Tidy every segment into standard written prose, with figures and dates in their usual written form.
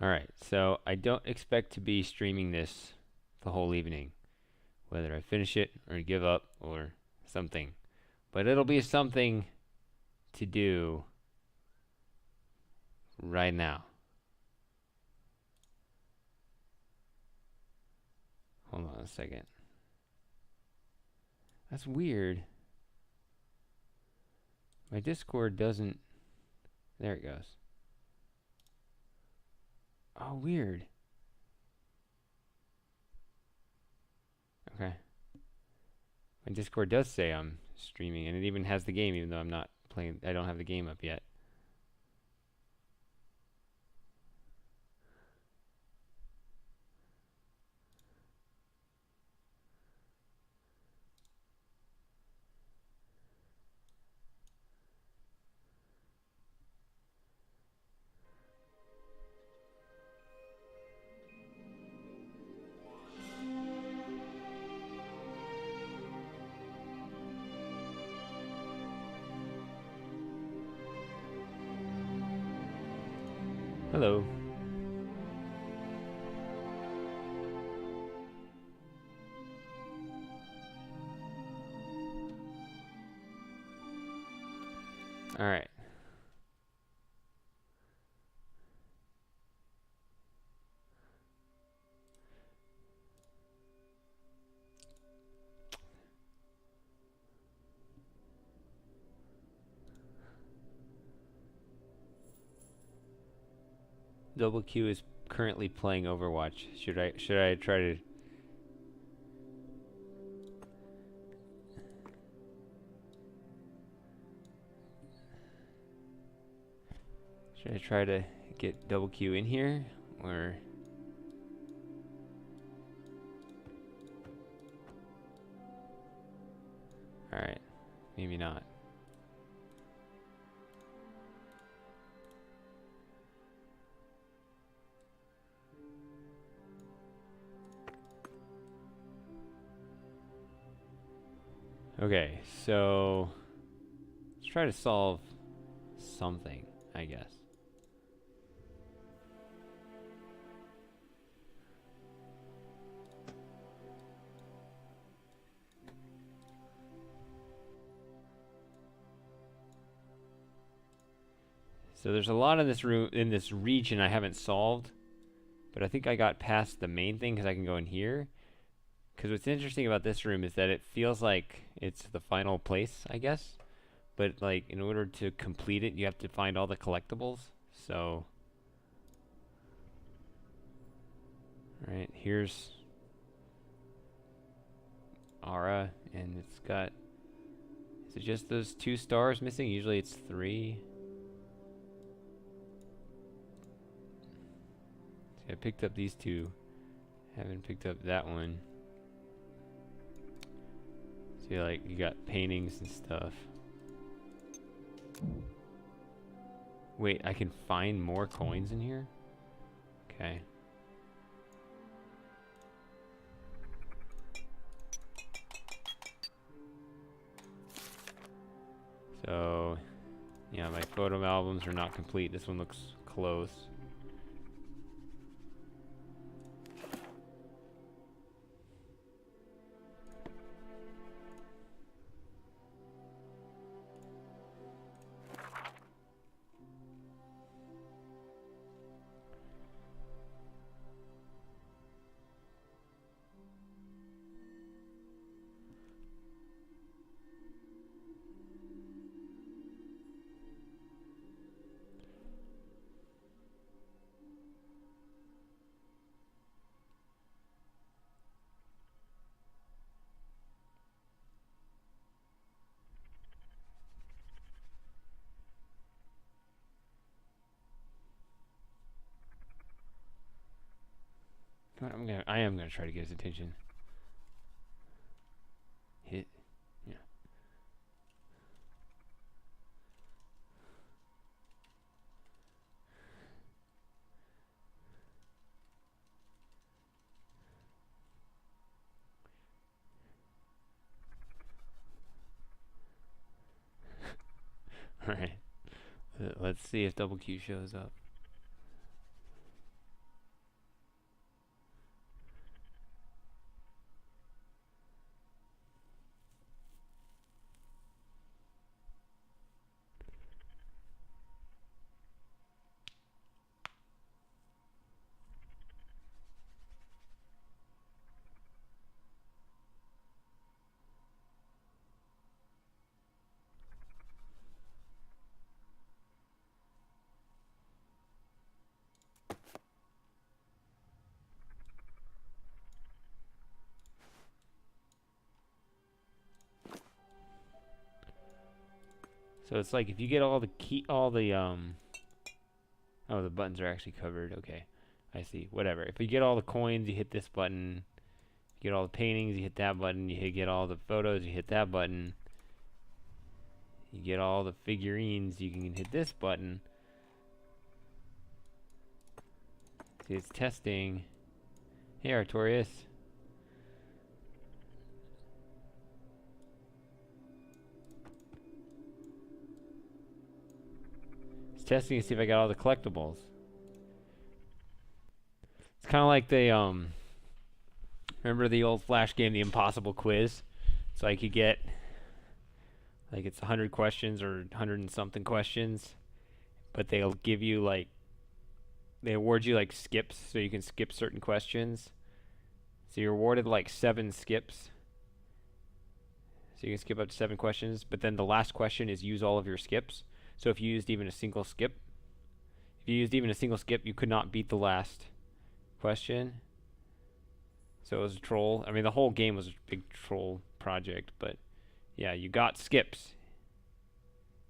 Alright, so I don't expect to be streaming this the whole evening, whether I finish it or give up or something. But it'll be something to do right now. Hold on a second. That's weird. My Discord doesn't... There it goes. Oh, weird. Okay. My Discord does say I'm streaming, and it even has the game, even though I'm not playing. I don't have the game up yet. Hello. All right. Double Q is currently playing Overwatch. Should I try to... Should I try to get Double Q in here, or... Alright, maybe not. Okay, so... Let's try to solve something, I guess. So there's a lot in this room, in this region I haven't solved, but I think I got past the main thing because I can go in here. Because what's interesting about this room is that it feels like it's the final place, I guess. But like, in order to complete it, you have to find all the collectibles. So, alright, here's Aura, and it's got... Is it just those 2 stars missing? Usually it's 3. See, I picked up these 2. Haven't picked up that one. See, like, you got paintings and stuff. Wait, I can find more coins in here? Okay. So, yeah, my photo albums are not complete. This one looks close. I am gonna try to get his attention. Hit, yeah. All right. Let's see if Double Q shows up. So it's like if you get all oh, the buttons are actually covered. Okay, I see. Whatever. If you get all the coins, you hit this button. You get all the paintings, you hit that button. You get all the photos, you hit that button. You get all the figurines, you can hit this button. See, it's testing. Hey, Artorias. It's testing to see if I got all the collectibles. It's kind of like the, remember the old Flash game, The Impossible Quiz? It's like you get, like it's 100 questions or 100 and something questions, but they'll give you like, they award you like skips so you can skip certain questions. So you're awarded like 7 skips. So you can skip up to 7 questions, but then the last question is use all of your skips. So if you used even a single skip, you could not beat the last question. So it was a troll. I mean, the whole game was a big troll project, but yeah, you got skips.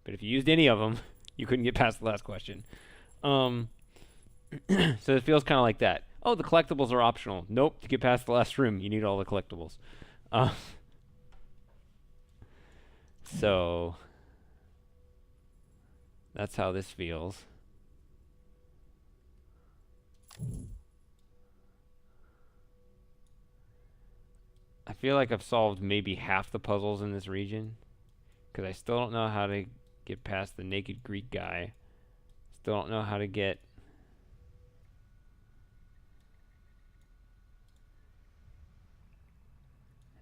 But if you used any of them, you couldn't get past the last question. So it feels kind of like that. Oh, the collectibles are optional. Nope, to get past the last room, you need all the collectibles. So that's how this feels. I feel like I've solved maybe half the puzzles in this region, because I still don't know how to get past the naked Greek guy. Still don't know how to get...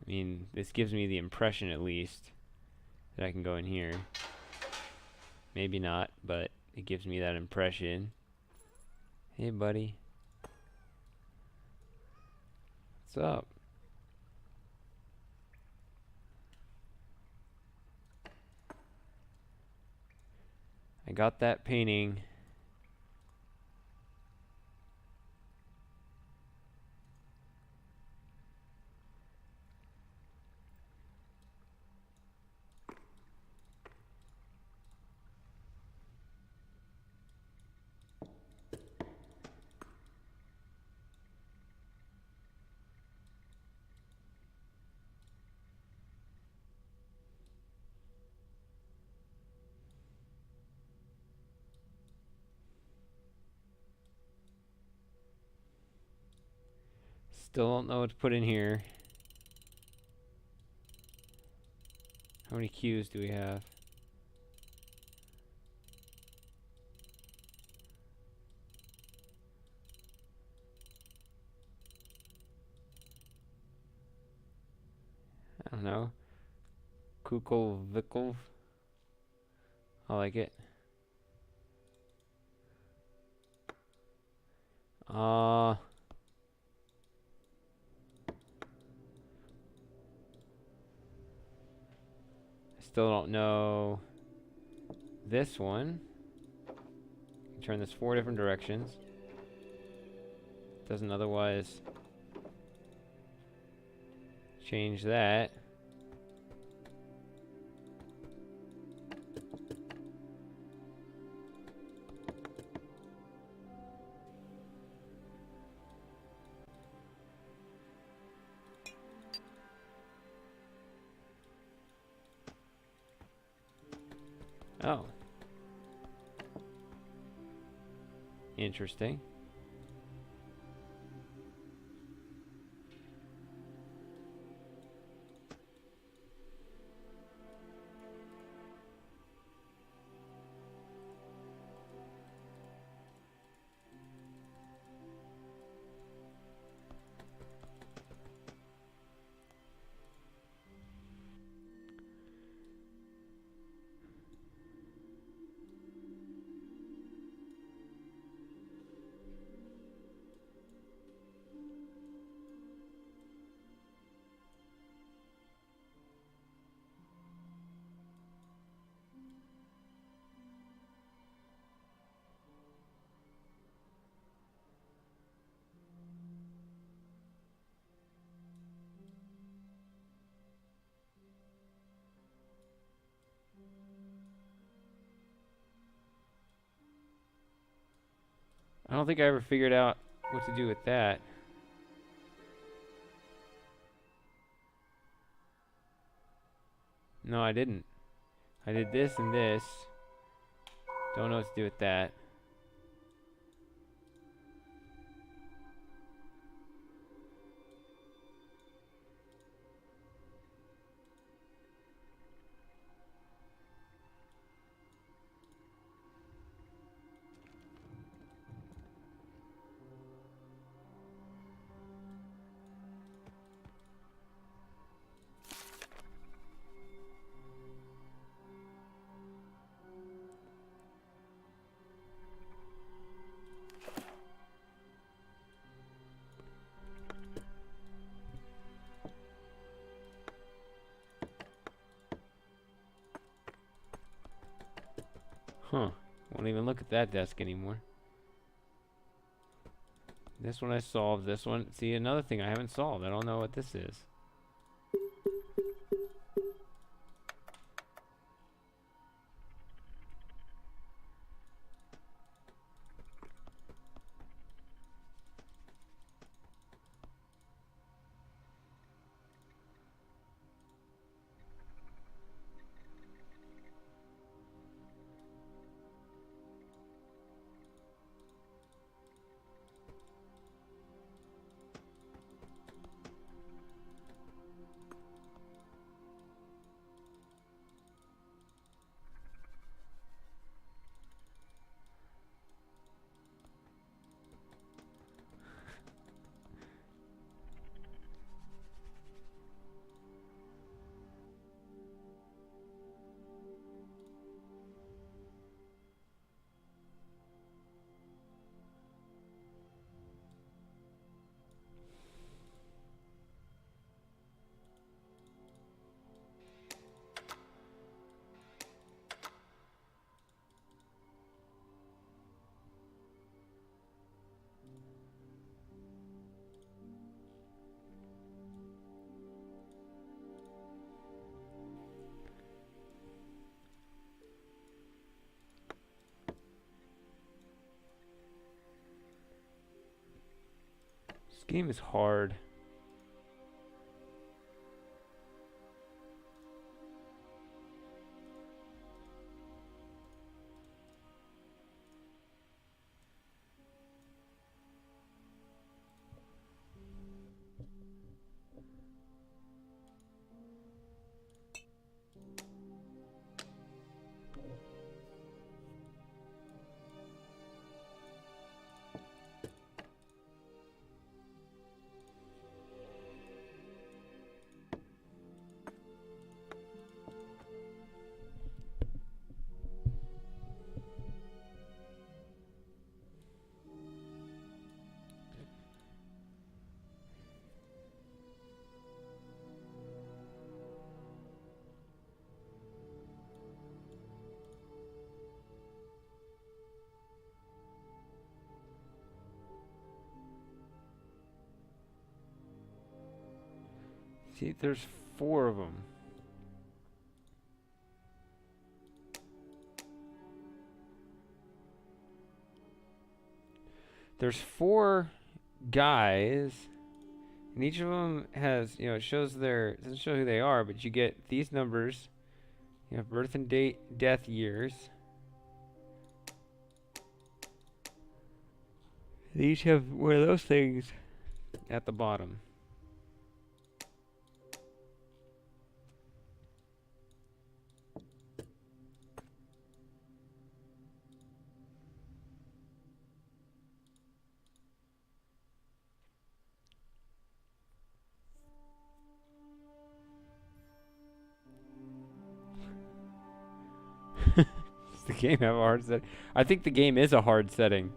I mean, this gives me the impression, at least, that I can go in here. Maybe not, but it gives me that impression. Hey, buddy. What's up? I got that painting. Still don't know what to put in here. How many cues do we have? I don't know. Kukovikov. I like it. Still don't know this one. Turn this 4 different directions. Doesn't otherwise change that. Oh. Interesting. I don't think I ever figured out what to do with that. No, I didn't. I did this and this. Don't know what to do with that. Huh. Won't even look at that desk anymore. This one I solved. This one. See, another thing I haven't solved. I don't know what this is. This game is hard. See, there's 4 of them. There's 4 guys, and each of them has, it shows it doesn't show who they are, but you get these numbers. You have birth and date, death years. They each have one of those things at the bottom. Does the game have a hard setting? I think the game is a hard setting.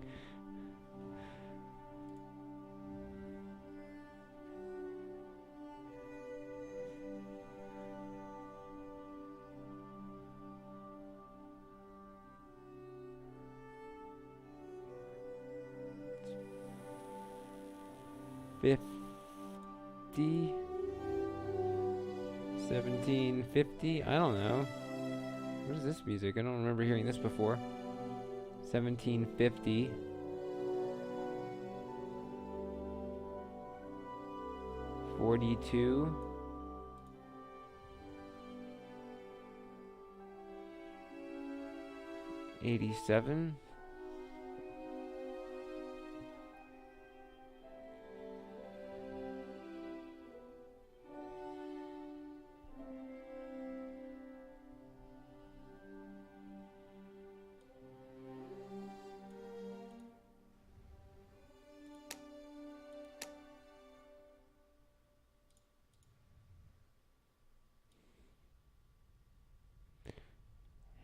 $50, 1750. I don't know. What is this music? I don't remember hearing this before. 1750. 42. 87.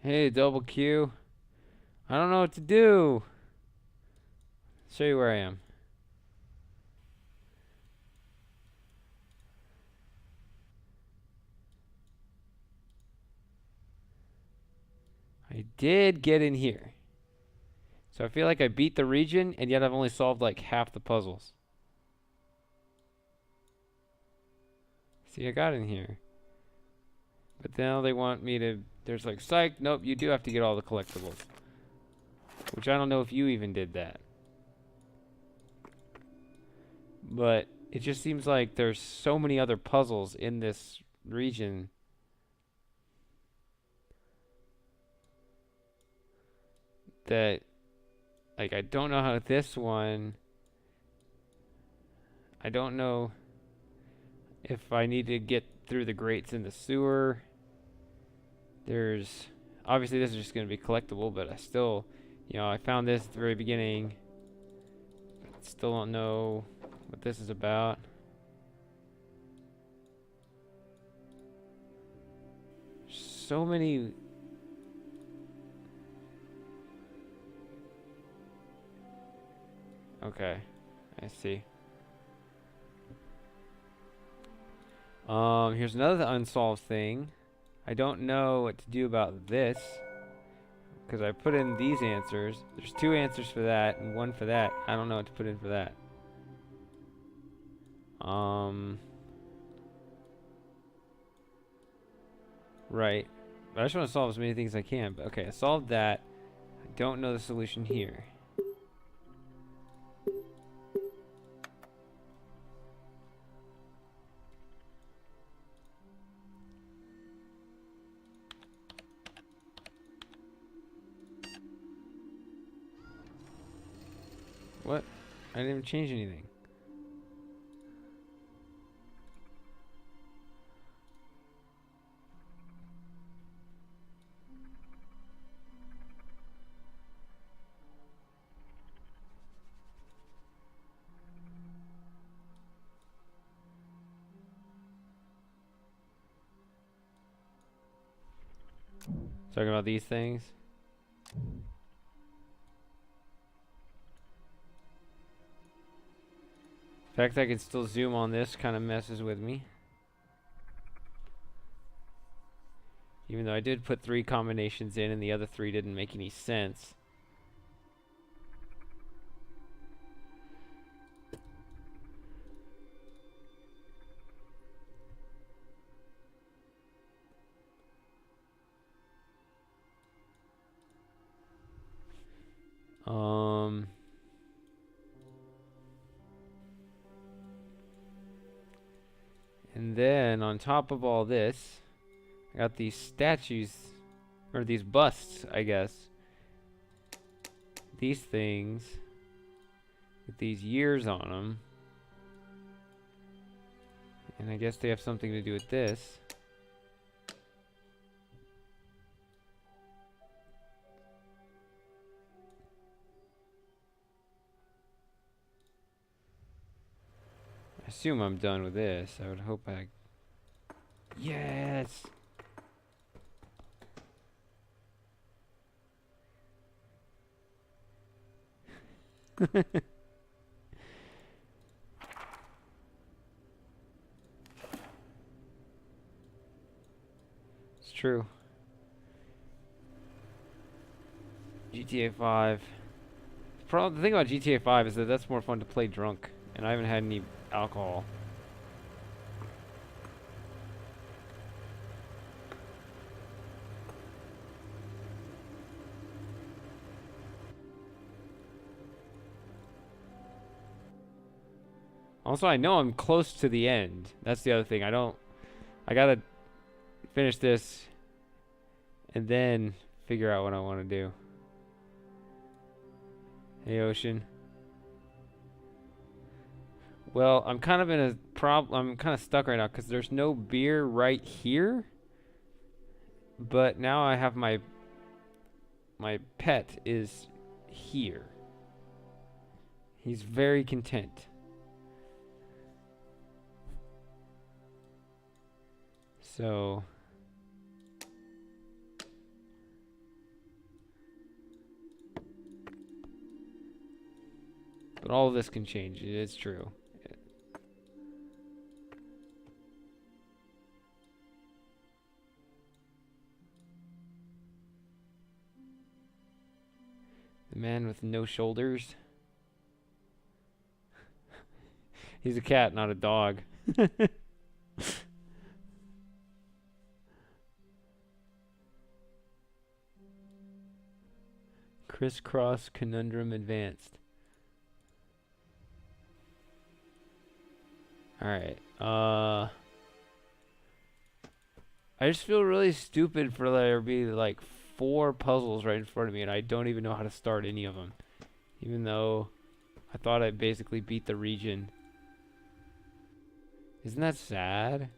Hey, double Q. I don't know what to do. Show you where I am. I did get in here. So I feel like I beat the region, and yet I've only solved like half the puzzles. See, I got in here. But now they want me to... There's like, psych, nope, you do have to get all the collectibles. Which I don't know if you even did that. But it just seems like there's so many other puzzles in this region. That, like, I don't know how this one... I don't know if I need to get through the grates in the sewer. There's... Obviously, this is just going to be collectible, but I still... You know, I found this at the very beginning. Still don't know what this is about. So many... Okay, I see. Here's another unsolved thing. I don't know what to do about this. Because I put in these answers. There's 2 answers for that and 1 for that. I don't know what to put in for that. Right. But I just want to solve as many things as I can. But okay, I solved that. I don't know the solution here. What? I didn't even change anything. Talking about these things. The fact that I can still zoom on this kind of messes with me. Even though I did put 3 combinations in and the other 3 didn't make any sense. And then on top of all this, I got these statues, or these busts, I guess. These things with these years on them. And I guess they have something to do with this. I assume I'm done with this. I would hope I... Yes! It's true. GTA 5. The thing about GTA 5 is that that's more fun to play drunk, and I haven't had any alcohol. Also, I know I'm close to the end. That's the other thing. I gotta finish this and then figure out what I want to do. Hey, Ocean. Well, I'm kind of in a problem. I'm kind of stuck right now because there's no beer right here. But now I have my pet is here. He's very content. So but all of this can change. It's true. The man with no shoulders. He's a cat, not a dog. Crisscross conundrum advanced. Alright. I just feel really stupid for there be like 4 puzzles right in front of me and I don't even know how to start any of them. Even though I thought I basically beat the region. Isn't that sad?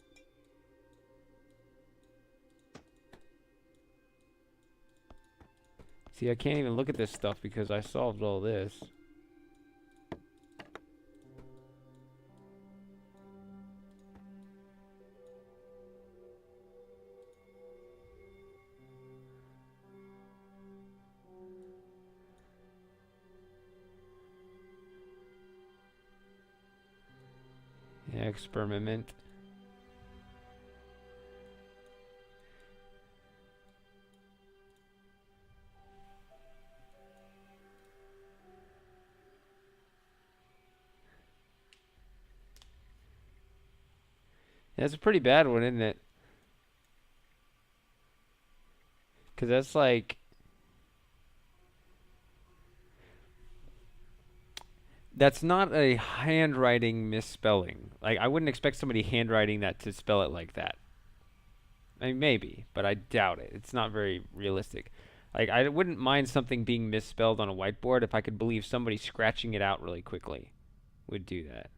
See, I can't even look at this stuff because I solved all this. Experiment. That's a pretty bad one, isn't it? Because that's like... That's not a handwriting misspelling. Like, I wouldn't expect somebody handwriting that to spell it like that. I mean, maybe, but I doubt it. It's not very realistic. Like, I wouldn't mind something being misspelled on a whiteboard if I could believe somebody scratching it out really quickly would do that.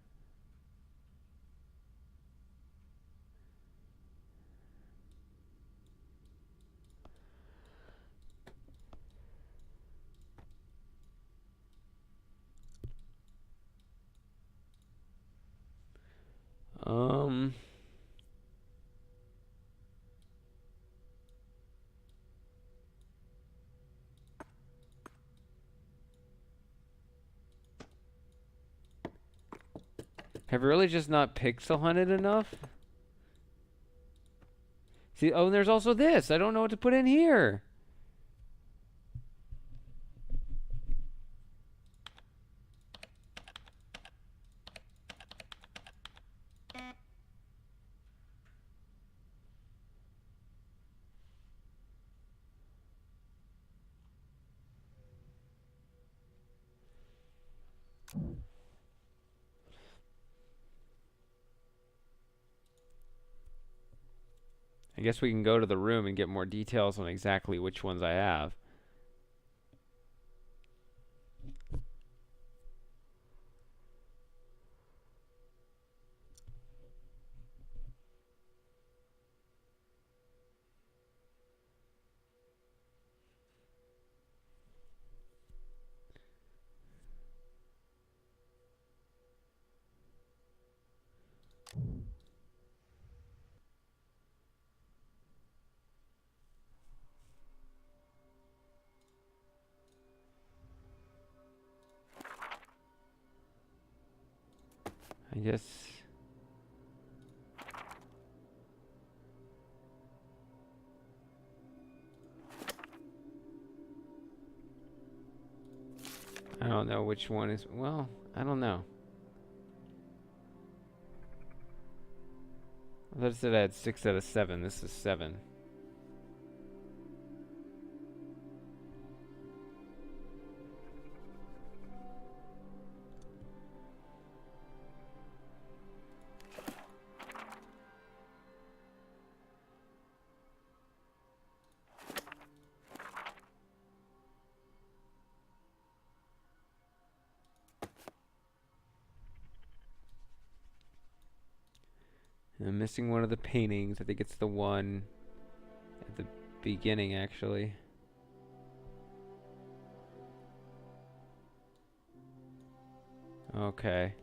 Um... Have you really just not pixel hunted enough? See, oh, and there's also this. I don't know what to put in here. I guess we can go to the room and get more details on exactly which ones I have. I guess... I don't know which one is... Well, I don't know. I thought it said I had 6 out of 7. This is 7. I'm missing one of the paintings. I think it's the one at the beginning, actually. Okay.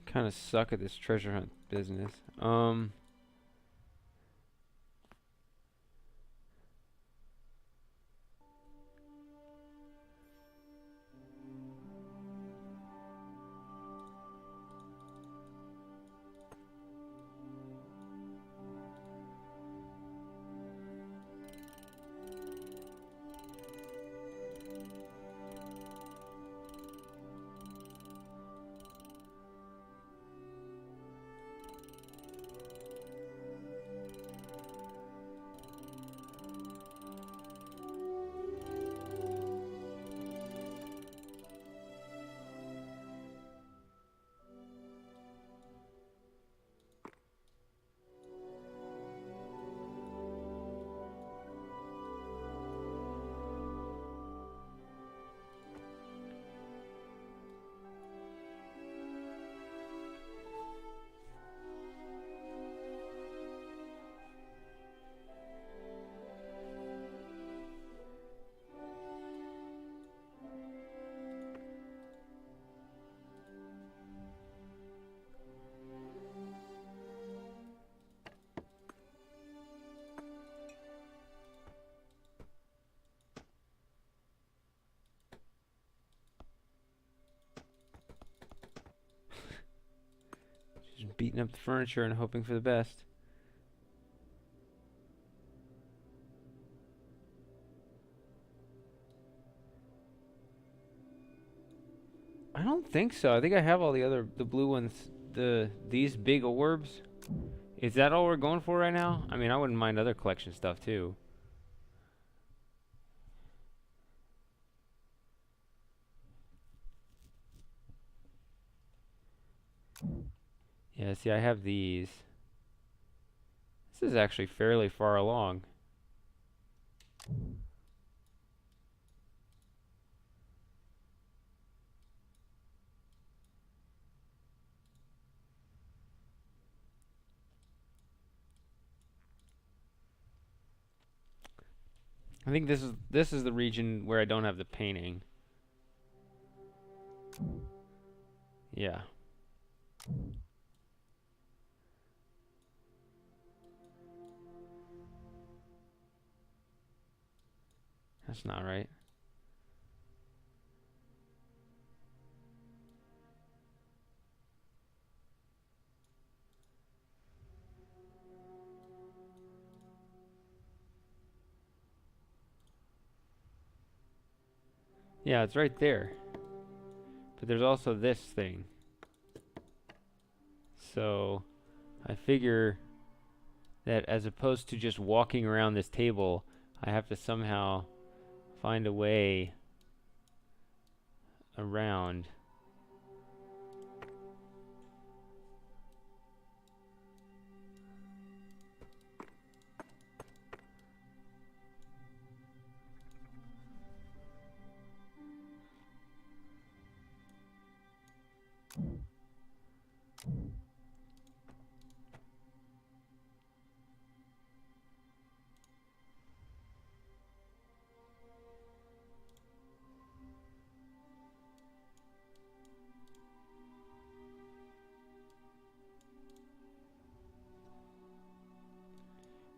Kind of suck at this treasure hunt business. Just beating up the furniture and hoping for the best. I don't think so. I think I have all the blue ones, these big orbs. Is that all we're going for right now? I mean, I wouldn't mind other collection stuff too. Yeah, see, I have these. This is actually fairly far along. I think this is the region where I don't have the painting. Yeah. That's not right. Yeah, it's right there. But there's also this thing. So I figure that as opposed to just walking around this table, I have to somehow find a way around.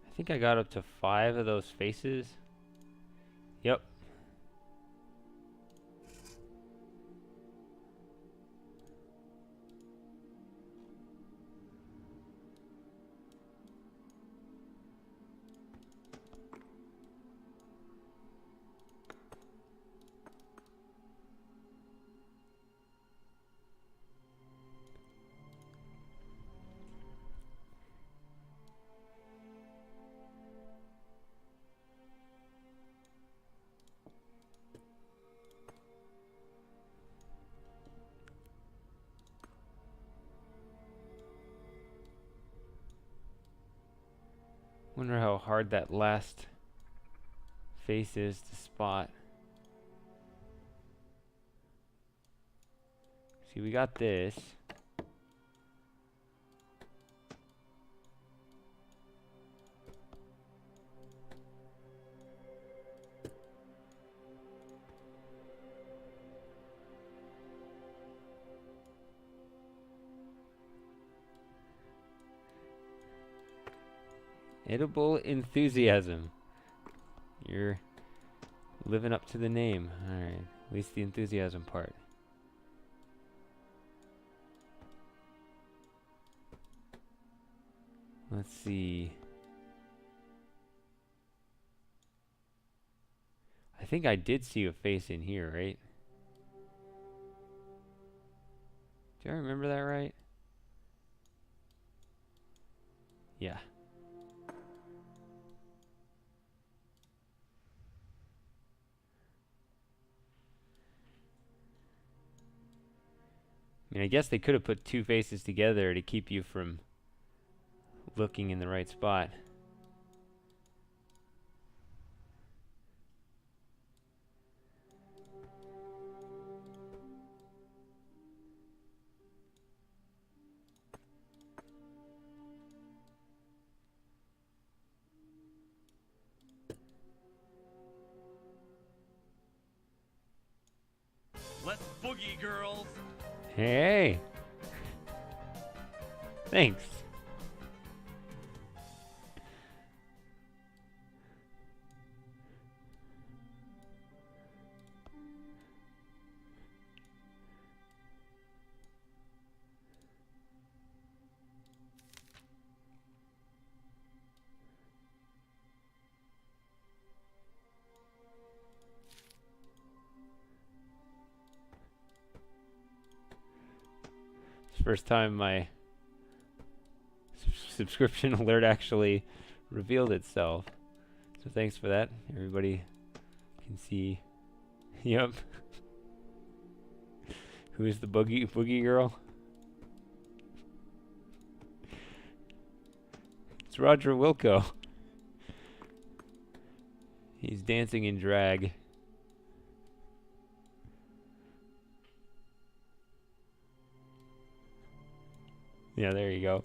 I think I got up to 5 of those faces. Yep. Wonder how hard that last face is to spot. See, we got this. Edible enthusiasm. You're living up to the name. Alright, at least the enthusiasm part. Let's see. I think I did see a face in here, right? Do I remember that right? Yeah. I mean, I guess they could have put two faces together to keep you from looking in the right spot. Let's boogie, girls. Hey! Thanks. It's the first time my subscription alert actually revealed itself. So thanks for that. Everybody can see. Yep. Who is the boogie girl? It's Roger Wilco. He's dancing in drag. Yeah, there you go.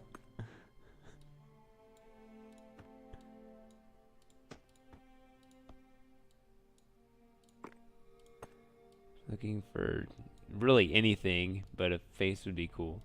Looking for really anything, but a face would be cool.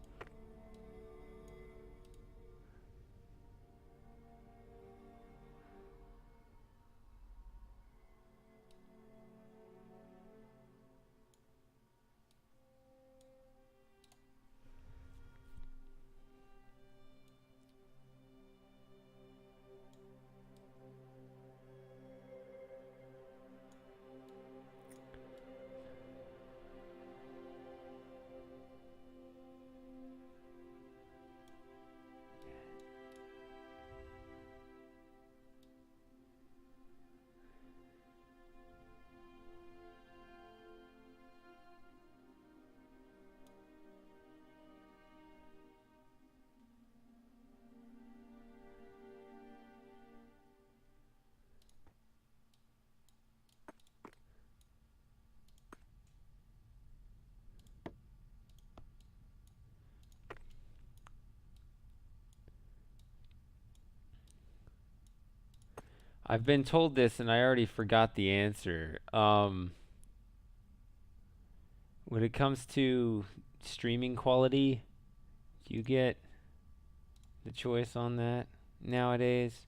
I've been told this and I already forgot the answer. When it comes to streaming quality, do you get the choice on that nowadays?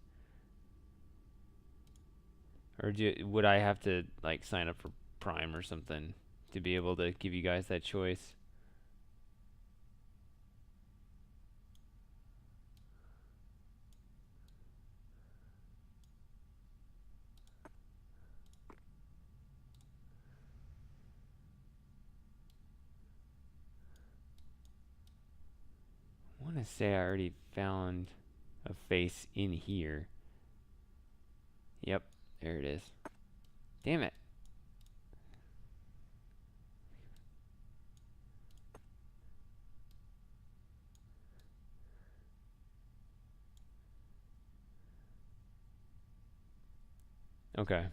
Or would I have to like sign up for Prime or something to be able to give you guys that choice? I want to say I already found a face in here. Yep, there it is. Damn it. Okay.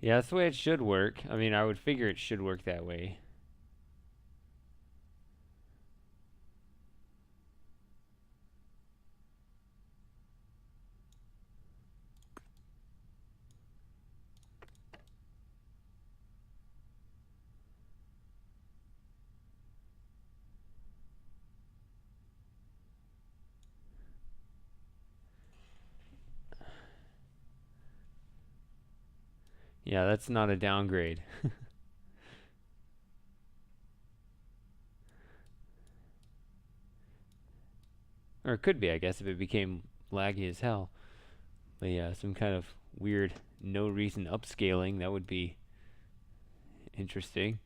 Yeah, that's the way it should work. I mean, I would figure it should work that way. Yeah, that's not a downgrade. Or it could be, I guess, if it became laggy as hell. But yeah, some kind of weird, no reason upscaling, that would be interesting.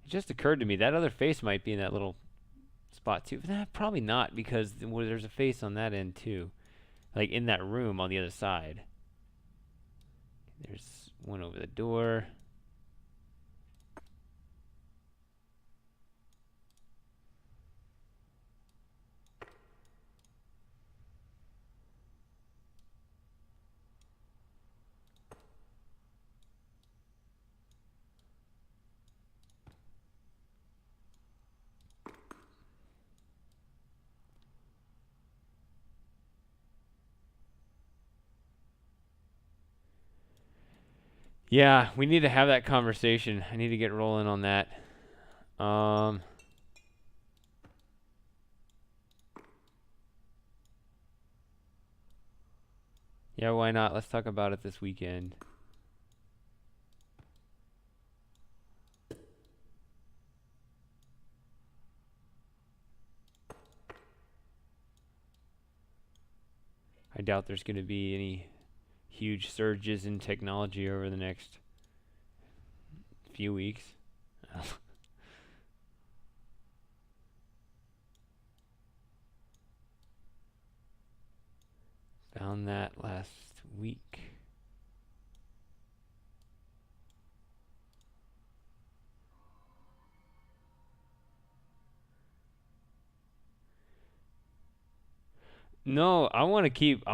It just occurred to me that other face might be in that little spot too. But probably not because there's a face on that end too. Like in that room on the other side. There's one over the door. Yeah, we need to have that conversation. I need to get rolling on that. Um, yeah, why not? Let's talk about it this weekend. I doubt there's going to be any huge surges in technology over the next few weeks. Found that last week. No, I want to keep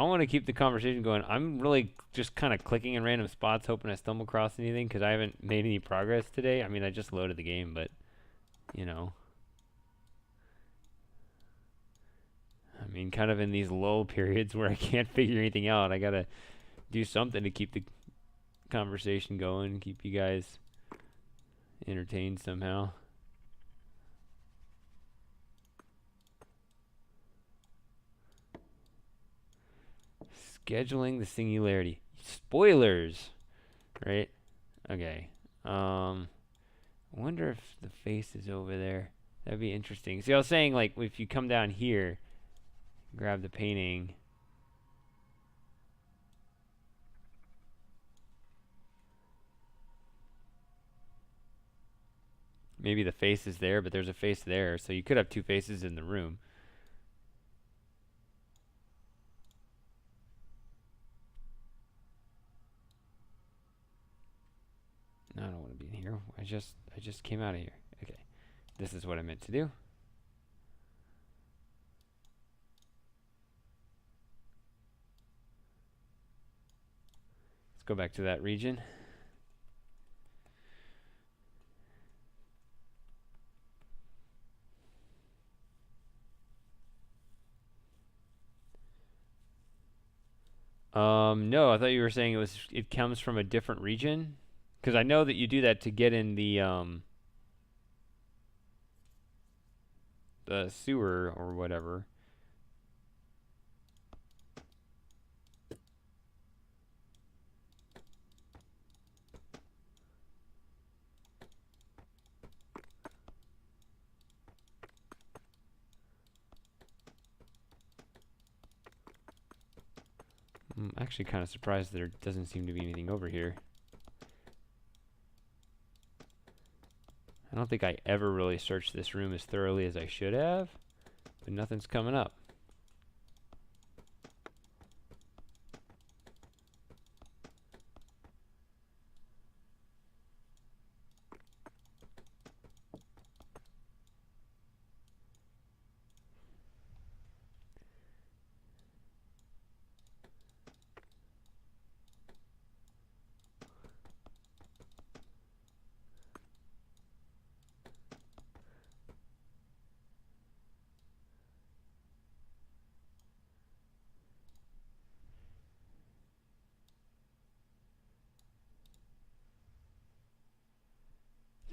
the conversation going. I'm really just kind of clicking in random spots hoping I stumble across anything cuz I haven't made any progress today. I mean, I just loaded the game, but you know, I mean, kind of in these lull periods where I can't figure anything out, I got to do something to keep the conversation going, keep you guys entertained somehow. Scheduling the singularity. Spoilers, right? Okay. I wonder if the face is over there. That'd be interesting. See, I was saying, like, if you come down here, grab the painting. Maybe the face is there, but there's a face there. So you could have two faces in the room. No, I don't want to be in here. I just came out of here. Okay. This is what I meant to do. Let's go back to that region. No, I thought you were saying it comes from a different region. Because I know that you do that to get in the sewer or whatever. I'm actually kind of surprised there doesn't seem to be anything over here. I don't think I ever really searched this room as thoroughly as I should have, but nothing's coming up.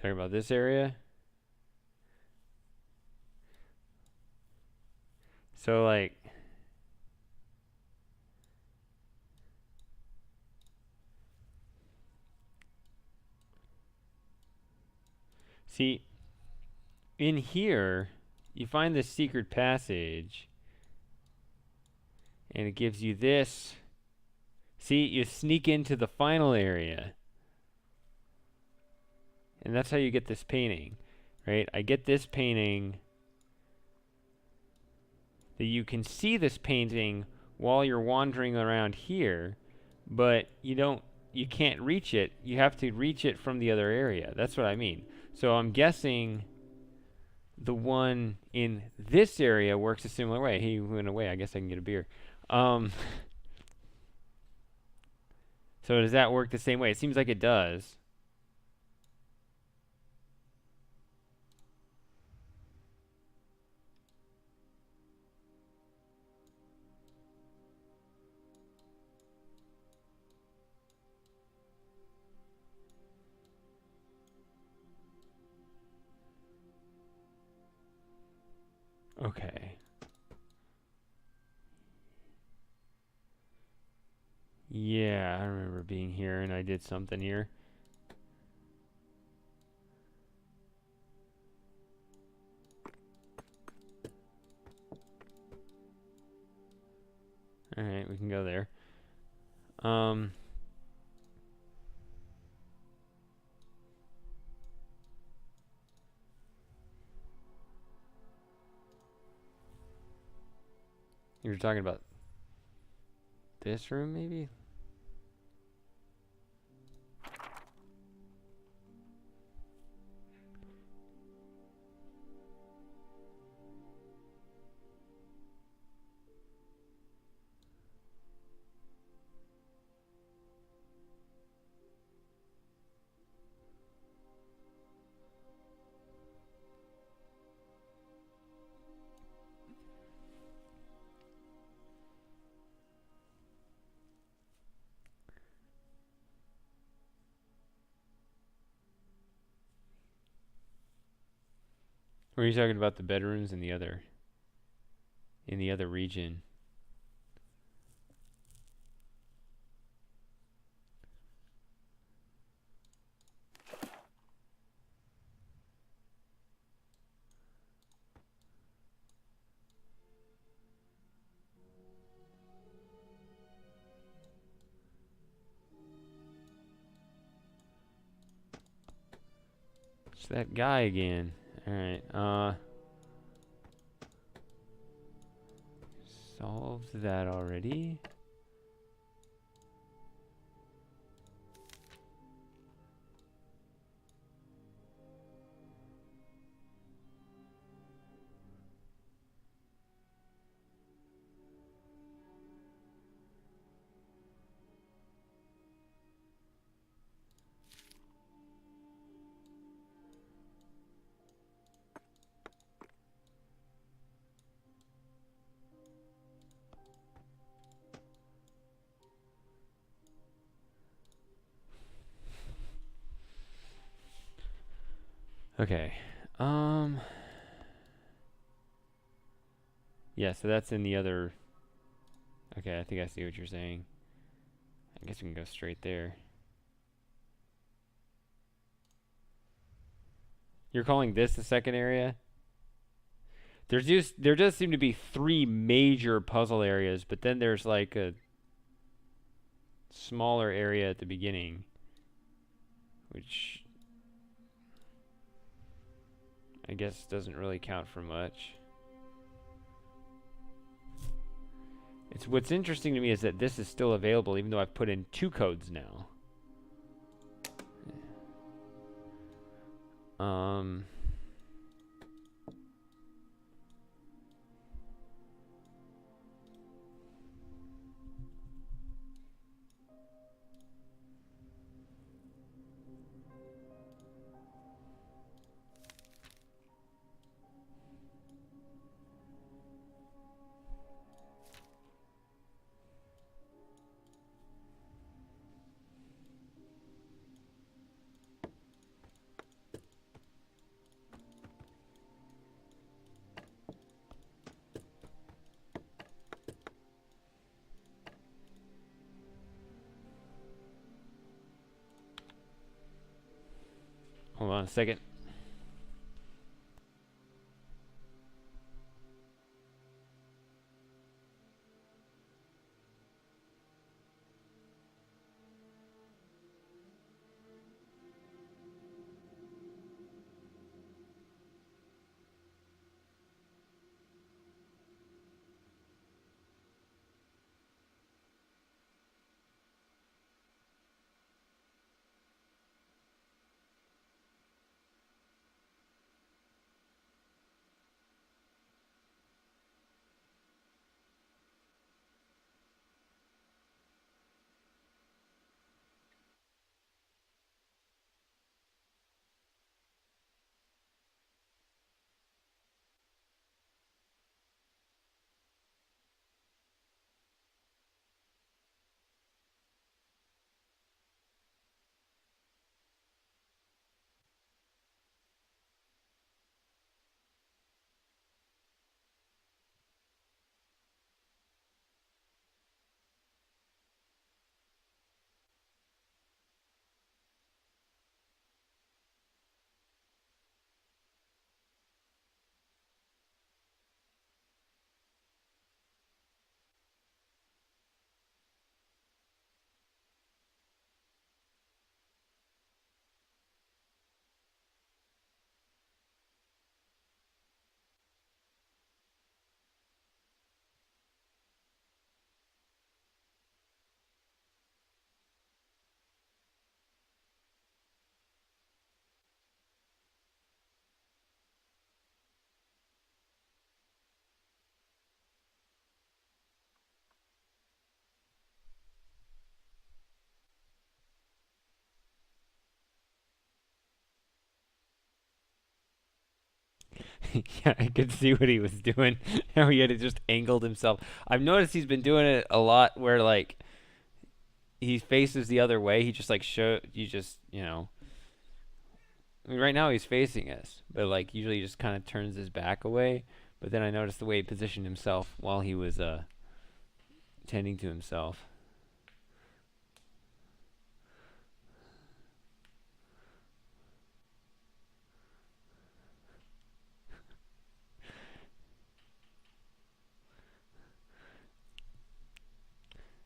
Talking about this area. So like, see, in here, you find this secret passage, and it gives you this. See, you sneak into the final area. And that's how you get this painting, right? I get this painting, that you can see this painting while you're wandering around here, but you can't reach it. You have to reach it from the other area. That's what I mean. So I'm guessing the one in this area works a similar way. He went away. I guess I can get a beer. So does that work the same way? It seems like it does. Okay. Yeah, I remember being here and I did something here. Alright, we can go there. You were talking about this room, maybe? Or are you talking about the bedrooms in the other region? It's that guy again. Alright, solved that already. Okay. Yeah, so that's in the other. Okay, I think I see what you're saying. I guess we can go straight there. You're calling this the second area? There does seem to be three major puzzle areas, but then there's like a smaller area at the beginning, which I guess doesn't really count for much. It's what's interesting to me is that this is still available even though I've put in 2 codes now. Hold on a second. Yeah, I could see what he was doing. How he had just angled himself. I've noticed he's been doing it a lot where like he faces the other way. He just like you know. I mean, right now he's facing us, but like usually he just kind of turns his back away. But then I noticed the way he positioned himself while he was tending to himself.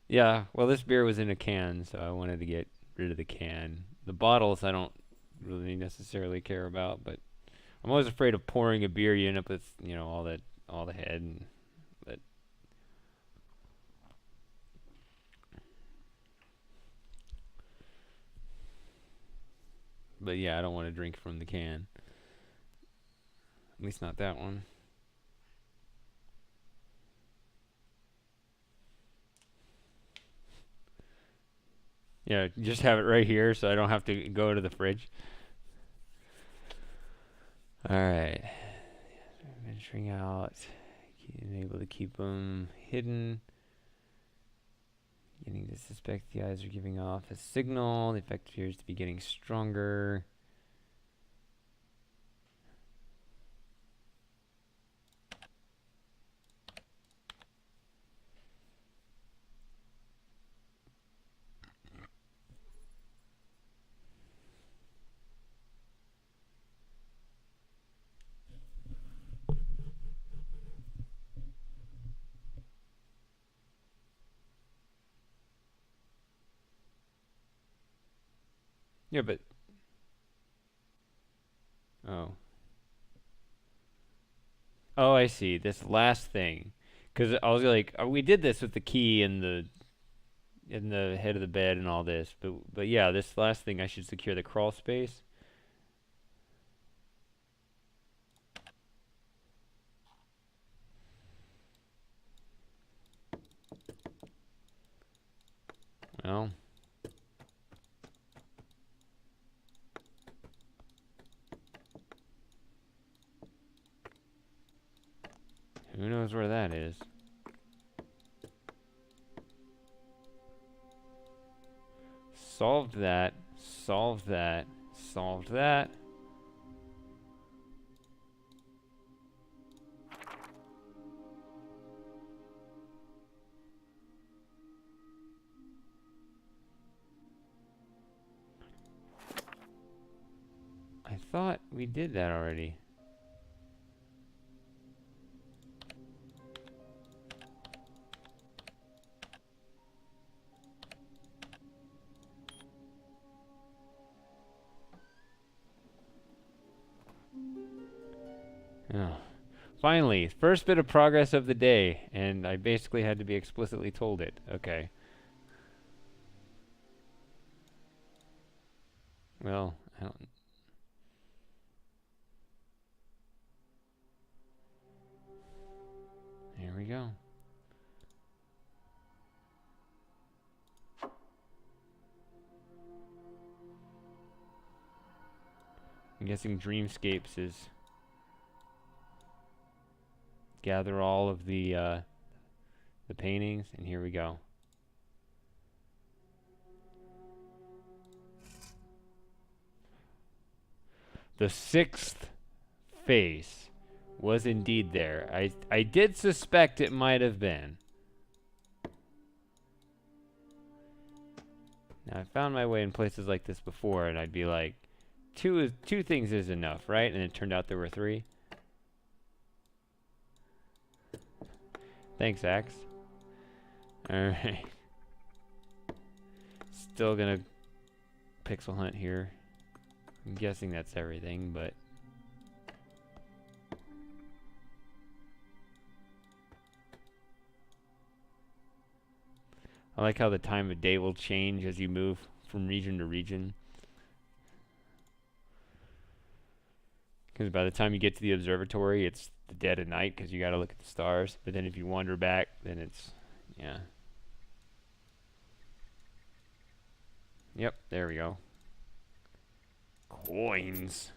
Yeah, well, this beer was in a can, so I wanted to get rid of the can. The bottles I don't really necessarily care about, but I'm always afraid of pouring a beer. You end up with all the head and but but yeah, I don't want to drink from the can. At least not that one. Yeah, just have it right here so I don't have to go to the fridge. All right, venturing out, being able to keep them hidden. Beginning to suspect the eyes are giving off a signal. The effect appears to be getting stronger. Yeah, but oh, oh, I see. This last thing, because I was like, oh, we did this with the key and the head of the bed and all this, but yeah, this last thing I should secure the crawl space. Well, who knows where that is? Solved that. Solved that. Solved that. I thought we did that already. Oh. Finally, first bit of progress of the day, and I basically had to be explicitly told it. Okay. Well, I don't... Here we go. I'm guessing Dreamscapes is gather all of the paintings, and here we go. The sixth face was indeed there. I did suspect it might have been. Now, I found my way in places like this before, and I'd be like, two things is enough, right? And it turned out there were three. Thanks, Axe. Alright. Still gonna pixel hunt here. I'm guessing that's everything, but... I like how the time of day will change as you move from region to region. Because by the time you get to the observatory, it's the dead of night because you got to look at the stars. But then if you wander back, then it's, yeah. Yep, there we go. Coins.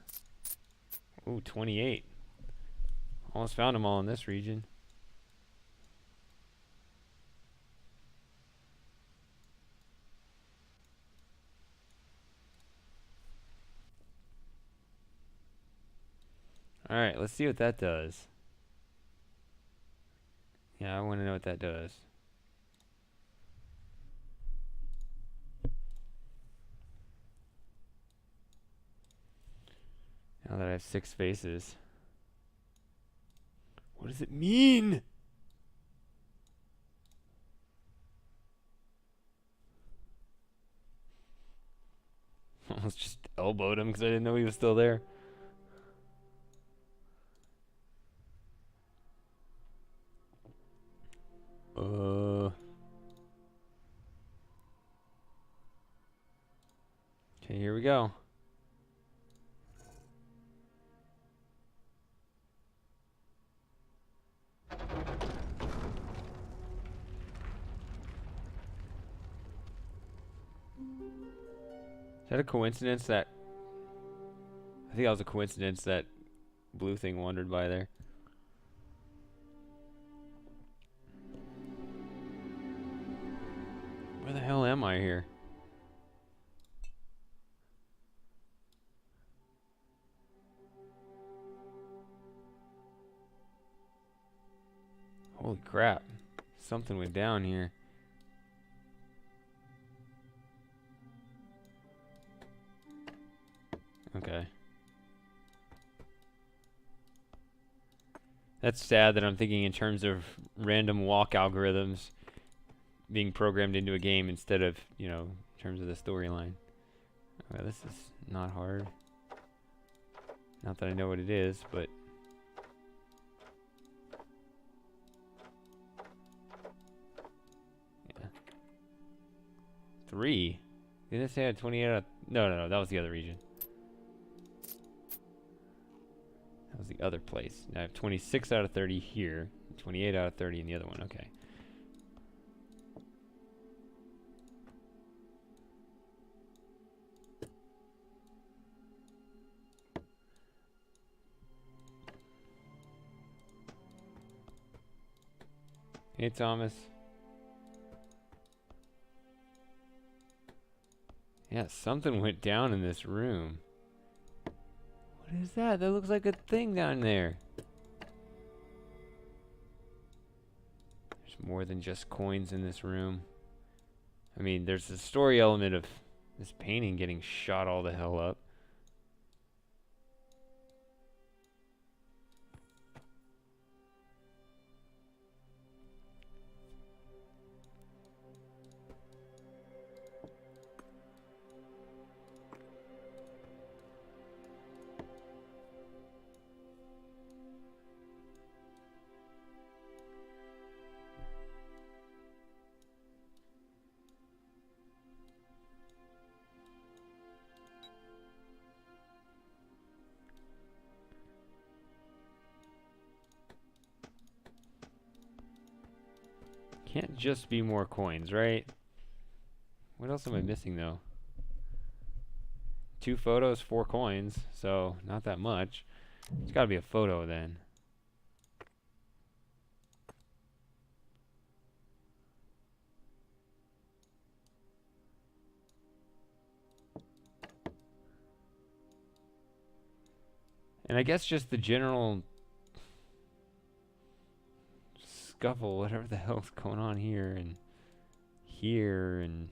Ooh, 28. Almost found them all in this region. Alright, let's see what that does. Yeah, I want to know what that does. Now that I have 6 faces. What does it mean? Almost just elbowed him because I didn't know he was still there. Okay, here we go. Is that a coincidence that... I think that was a coincidence that blue thing wandered by there. Where the hell am I here? Holy crap. Something went down here. Okay. That's sad that I'm thinking in terms of random walk algorithms being programmed into a game instead of, you know, in terms of the storyline. Okay, this is not hard. Not that I know what it is, but... yeah. 3? Didn't it say I had 28 out of... No, that was the other region. That was the other place. Now I have 26 out of 30 here, 28 out of 30 in the other one. Okay. Hey, Thomas. Yeah, something went down in this room. What is that? That looks like a thing down there. There's more than just coins in this room. I mean, there's the story element of this painting getting shot all the hell up. Can't just be more coins, right? What else am I missing, though? 2 photos, 4 coins, so not that much. It's gotta be a photo, then. And I guess just the general scuffle, whatever the hell's going on here and here and...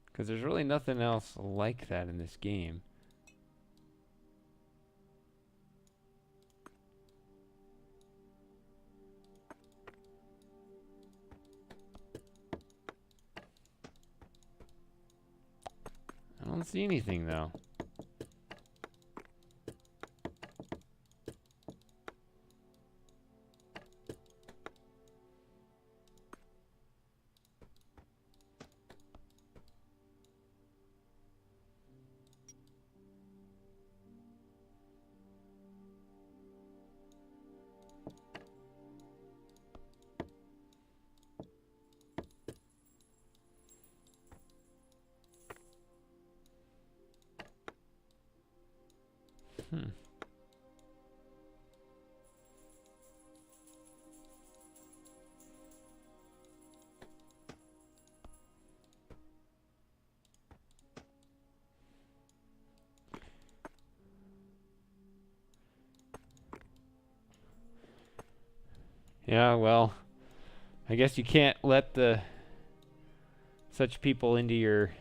Because there's really nothing else like that in this game. I don't see anything, though. Hmm. Yeah, well, I guess you can't let the such people into your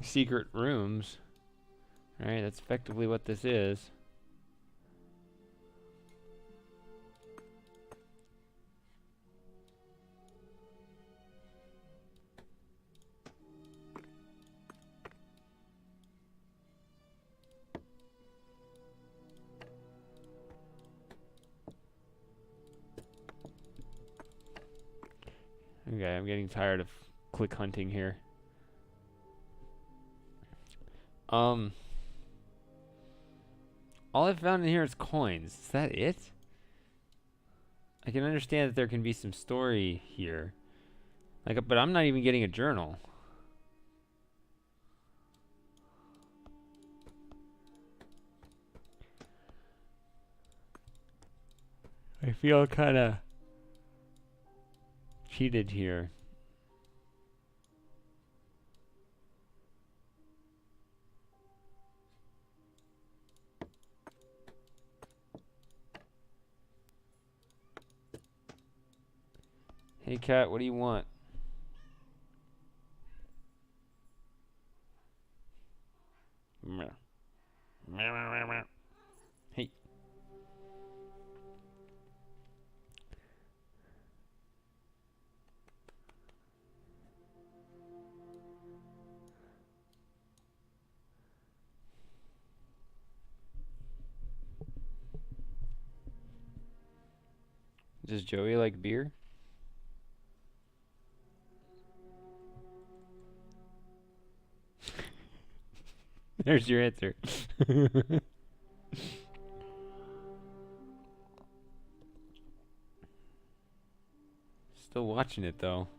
secret rooms. Right, that's effectively what this is. Okay, I'm getting tired of click hunting here. All I've found in here is coins. Is that it? I can understand that there can be some story here. Like, but I'm not even getting a journal. I feel kind of cheated here. Hey, cat, what do you want? Meow. Meow, meow, meow, meow. Hey. Does Joey like beer? There's your answer. Still watching it, though.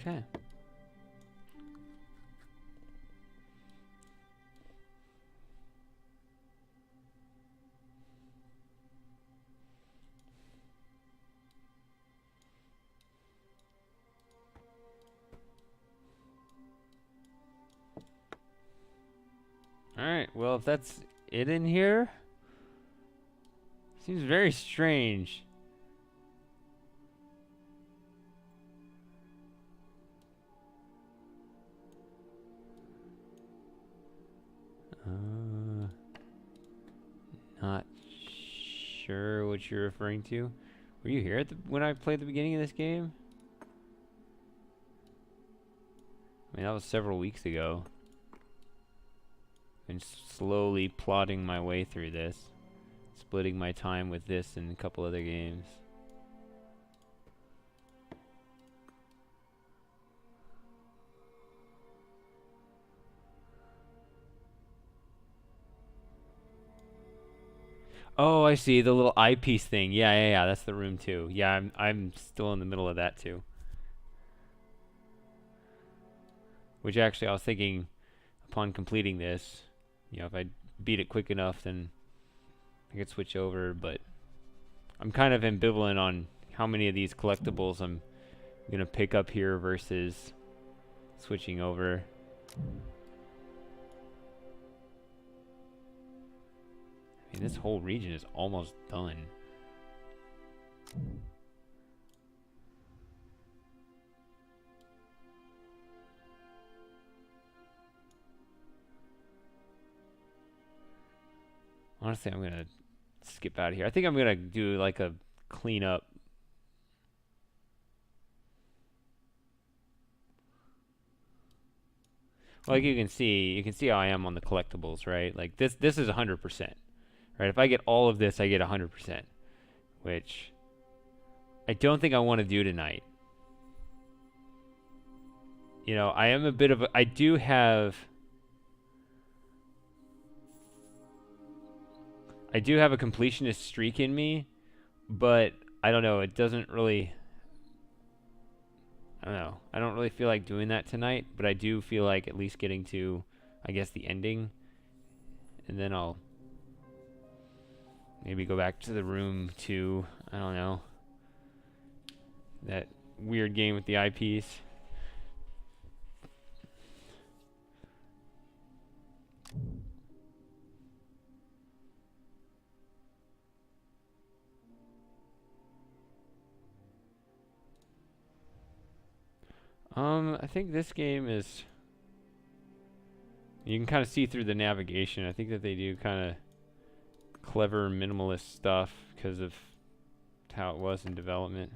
Okay. Alright, well, if that's it in here, seems very strange. Not sure what you're referring to. Were you here when I played the beginning of this game? I mean, that was several weeks ago. And slowly plodding my way through this. Splitting my time with this and a couple other games. Oh, I see the little eyepiece thing. Yeah. That's the room too. Yeah, I'm still in the middle of that too. Which actually, I was thinking, upon completing this, if I beat it quick enough, then I could switch over. But I'm kind of ambivalent on how many of these collectibles I'm gonna pick up here versus switching over. I mean, this whole region is almost done. Honestly, I'm gonna skip out of here. I think I'm gonna do like a cleanup. Like you can see how I am on the collectibles, right? Like this is 100%, right? If I get all of this, I get 100%, which I don't think I want to do tonight. I am a bit of a, I do have a completionist streak in me, but I don't know, it doesn't really, I don't know. I don't really feel like doing that tonight, but I do feel like at least getting to, I guess, the ending. And then I'll maybe go back to the room to, I don't know, that weird game with the eyepiece. I think this game is, you can kind of see through the navigation. I think that they do kind of clever minimalist stuff because of how it was in development.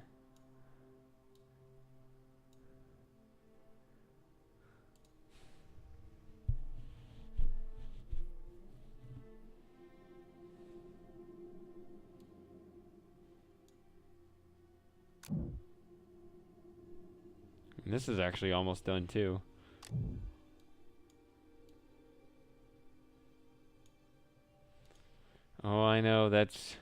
And this is actually almost done too. Oh, I know, that's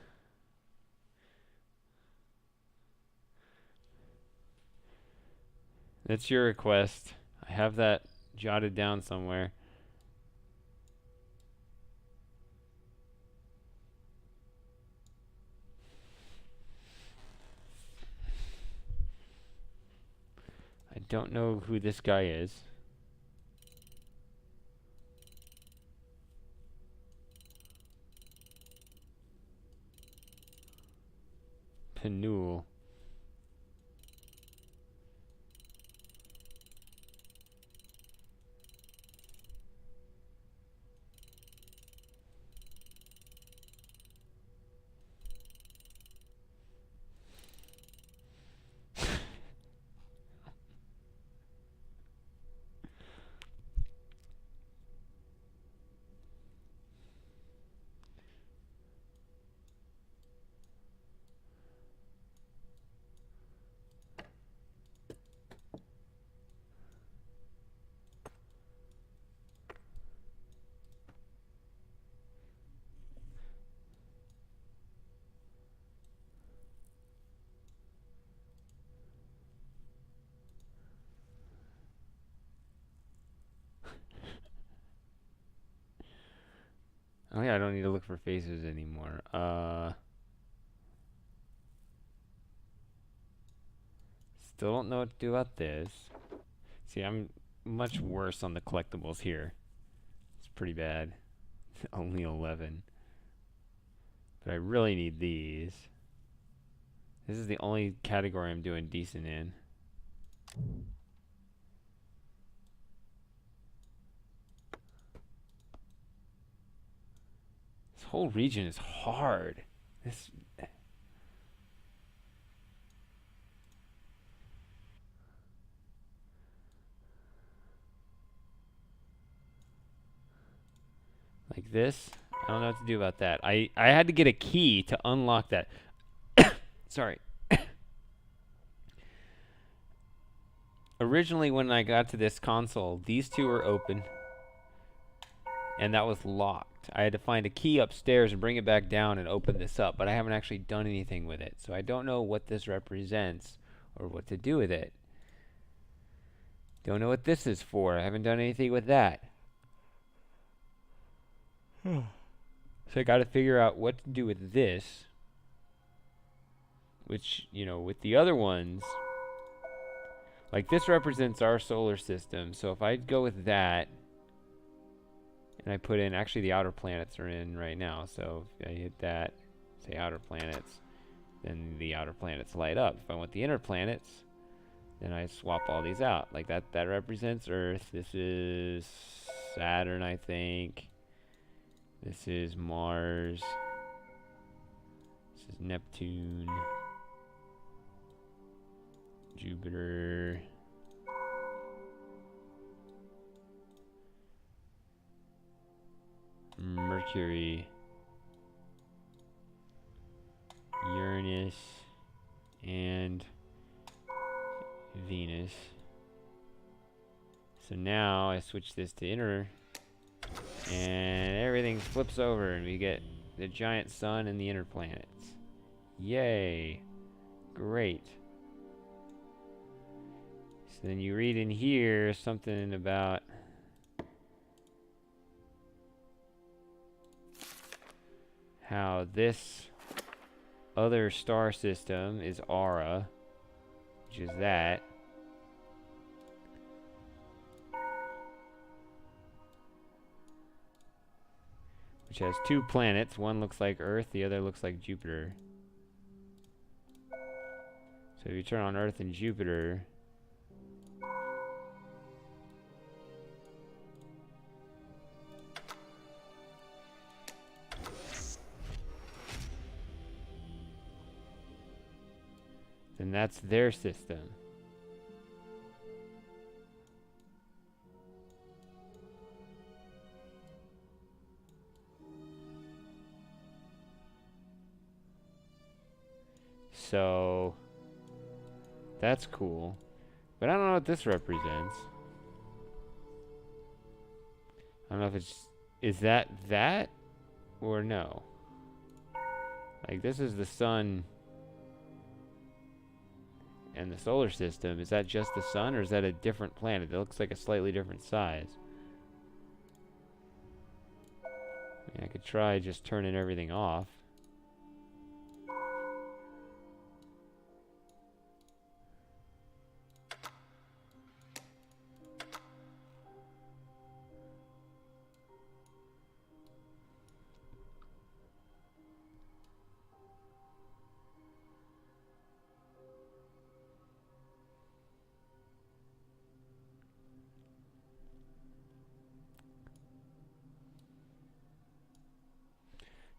your request. I have that jotted down somewhere. I don't know who this guy is. Penul. Oh yeah, I don't need to look for faces anymore. Still don't know what to do about this. See, I'm much worse on the collectibles here. It's pretty bad. Only 11. But I really need these. This is the only category I'm doing decent in. This whole region is hard. This. Like this. I don't know what to do about that. I had to get a key to unlock that. Sorry. Originally, when I got to this console, these two were open, and that was locked. I had to find a key upstairs and bring it back down and open this up, but I haven't actually done anything with it, so I don't know what this represents or what to do with it. Don't know what this is for. I haven't done anything with that. So I got to figure out what to do with this, which, you know, with the other ones, like this represents our solar system. So if I go with that, and I put in, actually the outer planets are in right now. So if I hit that, say outer planets, then the outer planets light up. If I want the inner planets, then I swap all these out. Like that represents Earth. This is Saturn, I think. This is Mars. This is Neptune. Jupiter. Mercury. Uranus. And Venus. So now I switch this to inner, and everything flips over, and we get the giant sun and the inner planets. Yay! Great. So then you read in here something about how this other star system is Aura, which is that. Which has two planets. One looks like Earth, the other looks like Jupiter. So if you turn on Earth and Jupiter, then that's their system. So that's cool. But I don't know what this represents. I don't know if it's... Is that or no? Like this is the sun and the solar system. Is that just the sun, or is that a different planet? It looks like a slightly different size. I mean, I could try just turning everything off.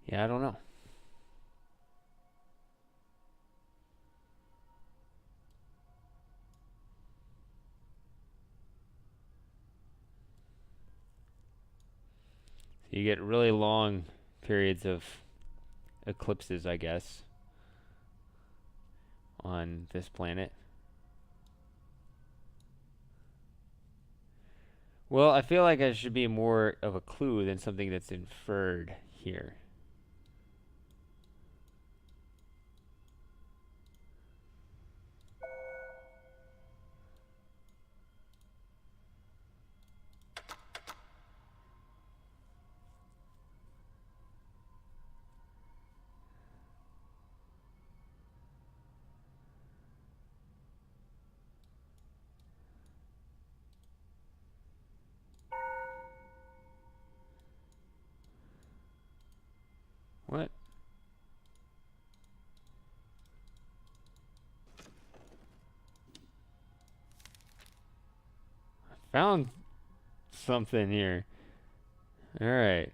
Yeah, I don't know. So you get really long periods of eclipses, I guess, on this planet. Well, I feel like it should be more of a clue than something that's inferred here. What? Found something here. Alright.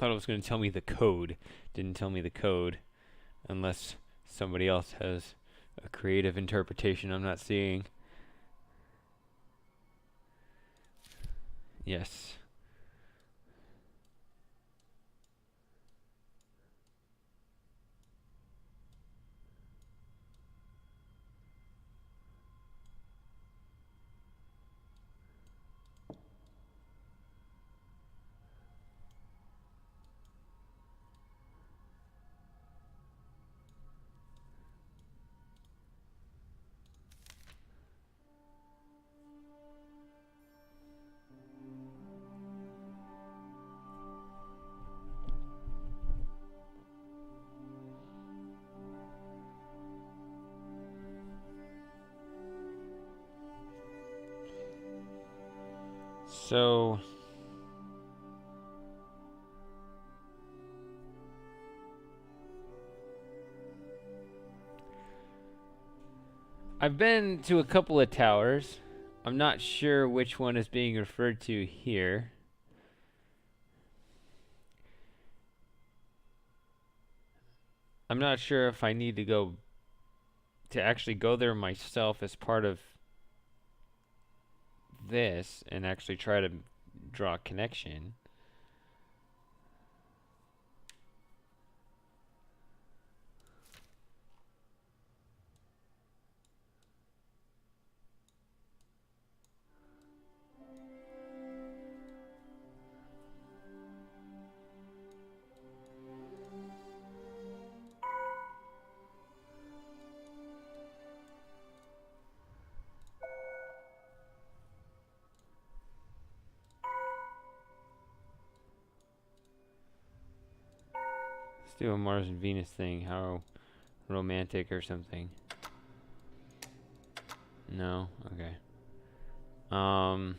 Thought it was going to tell me the code. Didn't tell me the code. Unless somebody else has a creative interpretation I'm not seeing. Yes. So I've been to a couple of towers. I'm not sure which one is being referred to here. I'm not sure if I need to actually go there myself as part of this and actually try to draw a connection. Let's do a Mars and Venus thing. How romantic or something. No? Okay. Um...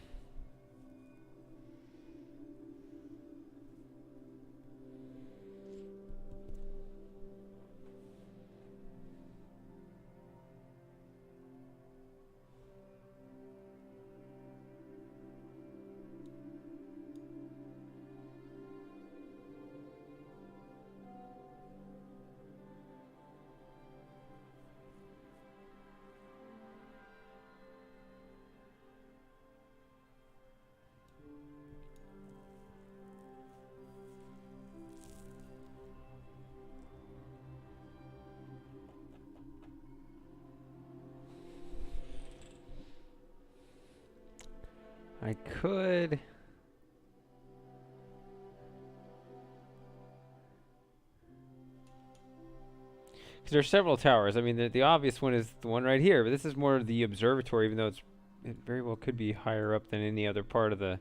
I could... Because there are several towers. I mean, the obvious one is the one right here, but this is more of the observatory, even though it very well could be higher up than any other part of the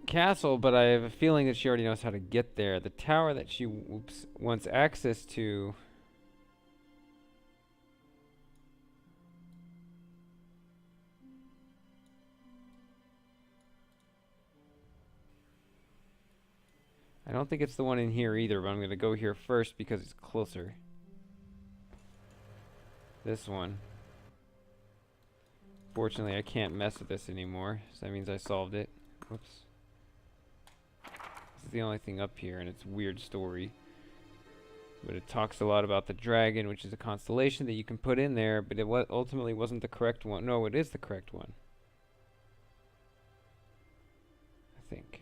castle, but I have a feeling that she already knows how to get there. The tower that she wants access to... I don't think it's the one in here either, but I'm going to go here first because it's closer. This one. Fortunately, I can't mess with this anymore, so that means I solved it. Whoops. This is the only thing up here, and it's a weird story. But it talks a lot about the dragon, which is a constellation that you can put in there, but it ultimately wasn't the correct one. No, it is the correct one. I think.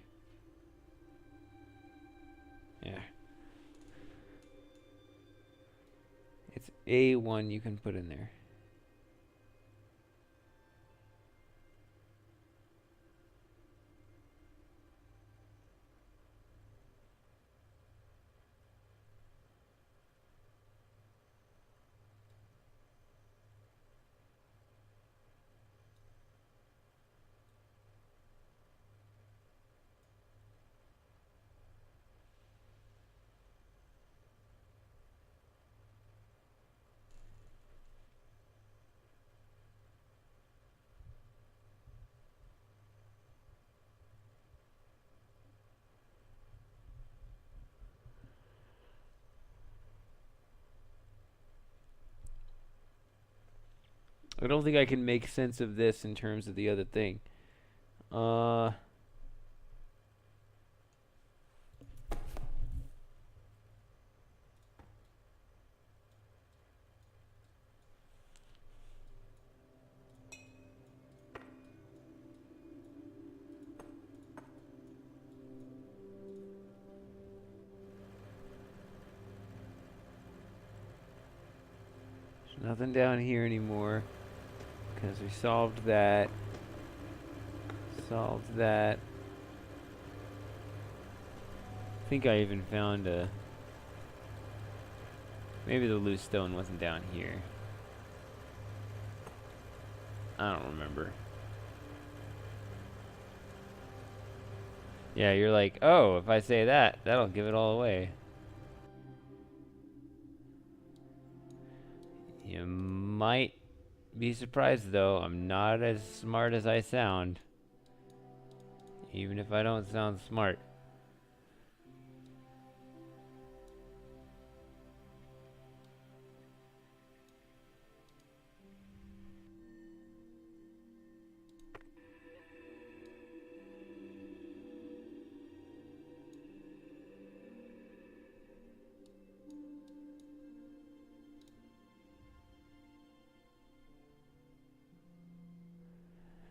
Yeah. It's A1 you can put in there. I don't think I can make sense of this in terms of the other thing. There's nothing down here anymore. Because we solved that. Solved that. I think I even found a... Maybe the loose stone wasn't down here. I don't remember. Yeah, you're like, oh, if I say that, that'll give it all away. You might be surprised, though. I'm not as smart as I sound. Even if I don't sound smart.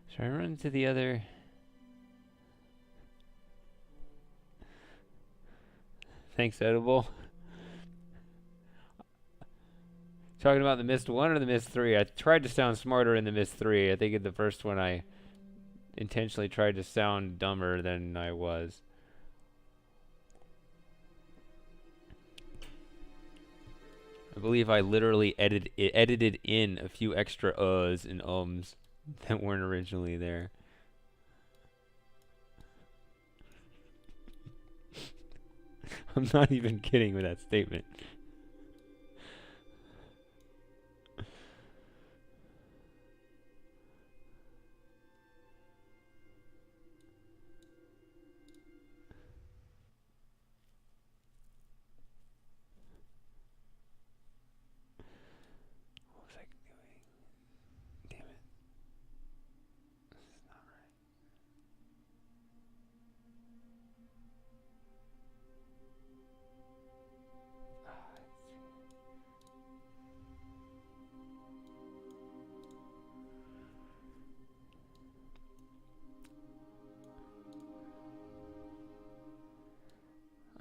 Should I run to the other... Thanks, Edible. Talking about the Mist 1 or the Mist 3? I tried to sound smarter in the Mist 3. I think in the first one I intentionally tried to sound dumber than I was. I believe I literally edited in a few extra uhs and ums that weren't originally there. I'm not even kidding with that statement. What was I doing? Damn it. This is not right.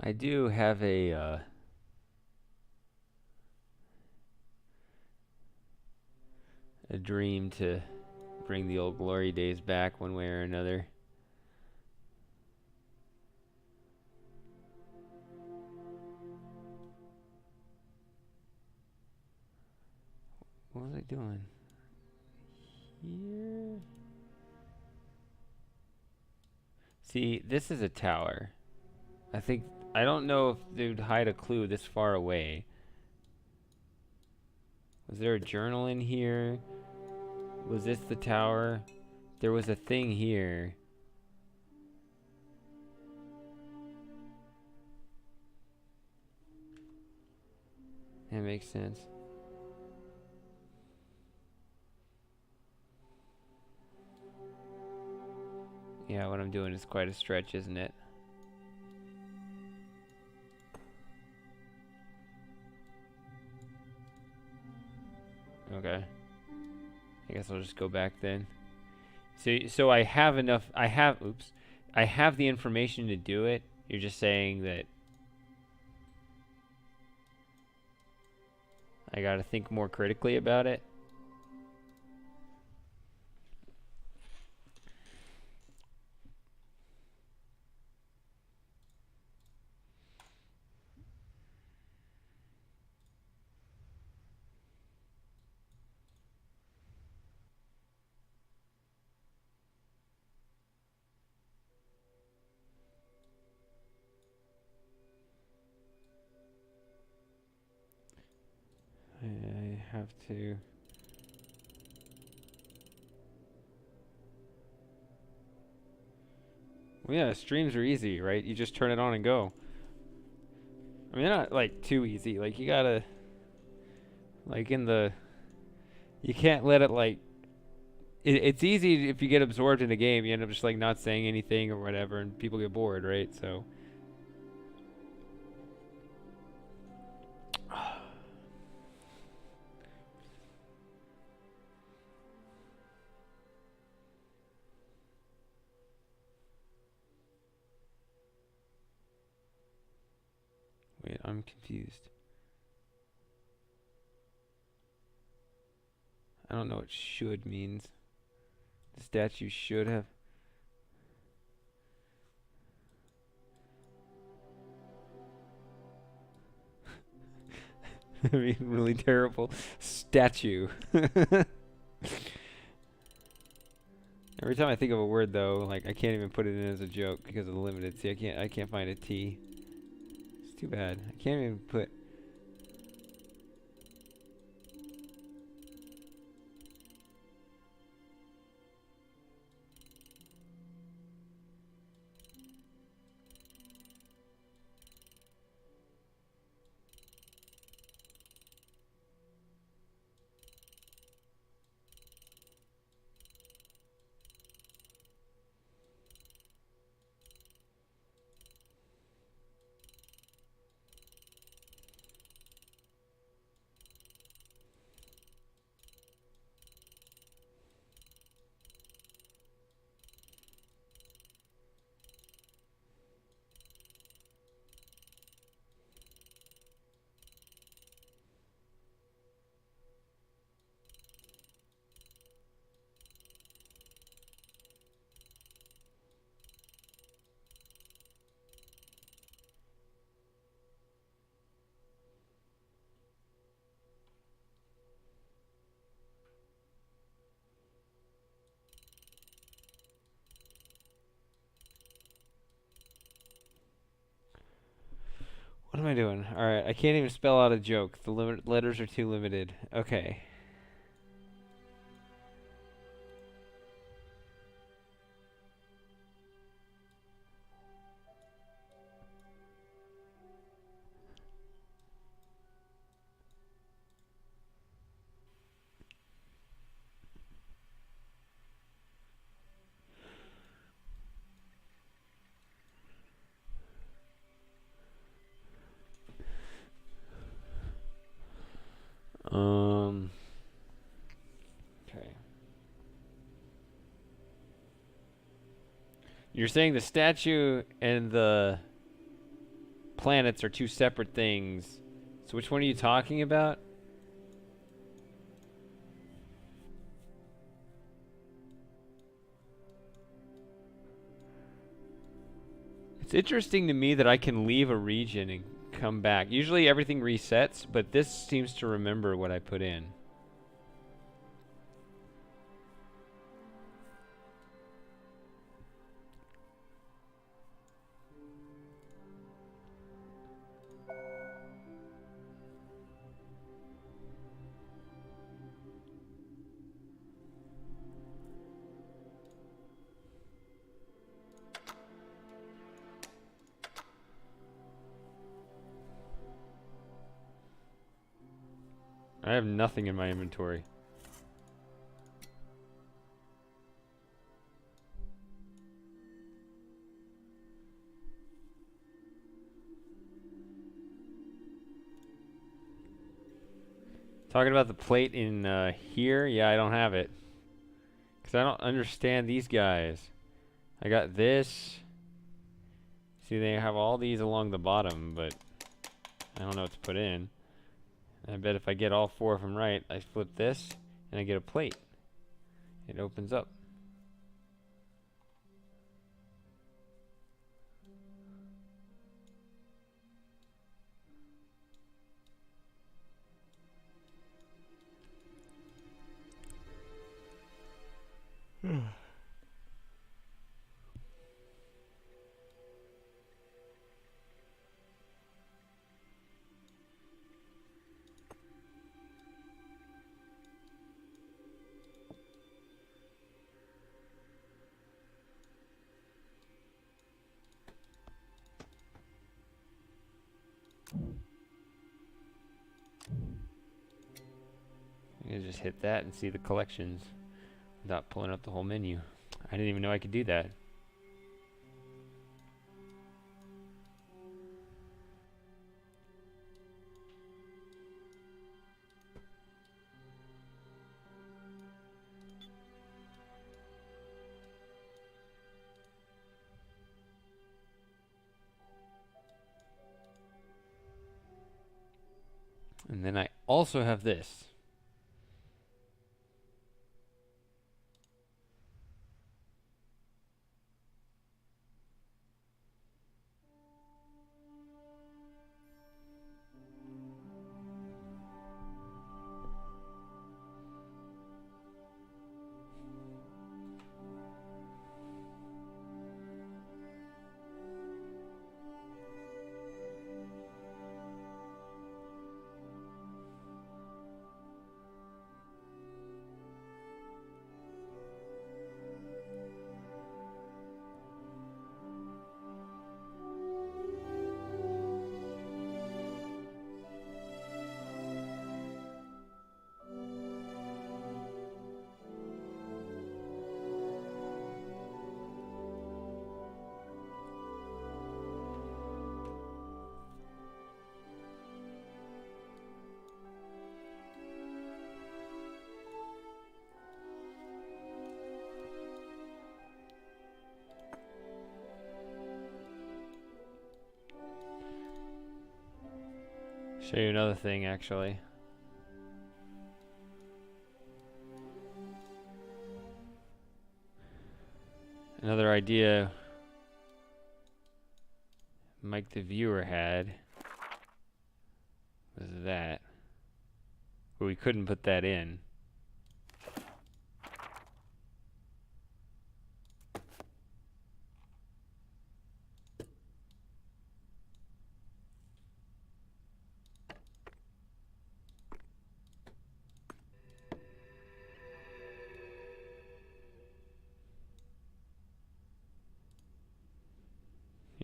I do have a dream to bring the old glory days back one way or another. What was I doing? Here. See, this is a tower. I don't know if they'd hide a clue this far away. Was there a journal in here? Was this the tower? There was a thing here. That makes sense. Yeah, what I'm doing is quite a stretch, isn't it? Okay. I guess I'll just go back then. So I have enough. Oops. I have the information to do it. You're just saying that I gotta think more critically about it. I have to. Well, yeah, streams are easy, right? You just turn it on and go. I mean, they're not like too easy. Like you gotta, like in the, you can't let it like. It's easy if you get absorbed in a game. You end up just like not saying anything or whatever, and people get bored, right? So. Wait, I'm confused. I don't know what should means. The statue should have. I mean, really terrible. Statue. Every time I think of a word, though, like I can't even put it in as a joke because of the limited. See, I can't find a T. It's too bad. I can't even put. What am I doing? All right, I can't even spell out a joke. The letters are too limited. Okay. Okay. You're saying the statue and the planets are two separate things. So which one are you talking about? It's interesting to me that I can leave a region and come back. Usually everything resets, but this seems to remember what I put in. I have nothing in my inventory. Talking about the plate in here? Yeah, I don't have it. Because I don't understand these guys. I got this. See, they have all these along the bottom, but I don't know what to put in. I bet if I get all four of them right, I flip this, and I get a plate. It opens up. You can just hit that and see the collections without pulling up the whole menu. I didn't even know I could do that. And then I also have this. Show you another thing, actually. Another idea Mike the viewer had was that, but we couldn't put that in.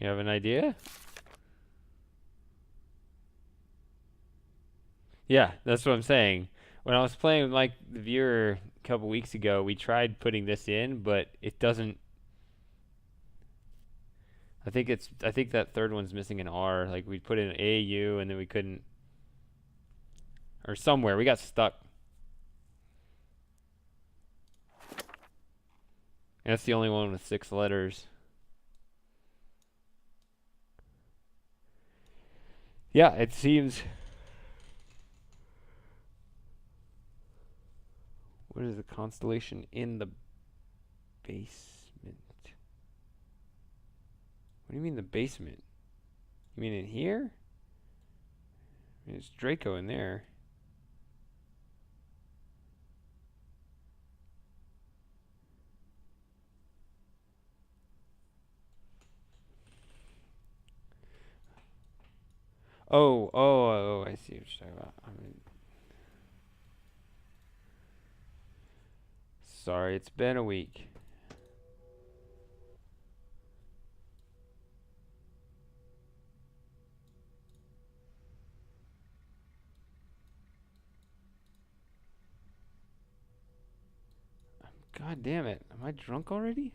You have an idea? Yeah, that's what I'm saying. When I was playing with Mike the viewer a couple weeks ago, we tried putting this in, but it doesn't. I think that third one's missing an R. Like we put in A U and then we couldn't, or somewhere we got stuck. And that's the only one with 6 letters. Yeah, it seems. What is the constellation in the basement? What do you mean the basement? You mean in here? I mean, it's Draco in there. Oh, I see what you're talking about. I mean, sorry, it's been a week. God damn it. Am I drunk already?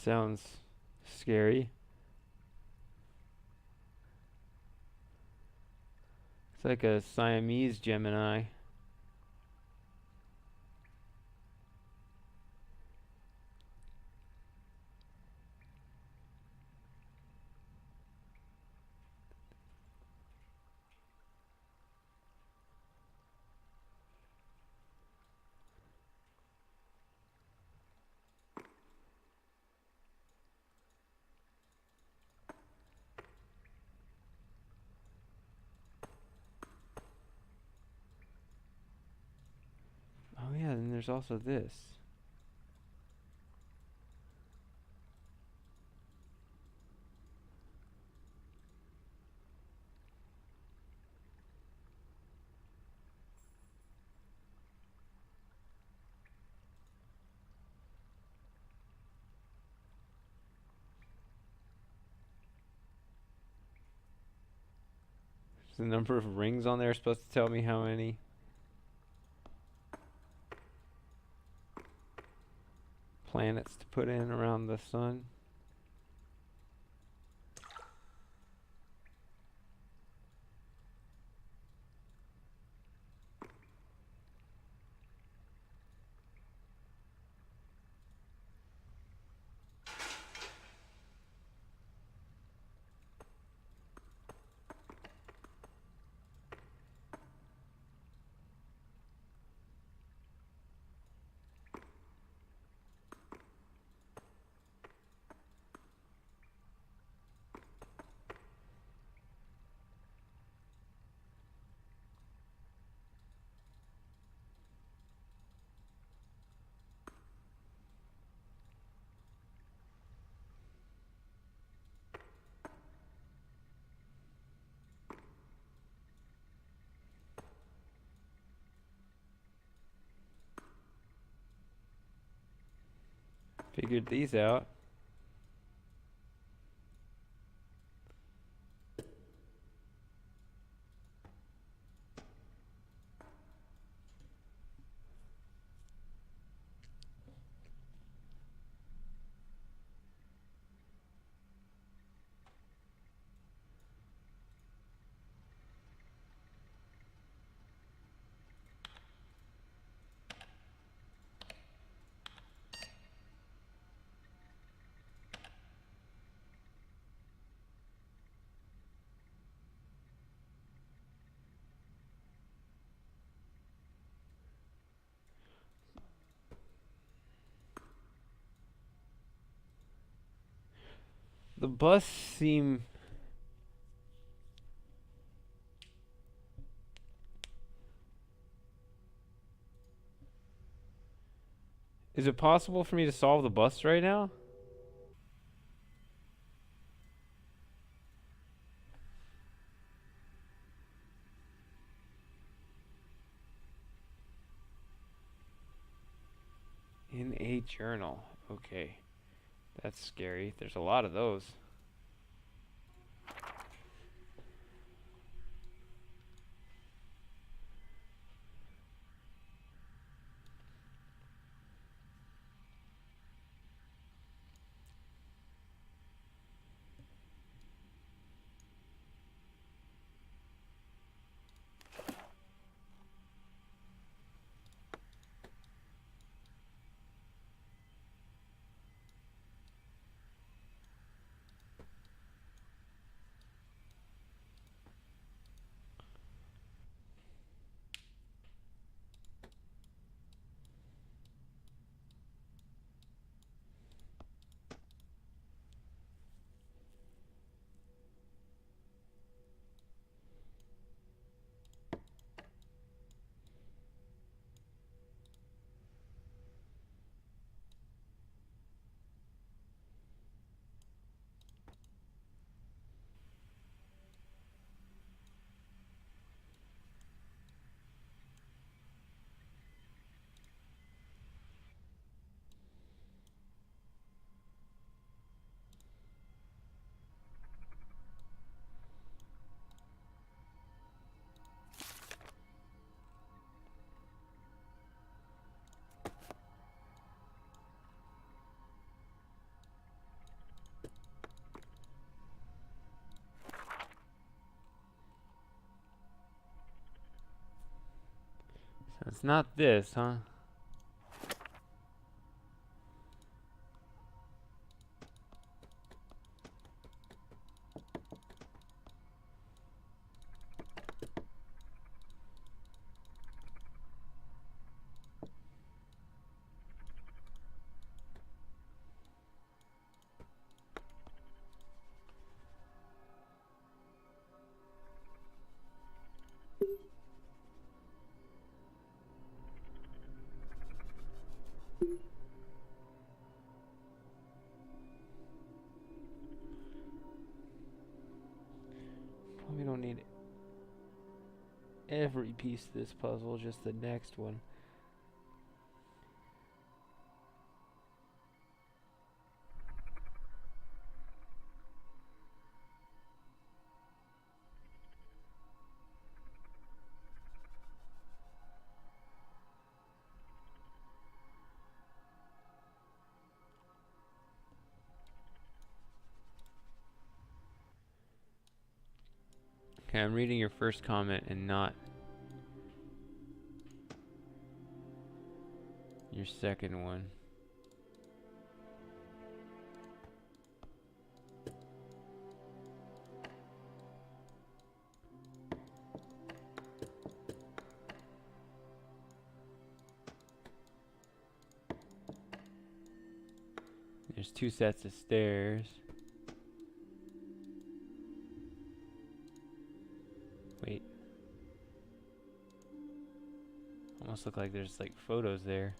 Sounds scary. It's like a Siamese Gemini. Oh yeah, then there's also this. Is the number of rings on there supposed to tell me how many planets to put in around the sun? Figured these out. The bus seem... Is it possible for me to solve the bus right now? In a journal. Okay. That's scary. There's a lot of those. So it's not this, huh? We don't need every piece of this puzzle, just the next one. Okay, I'm reading your first comment and not your second one. There's two sets of stairs. Wait. Almost look like there's like photos there.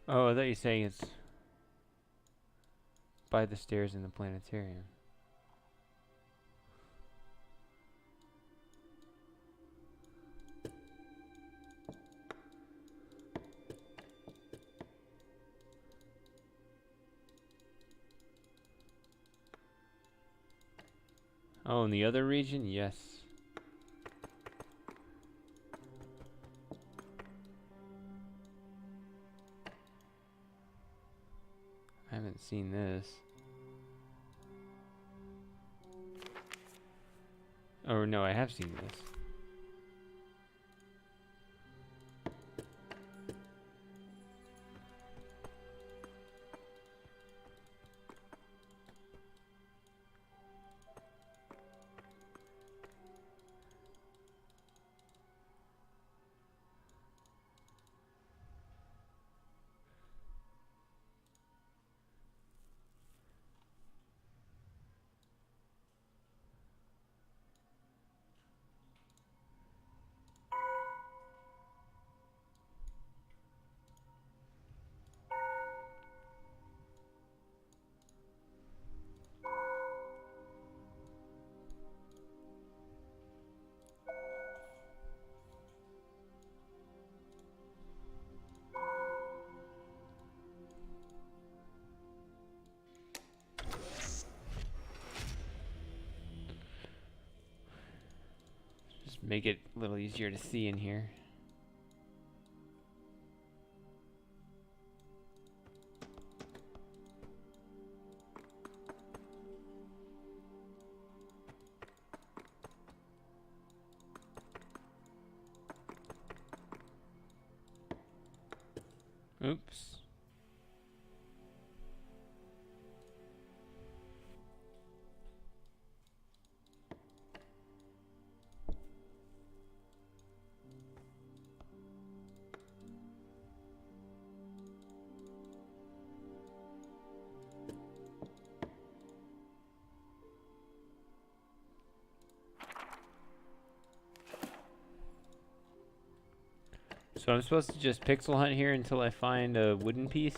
Oh, I thought you were saying it's by the stairs in the planetarium. Oh, in the other region? Yes. I haven't seen this. Oh no, I have seen this. Just make it a little easier to see in here. Oops. So I'm supposed to just pixel hunt here until I find a wooden piece?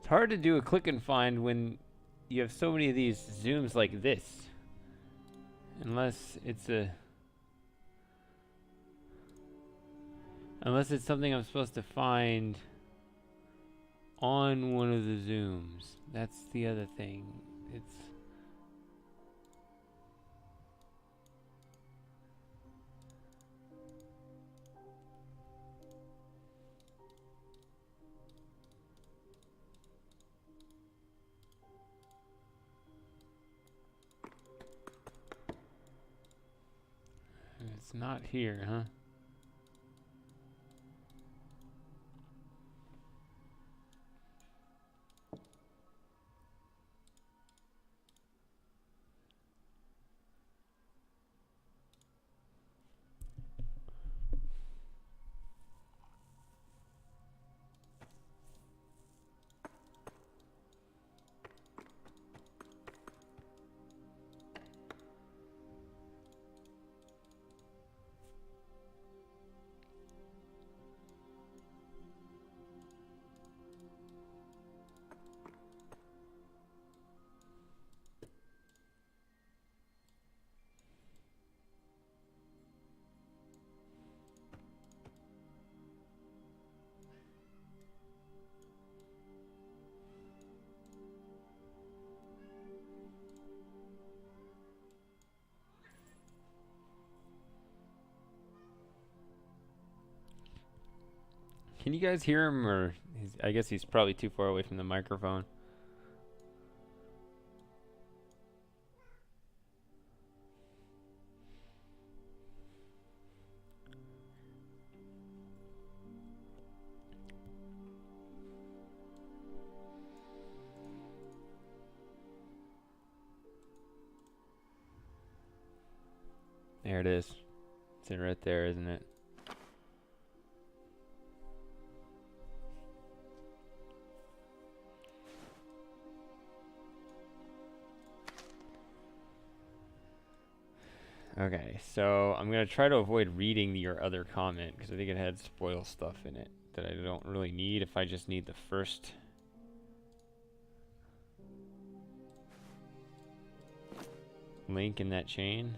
It's hard to do a click and find when you have so many of these zooms like this. Unless it's something I'm supposed to find on one of the zooms. That's the other thing. It's not here, huh? Can you guys hear him, or I guess he's probably too far away from the microphone. There it is. It's in right there, isn't it? Okay, so I'm gonna try to avoid reading your other comment because I think it had spoil stuff in it that I don't really need if I just need the first link in that chain.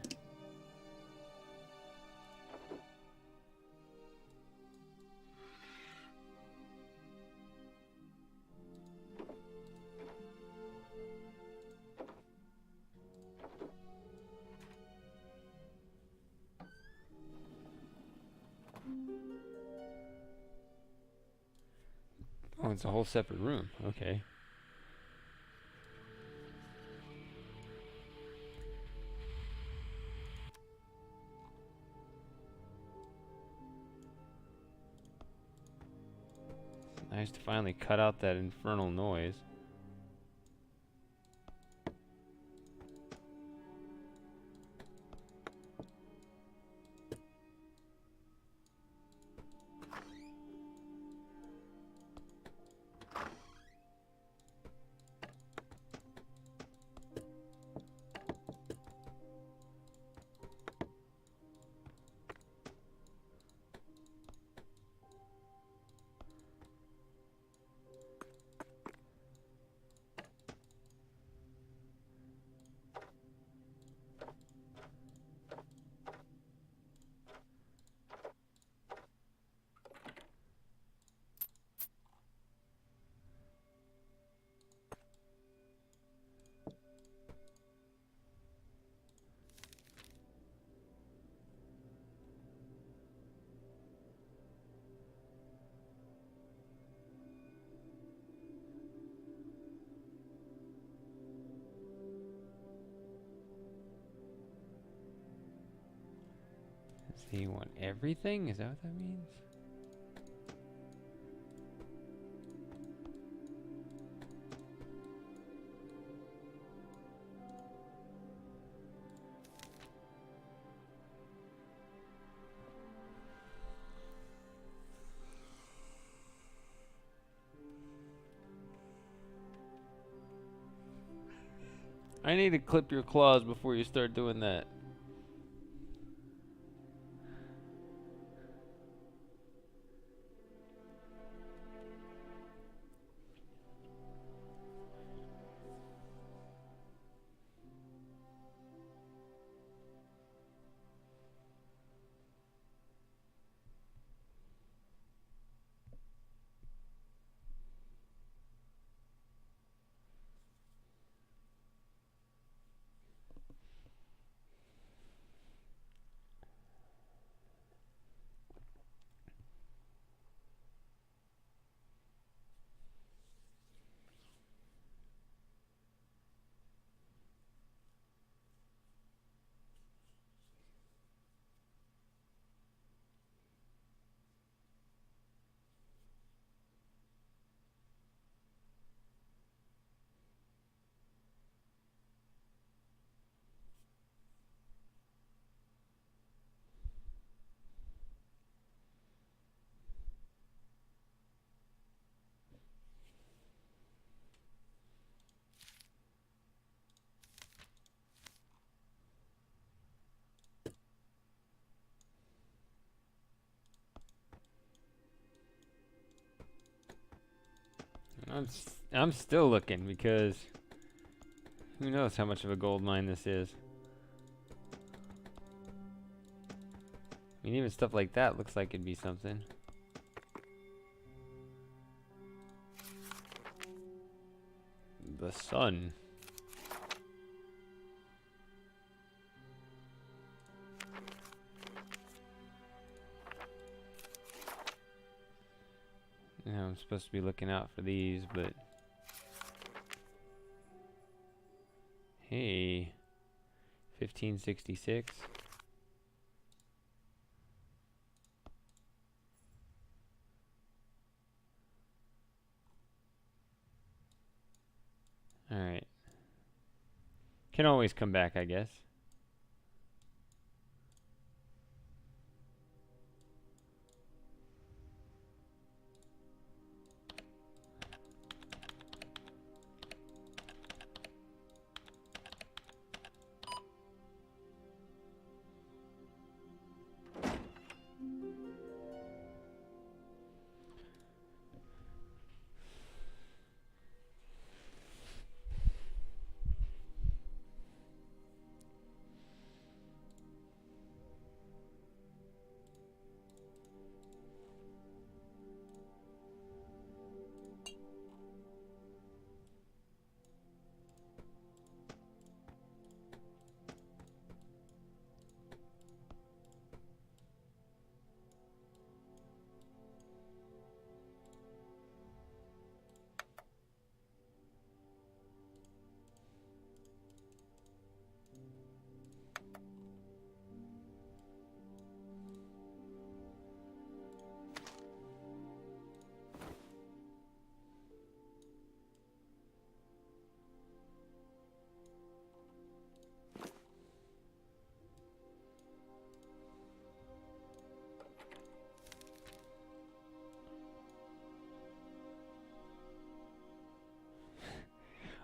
Oh, it's a whole separate room. Okay. Nice to finally cut out that infernal noise. So you want everything? Is that what that means? I need to clip your claws before you start doing that. I'm still looking because who knows how much of a gold mine this is. I mean, even stuff like that looks like it'd be something. The sun. You know, I'm supposed to be looking out for these, but hey, 1566. All right. Can always come back, I guess.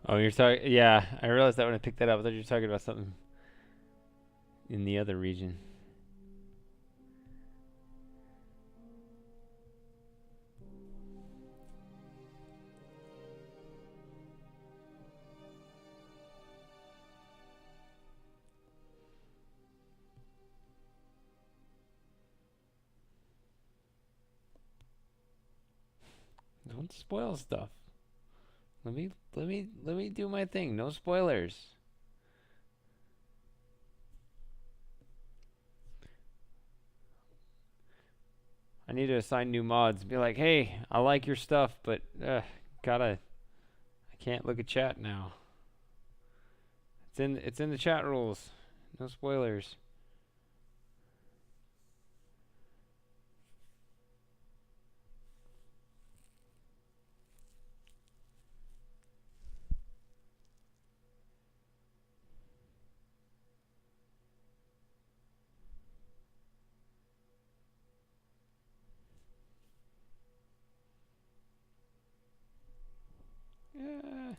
Oh, you're talking. Yeah, I realized that when I picked that up. I thought you were talking about something in the other region. Don't spoil stuff. Let me do my thing. No spoilers. I need to assign new mods. Be like, hey, I like your stuff, but I can't look at chat now. It's in the chat rules. No spoilers. Yeah.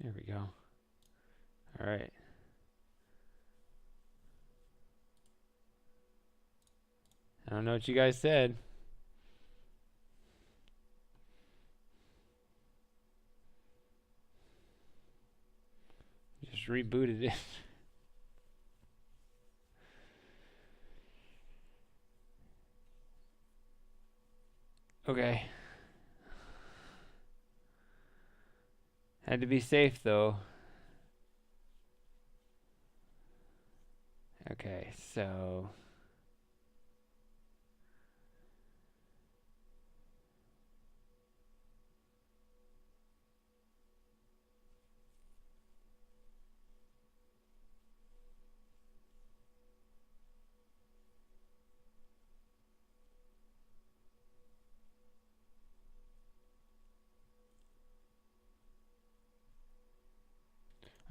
There we go. All right. I don't know what you guys said. Just rebooted it. Okay. Had to be safe though. Okay, so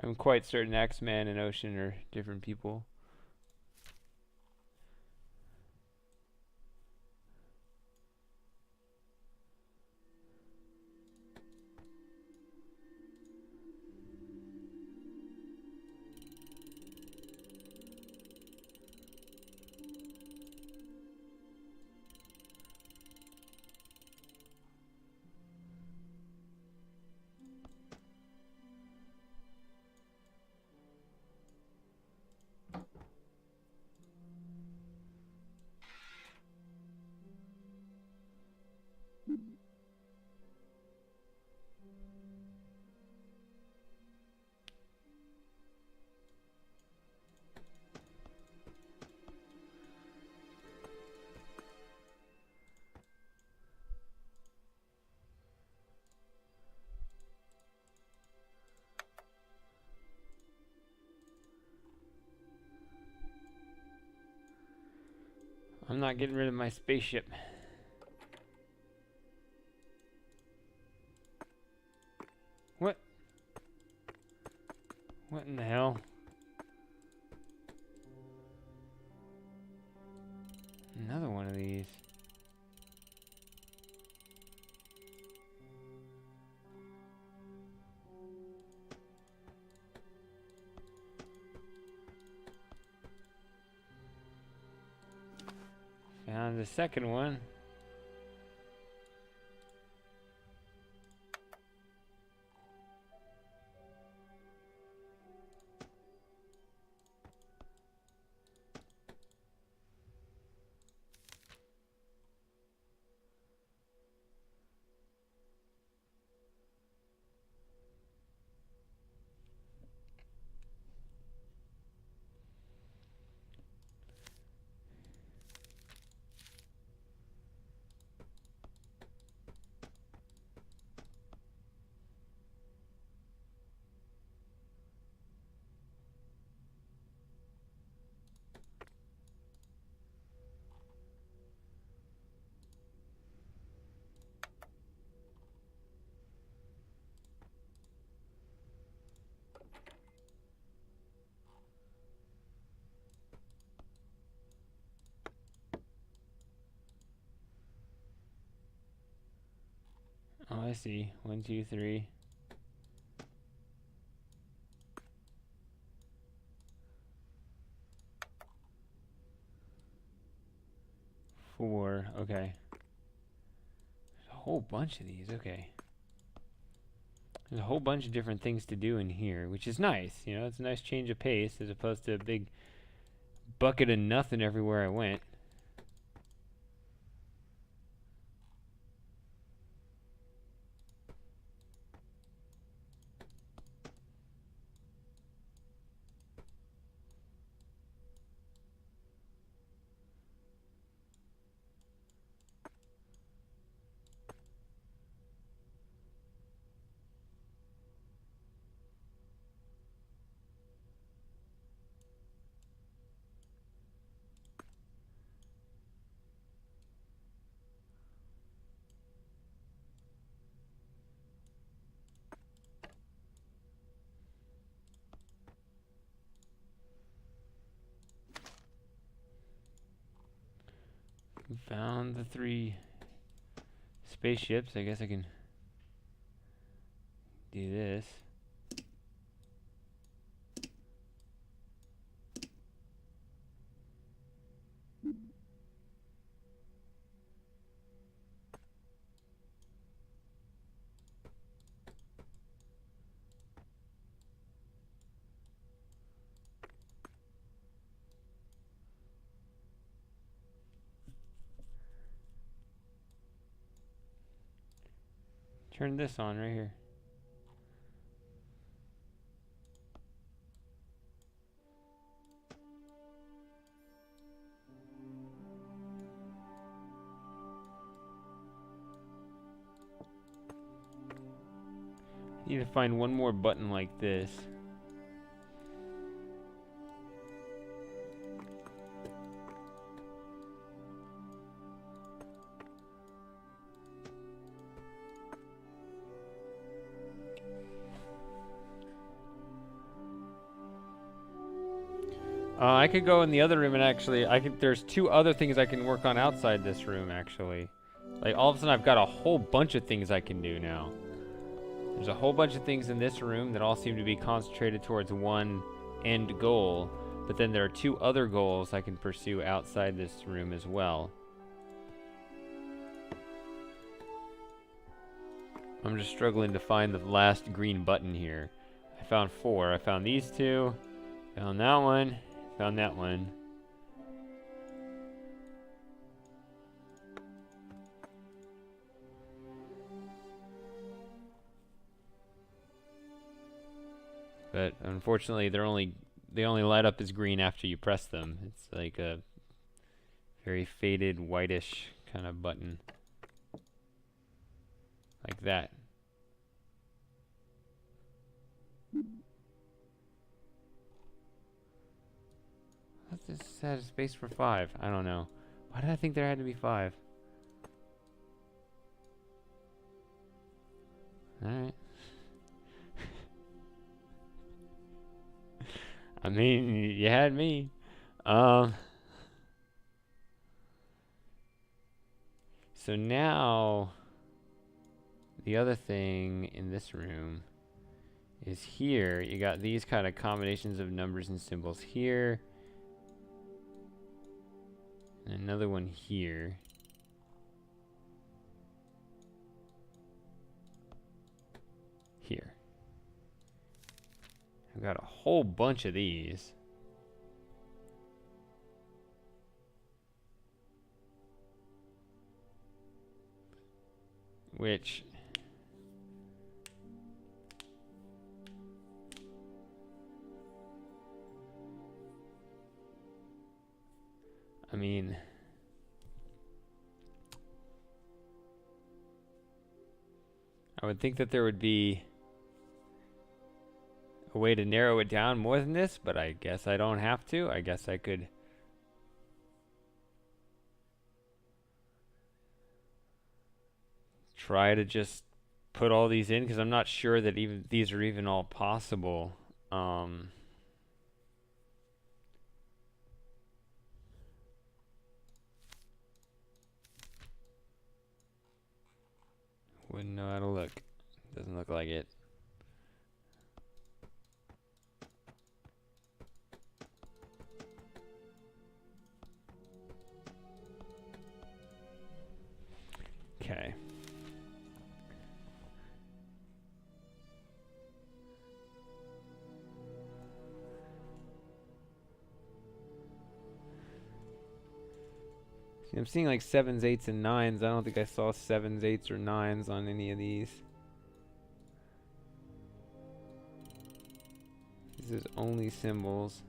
I'm quite certain X-Man and Ocean are different people. I'm not getting rid of my spaceship. What? What in the hell? Another one of these. Found the second one. I see. 1, 2, 3. 4. Okay. There's a whole bunch of these. Okay. There's a whole bunch of different things to do in here, which is nice. You know, it's a nice change of pace as opposed to a big bucket of nothing everywhere I went. Found the 3 spaceships. I guess I can do this. Turn this on right here. Need to find one more button like this. I could go in the other room and actually, there's 2 other things I can work on outside this room actually. Like all of a sudden I've got a whole bunch of things I can do now. There's a whole bunch of things in this room that all seem to be concentrated towards one end goal, but then there are 2 other goals I can pursue outside this room as well. I'm just struggling to find the last green button here. I found 4. I found these 2, found that one, found that one. But unfortunately, they only light up as green after you press them. It's like a very faded whitish kind of button. Like that. What's this set space for 5? I don't know. Why did I think there had to be 5? Alright. I mean, you had me. So now, the other thing in this room is here. You got these kind of combinations of numbers and symbols here. And another one here. Here. I've got a whole bunch of these. Which I mean, I would think that there would be a way to narrow it down more than this, but I guess I don't have to. I guess I could try to just put all these in, because I'm not sure that even these are even all possible. Wouldn't know how to look. like it. Okay. I'm seeing like 7s, 8s, and 9s. I don't think I saw 7s, 8s, or 9s on any of these. This is only symbols.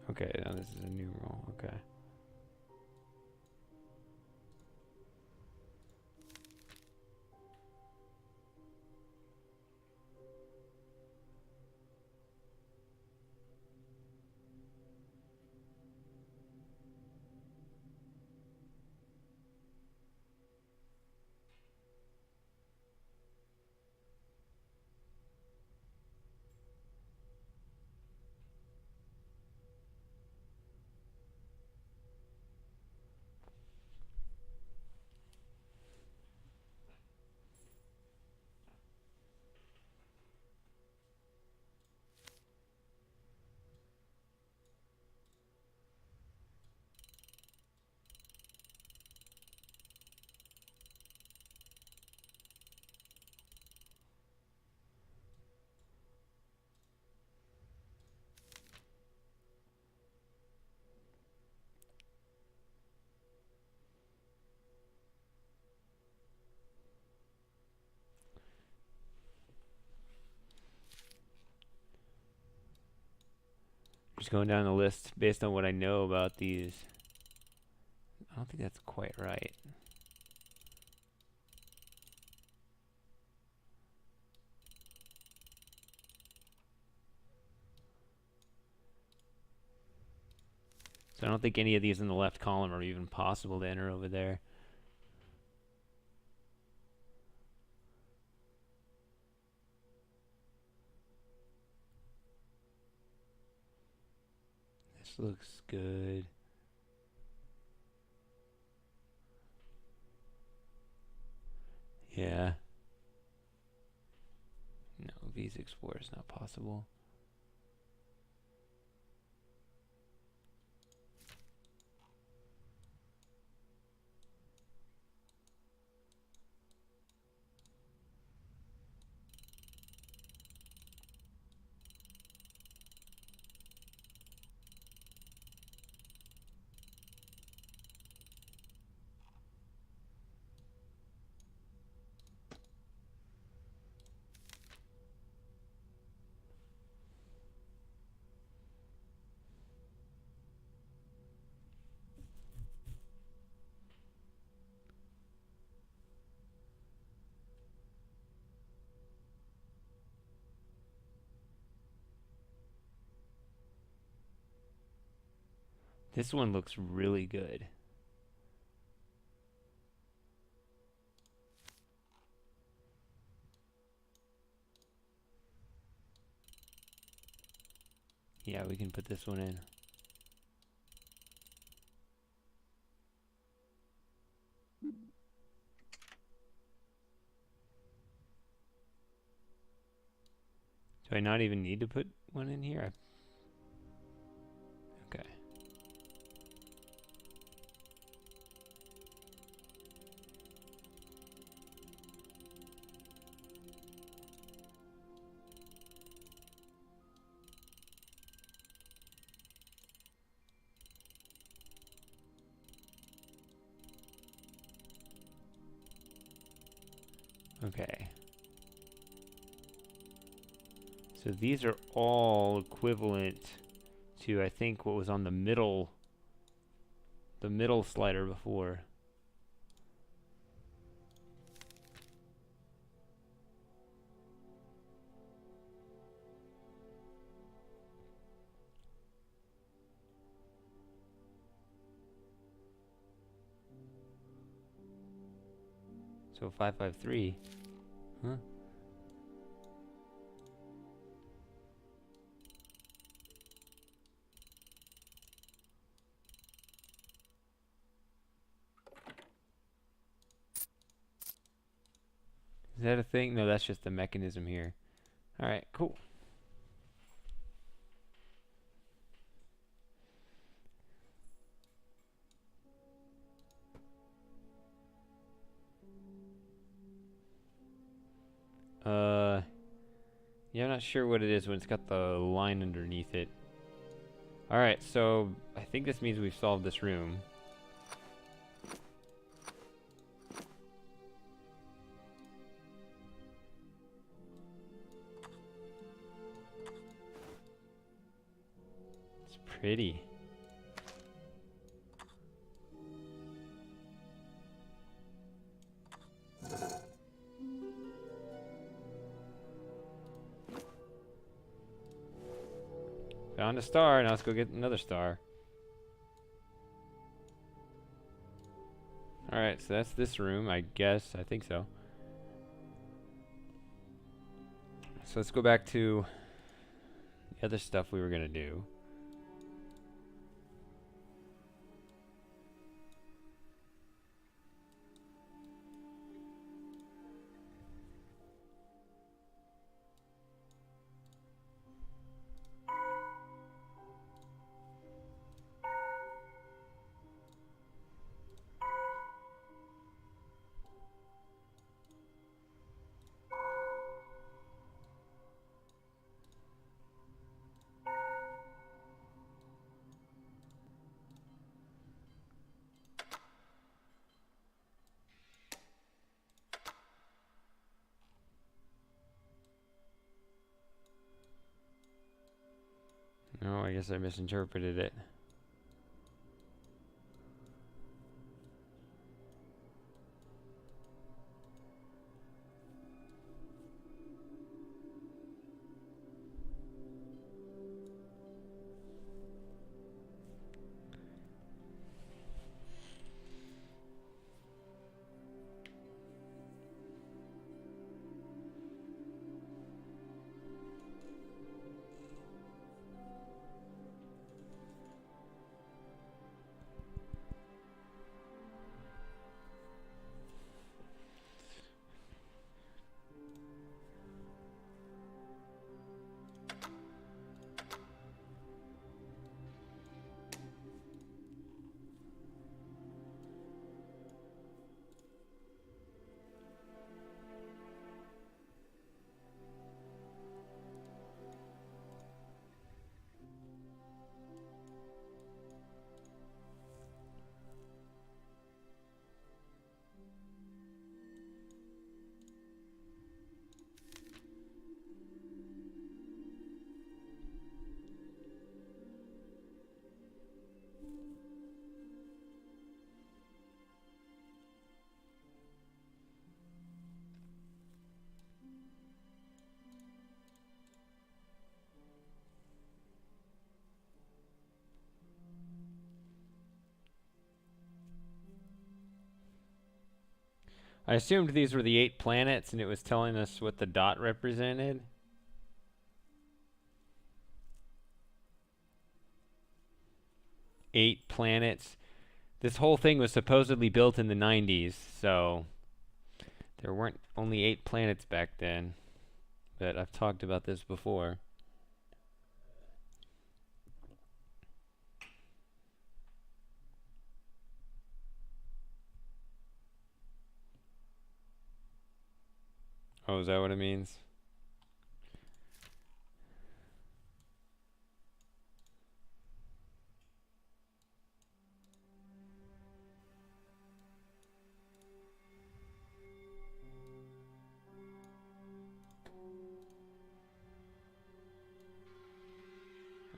Okay, now this is a numeral. Okay. Just going down the list based on what I know about these. I don't think that's quite right. So I don't think any of these in the left column are even possible to enter over there. This looks good. Yeah. No, Visa Explorer is not possible. This one looks really good. Yeah, we can put this one in. Do I not even need to put one in here? Okay. Okay. So these are all equivalent to, I think, what was on the middle slider before. So So 553. Huh? Is that a thing? No, that's just the mechanism here. Alright, cool. Yeah, I'm not sure what it is when it's got the line underneath it. Alright, so I think this means we've solved this room. It's pretty. Found a star, now let's go get another star. Alright, so that's this room, I guess. I think so. So let's go back to the other stuff we were gonna do. No, I guess I misinterpreted it. I assumed these were the 8 planets and it was telling us what the dot represented. Eight planets. This whole thing was supposedly built in the 90s, so there weren't only 8 planets back then. But I've talked about this before. Oh, is that what it means?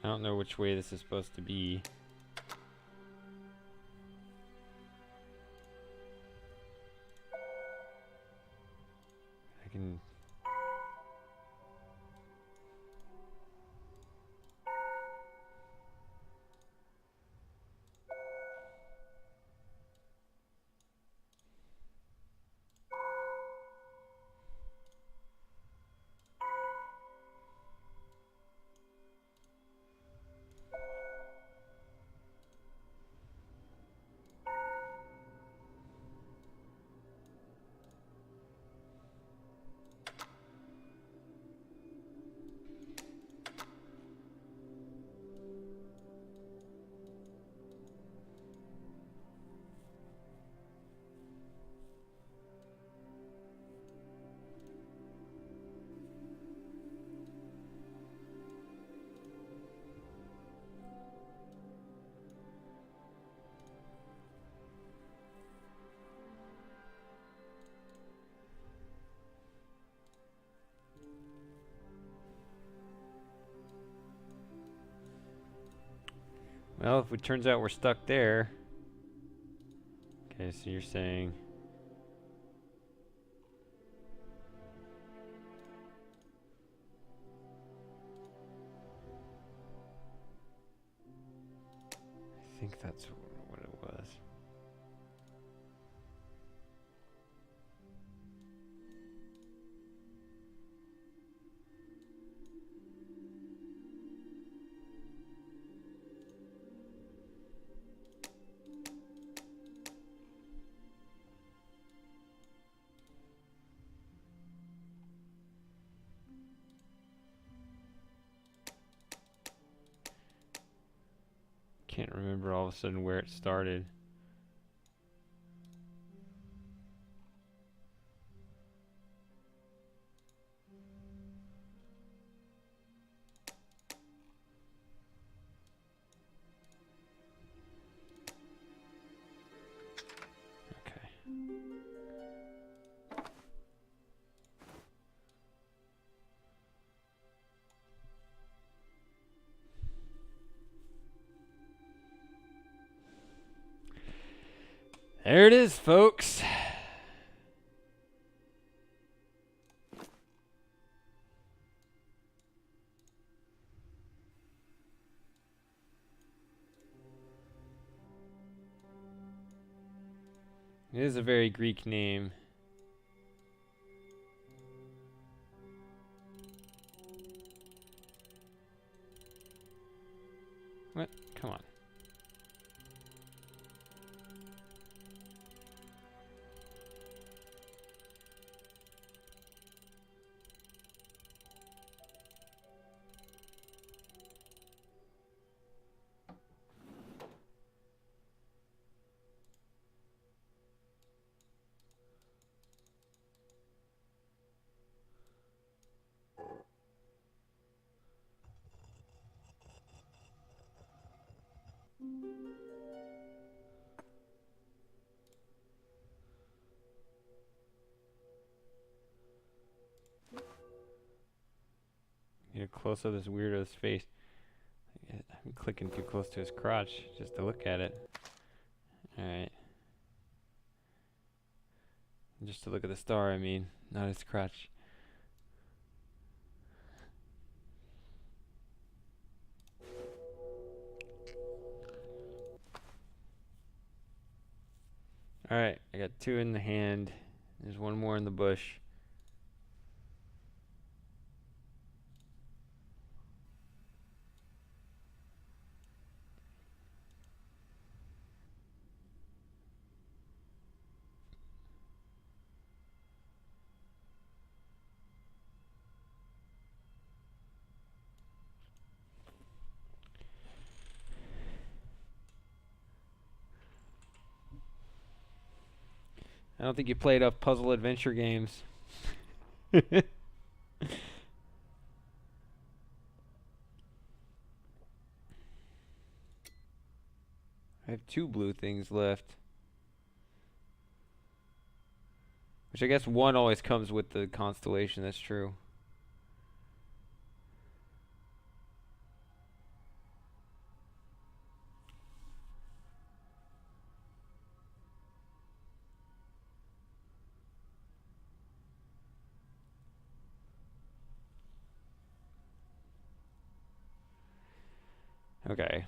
I don't know which way this is supposed to be. I can... Well, if it turns out we're stuck there. Okay, so you're saying. I think that's what it was. Can't remember all of a sudden where it started. Okay. There it is, folks. It is a very Greek name. What? Come on. Get a close of this weirdo's face. I'm clicking too close to his crotch just to look at it. Alright. Just to look at the star, I mean, not his crotch. Alright, I got 2 in the hand. There's 1 more in the bush. I don't think you played enough puzzle adventure games. I have 2 blue things left. Which I guess 1 always comes with the constellation, that's true. Okay.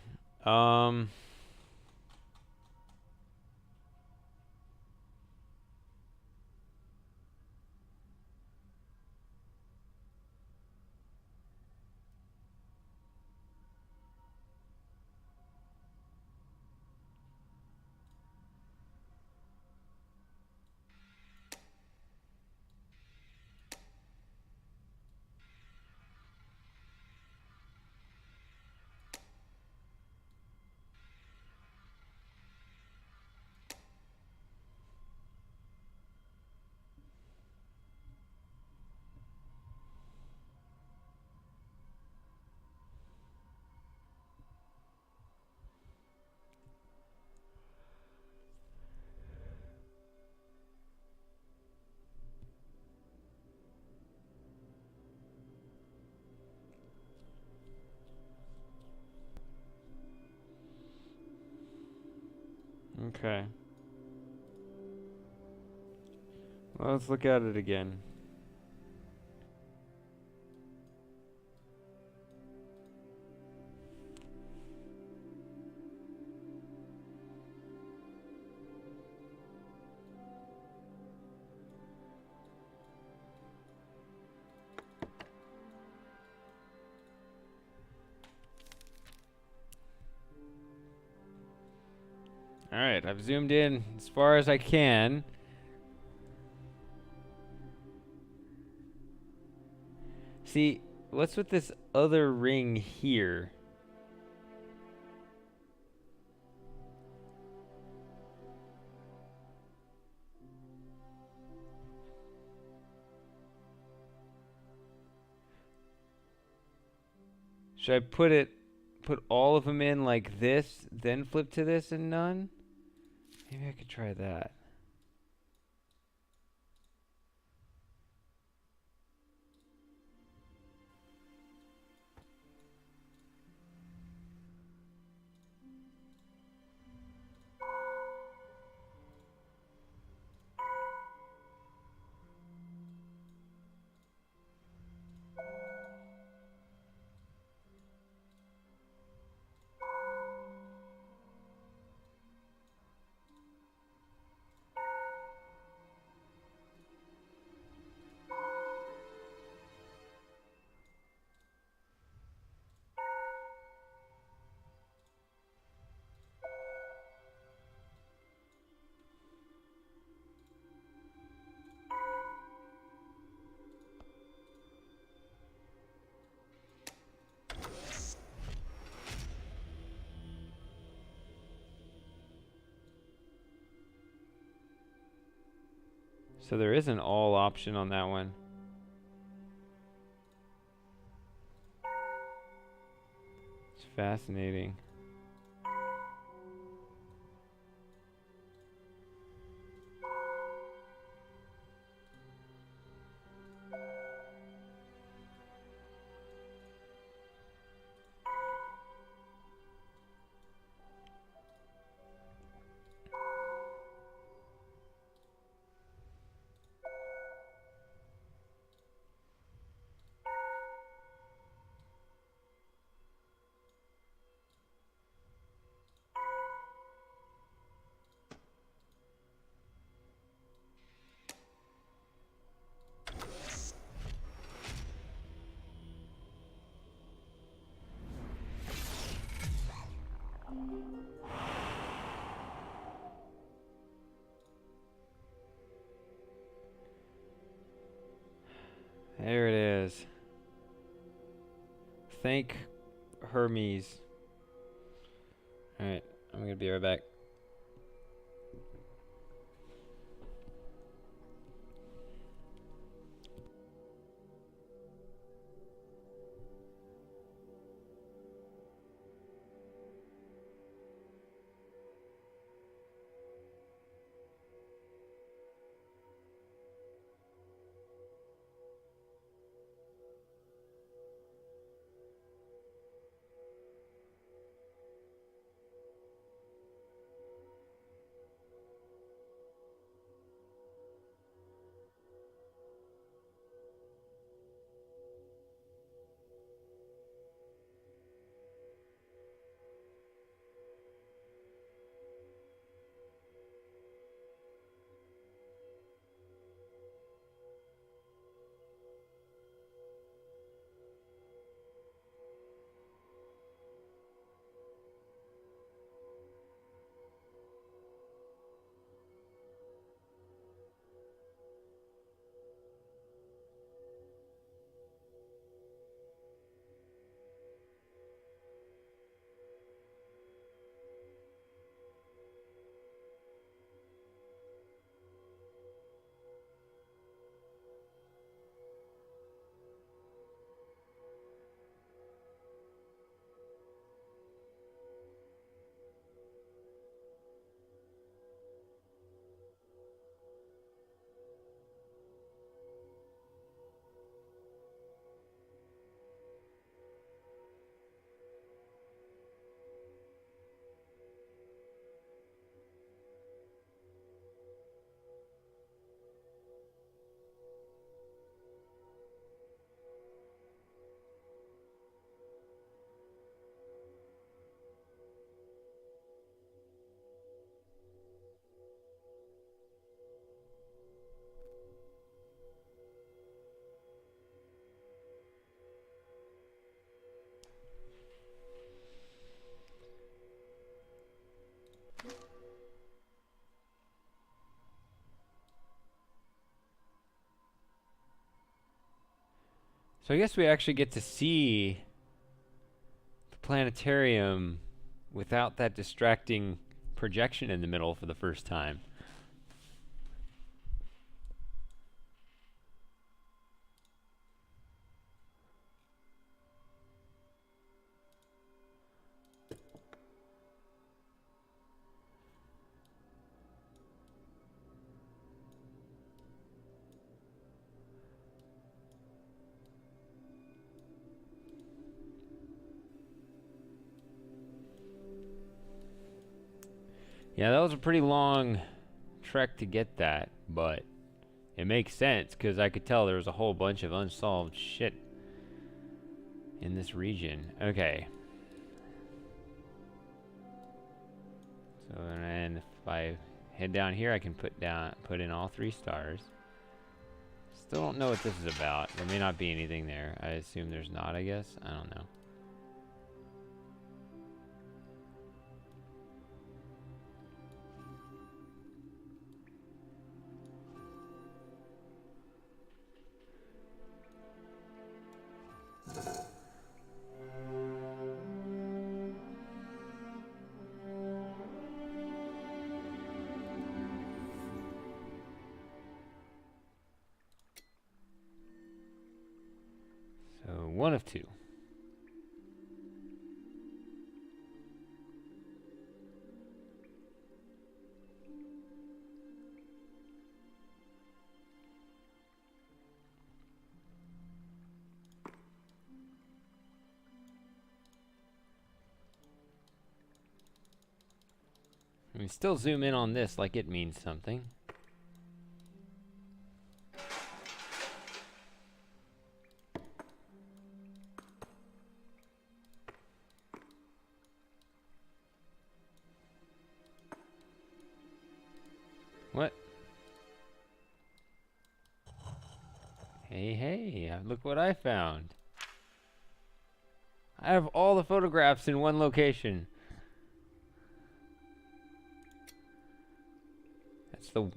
Okay. Well, let's look at it again. Alright, I've zoomed in as far as I can. See, what's with this other ring here? Should I put all of them in like this, then flip to this and none? Maybe I could try that. So there is an all option on that one. It's fascinating. There it is. Thank Hermes. Alright, I'm gonna be right back. So I guess we actually get to see the planetarium without that distracting projection in the middle for the first time. Yeah, that was a pretty long trek to get that, but it makes sense because I could tell there was a whole bunch of unsolved shit in this region. Okay. So then if I head down here, I can put in all 3 stars. Still don't know what this is about. There may not be anything there. I assume there's not, I guess. I don't know. So one of 2. I mean, still zoom in on this like it means something. What? Hey, look what I found. I have all the photographs in one location.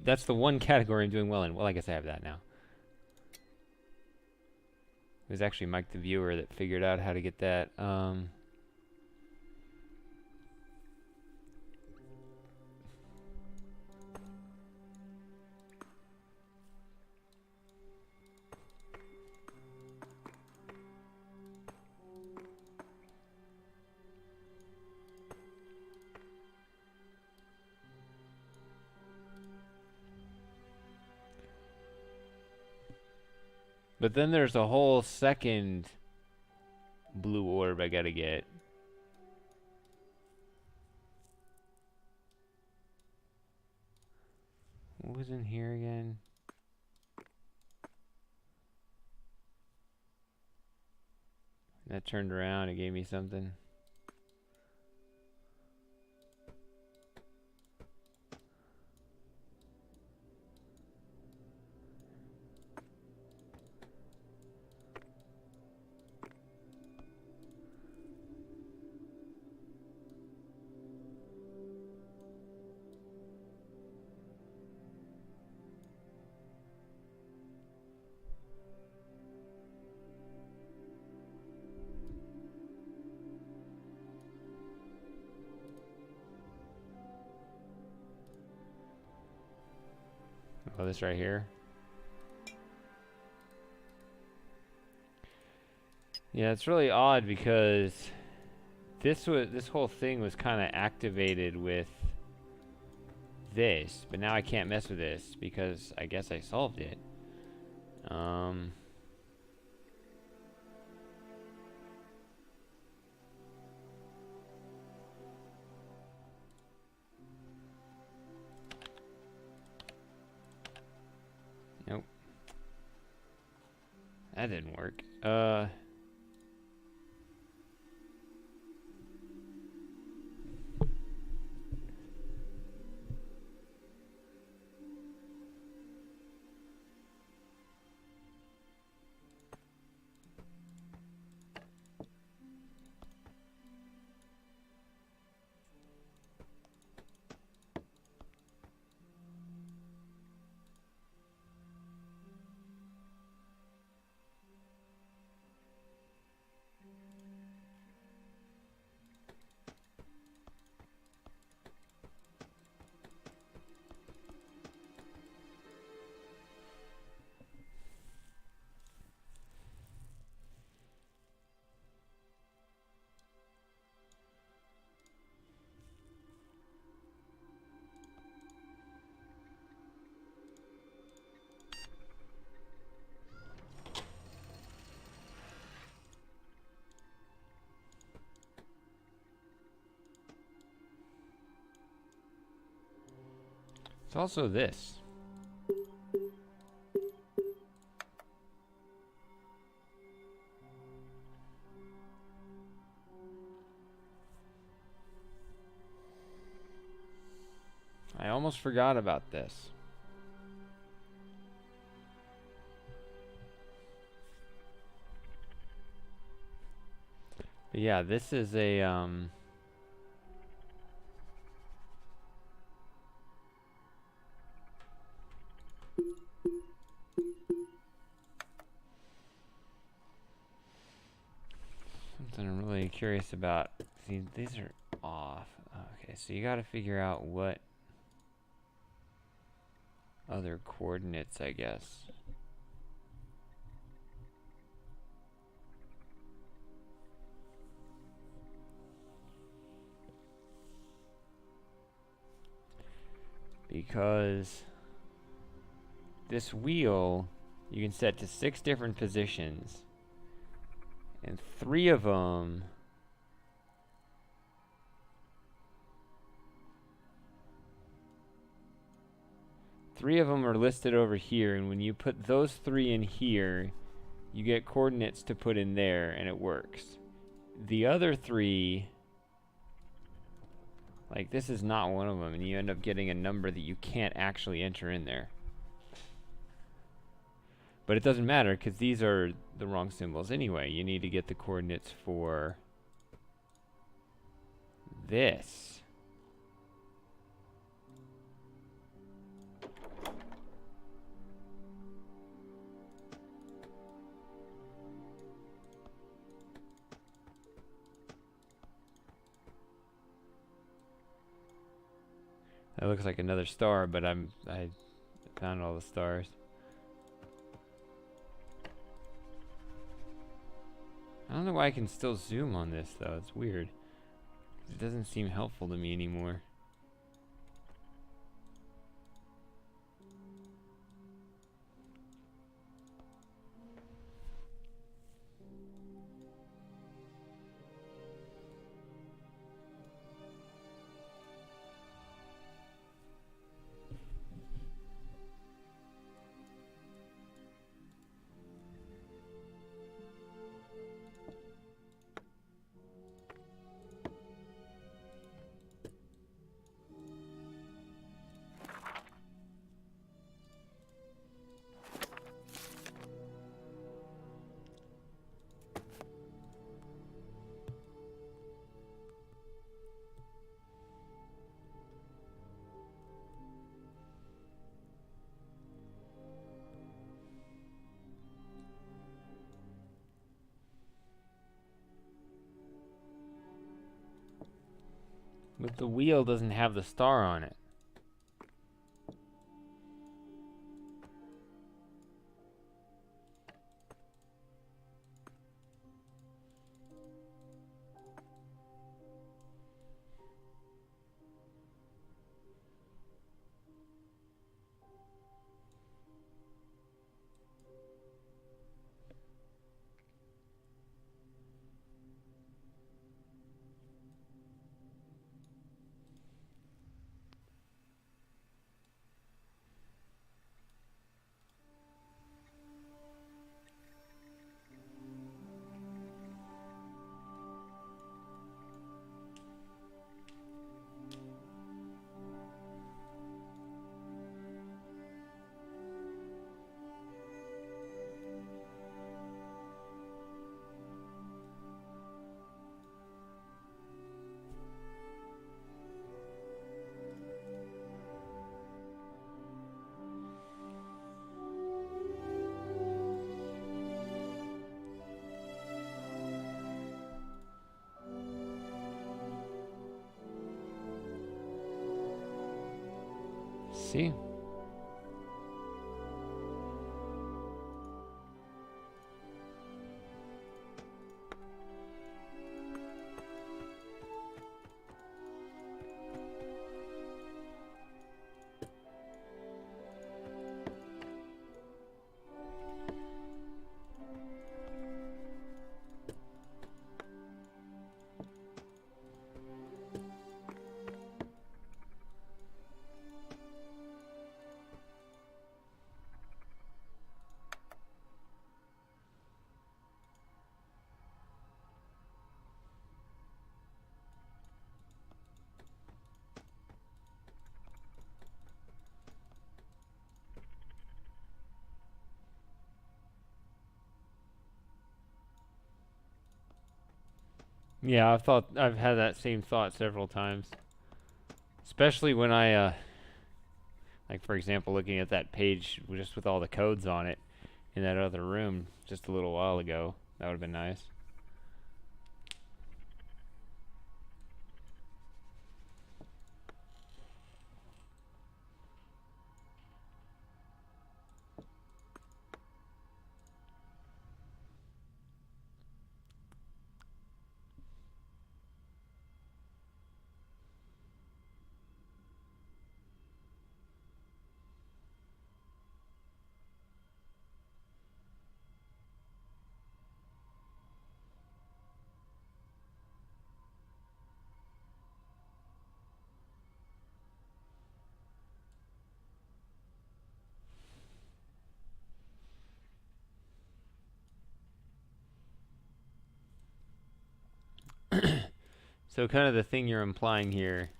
That's the one category I'm doing well in. Well, I guess I have that now. It was actually Mike the viewer that figured out how to get that. But then there's a whole second blue orb I gotta get. What was in here again? That turned around, it gave me something. Oh, this right here. Yeah, it's really odd because this whole thing was kind of activated with this, but now I can't mess with this because I guess I solved it. Nope. That didn't work. It's also this. I almost forgot about this. But yeah, this is a something I'm really curious about. See, these are off. Okay, so you got to figure out what other coordinates, I guess. Because this wheel you can set to 6 different positions, and 3 of them are listed over here, and when you put those 3 in here, you get coordinates to put in there, and it works. The other 3, like this is not one of them, and you end up getting a number that you can't actually enter in there. But it doesn't matter, because these are the wrong symbols anyway. You need to get the coordinates for this. That looks like another star, but I found all the stars. I don't know why I can still zoom on this though. It's weird. It doesn't seem helpful to me anymore. But the wheel doesn't have the star on it. See? Yeah, I've had that same thought several times. Especially when like for example, looking at that page just with all the codes on it in that other room just a little while ago. That would have been nice. So kind of the thing you're implying here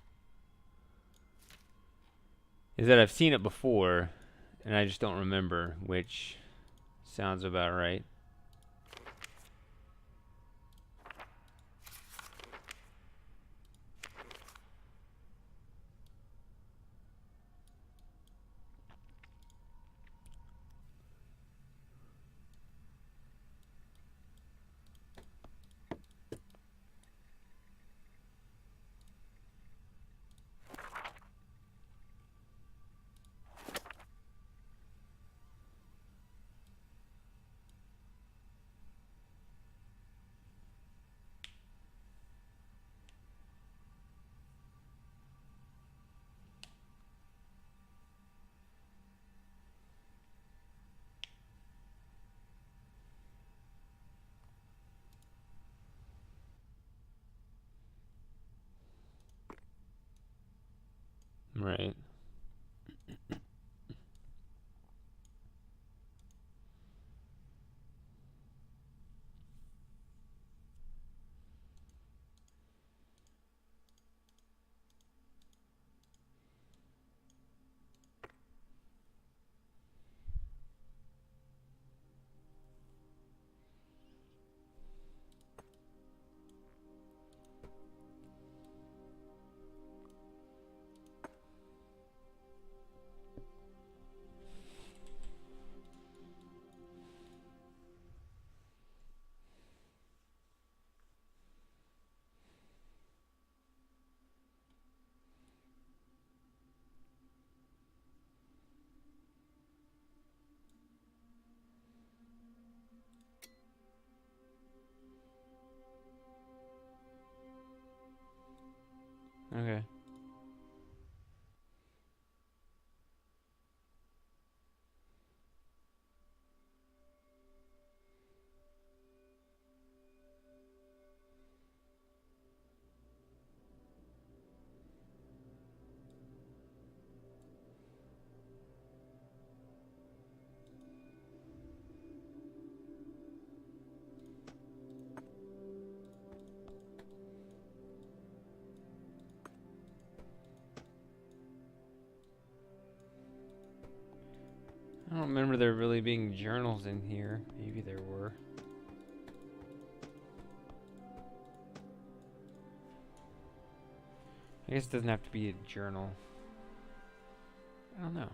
is that I've seen it before and I just don't remember, which sounds about right. Right. Okay. I don't remember there really being journals in here. Maybe there were. I guess it doesn't have to be a journal. I don't know.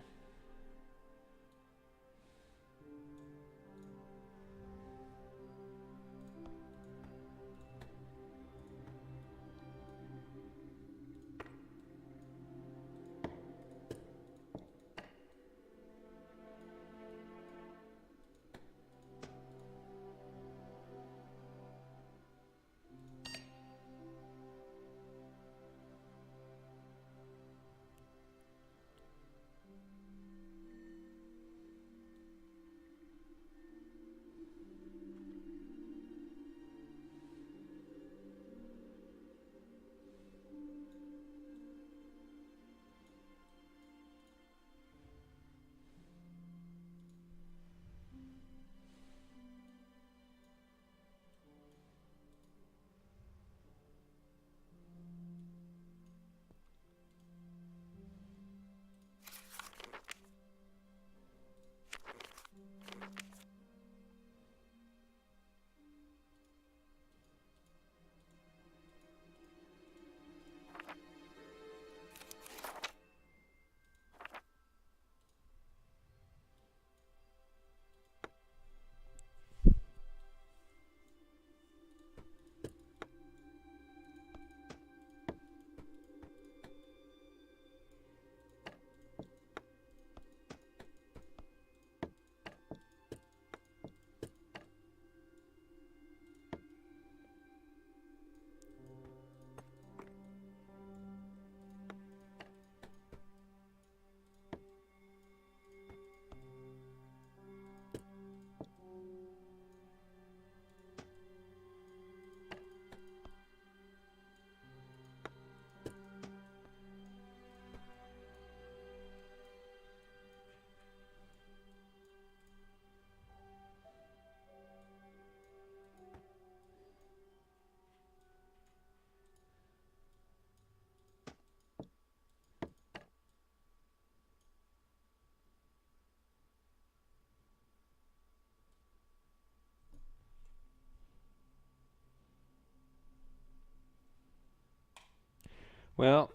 Well,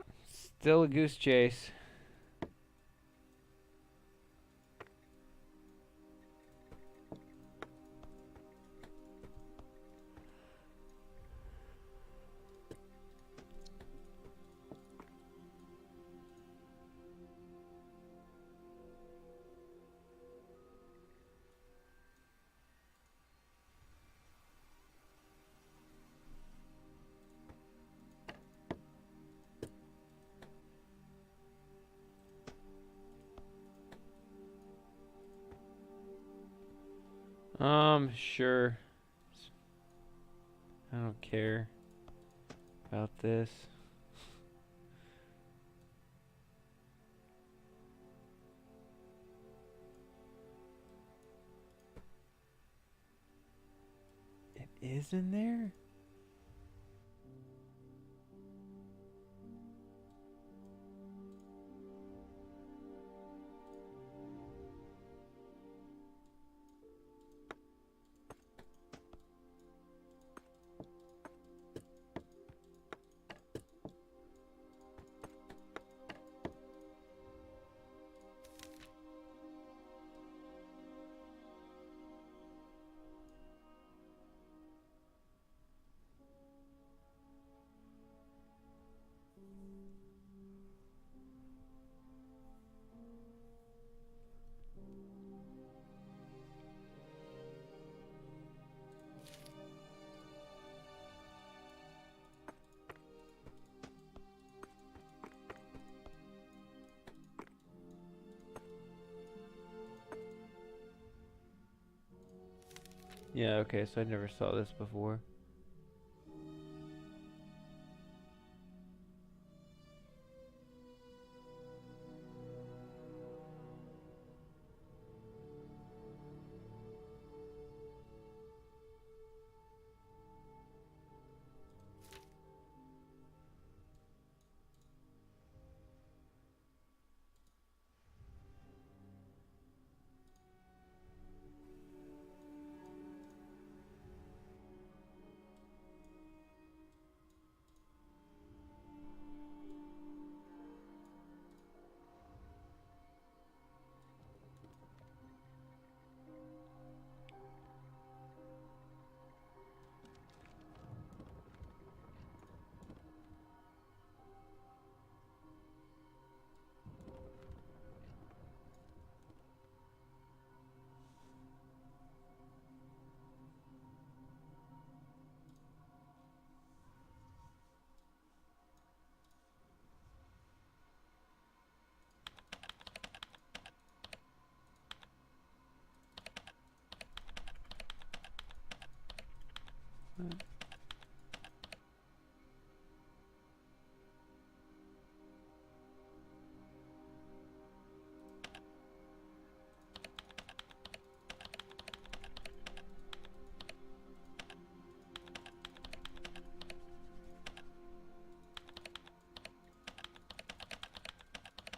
still a goose chase. Sure. I don't care about this. It is in there? Yeah, okay, so I never saw this before.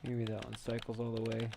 Maybe that one cycles all the way.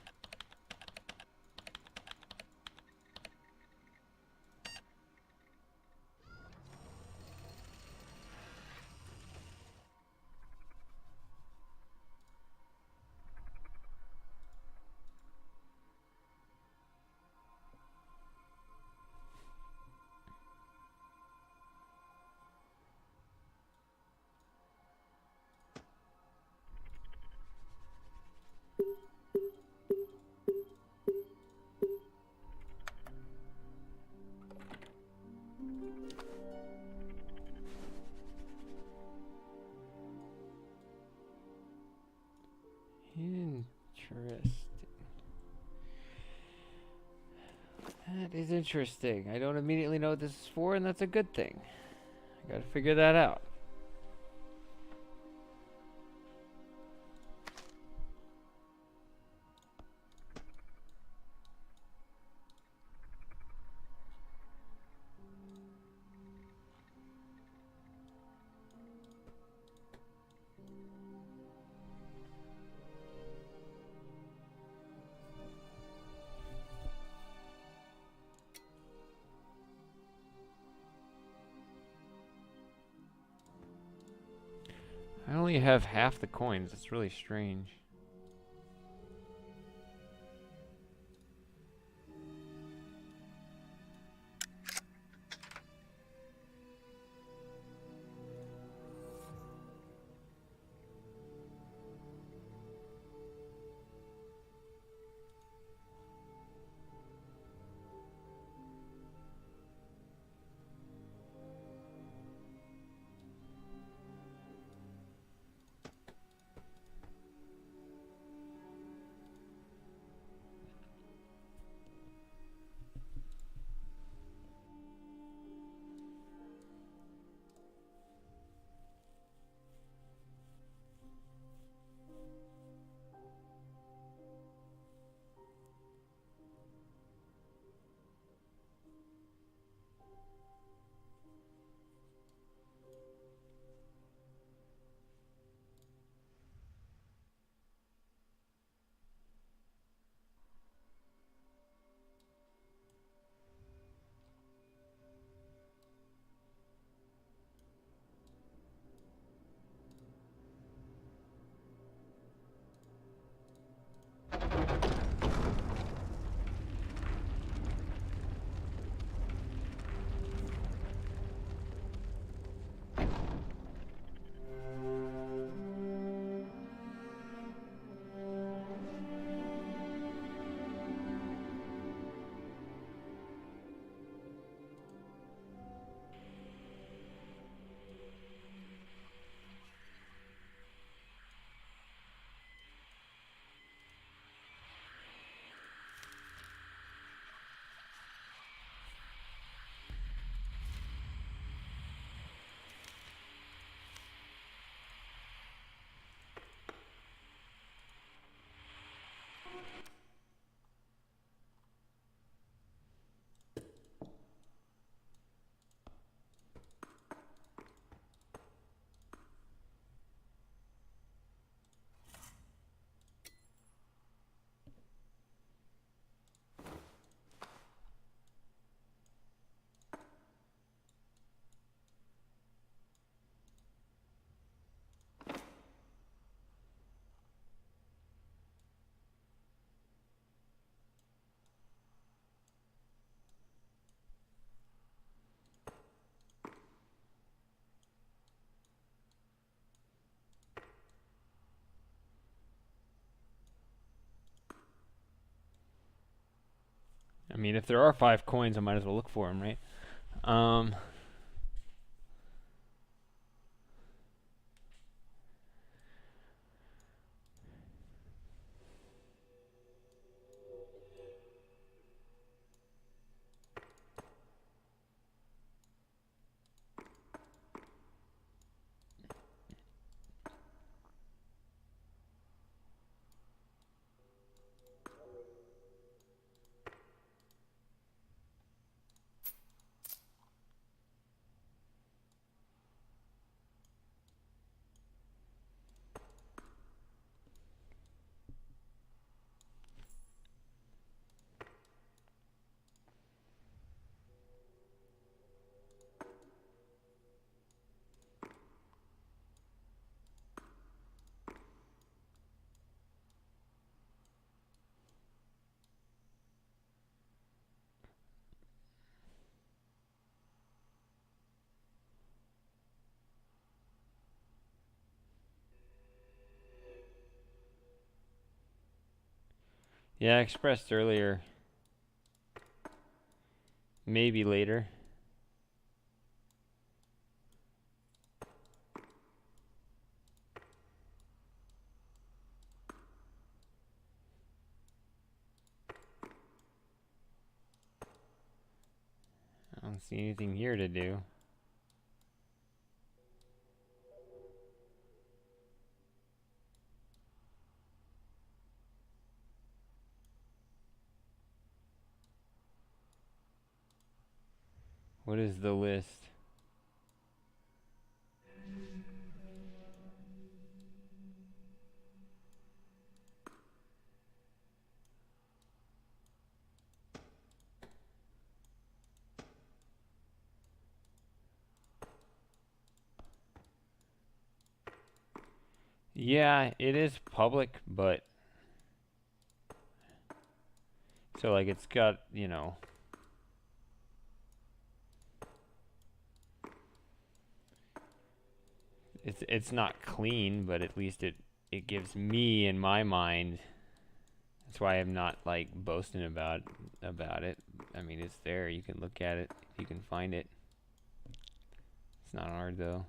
Interesting. That is interesting. I don't immediately know what this is for, and that's a good thing. I gotta figure that out. I only have half the coins. It's really strange. I mean, if there are 5 coins, I might as well look for them, right? Um, yeah, I expressed earlier. Maybe later. I don't see anything here to do. What is the list? Yeah, it is public, but so like it's got, you know, it's not clean, but at least it gives me in my mind. That's why I'm not like boasting about it. I mean, it's there. You can look at it if you can find it. It's not hard though.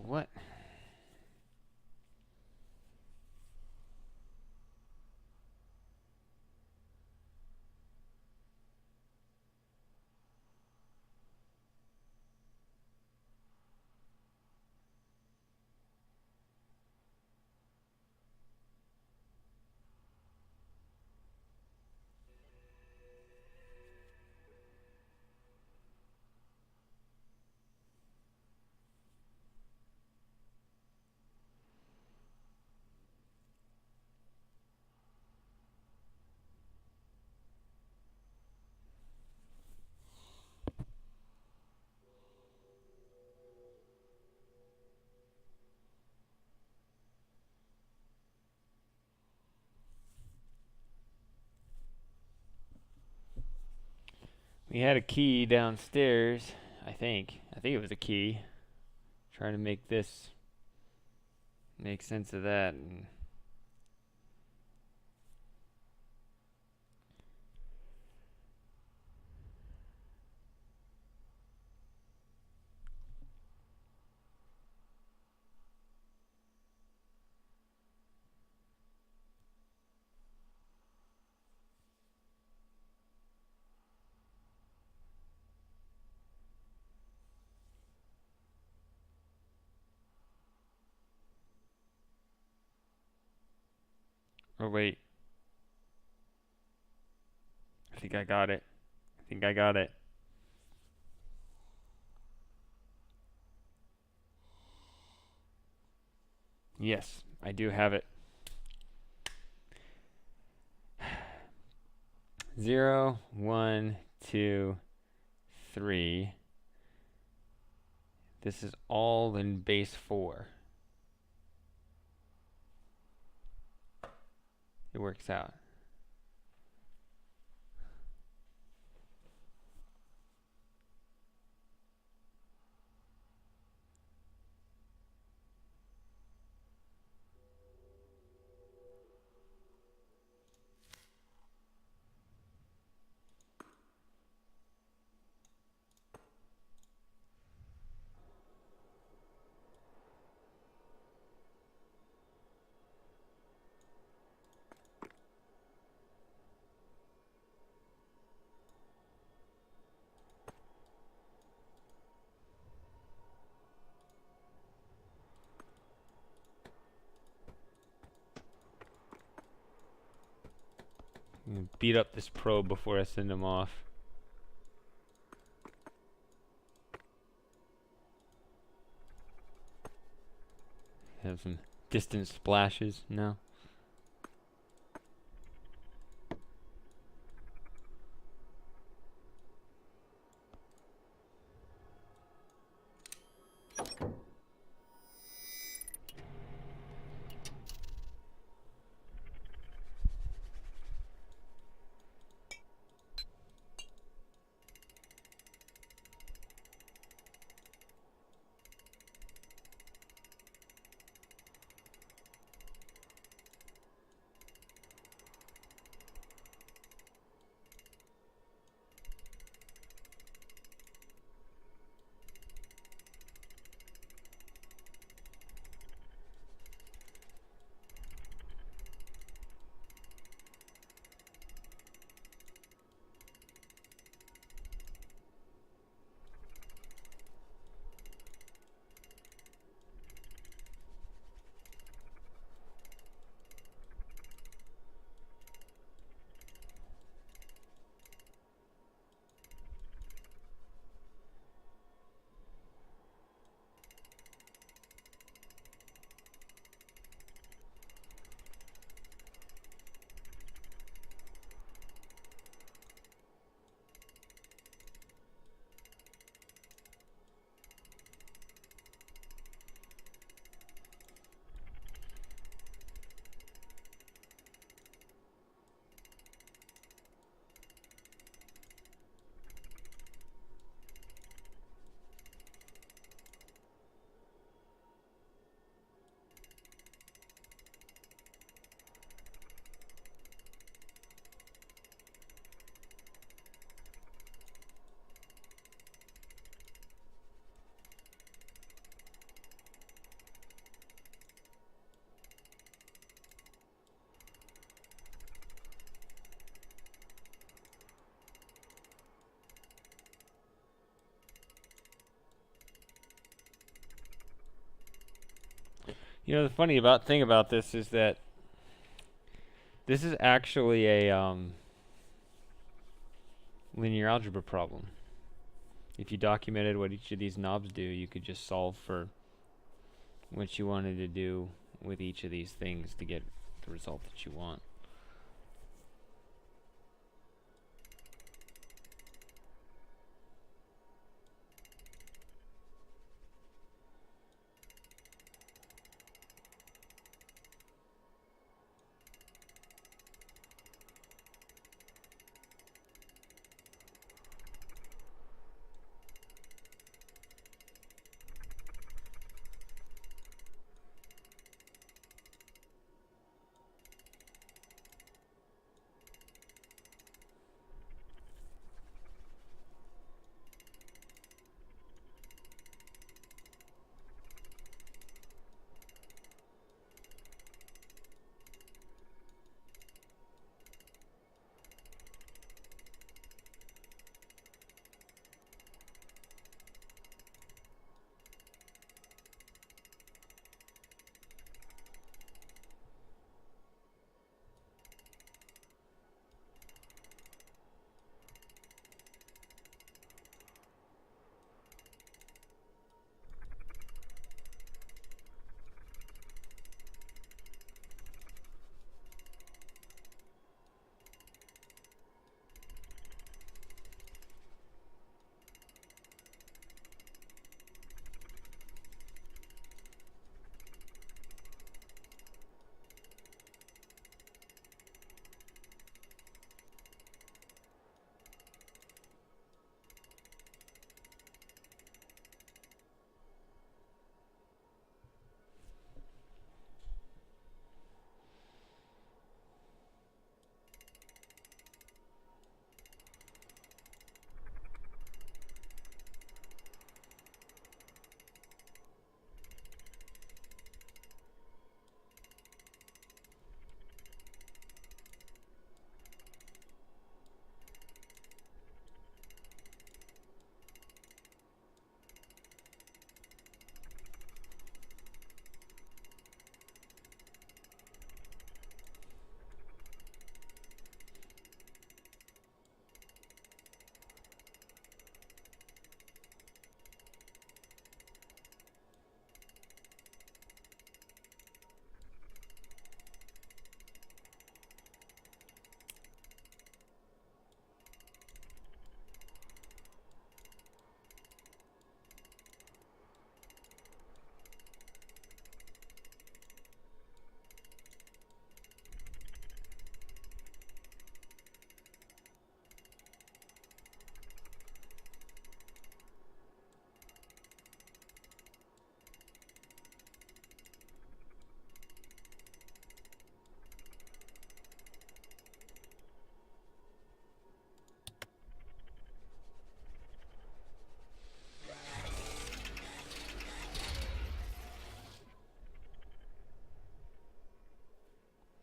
What? We had a key downstairs, I think. I think it was a key. Trying to make this make sense of that. And oh wait, I think I got it. I think I got it. Yes, I do have it. 0, 1, 2, 3. This is all in base 4. It works out. Beat up this probe before I send him off. Have some distant splashes. No. You know, the funny thing about this is that this is actually a linear algebra problem. If you documented what each of these knobs do, you could just solve for what you wanted to do with each of these things to get the result that you want.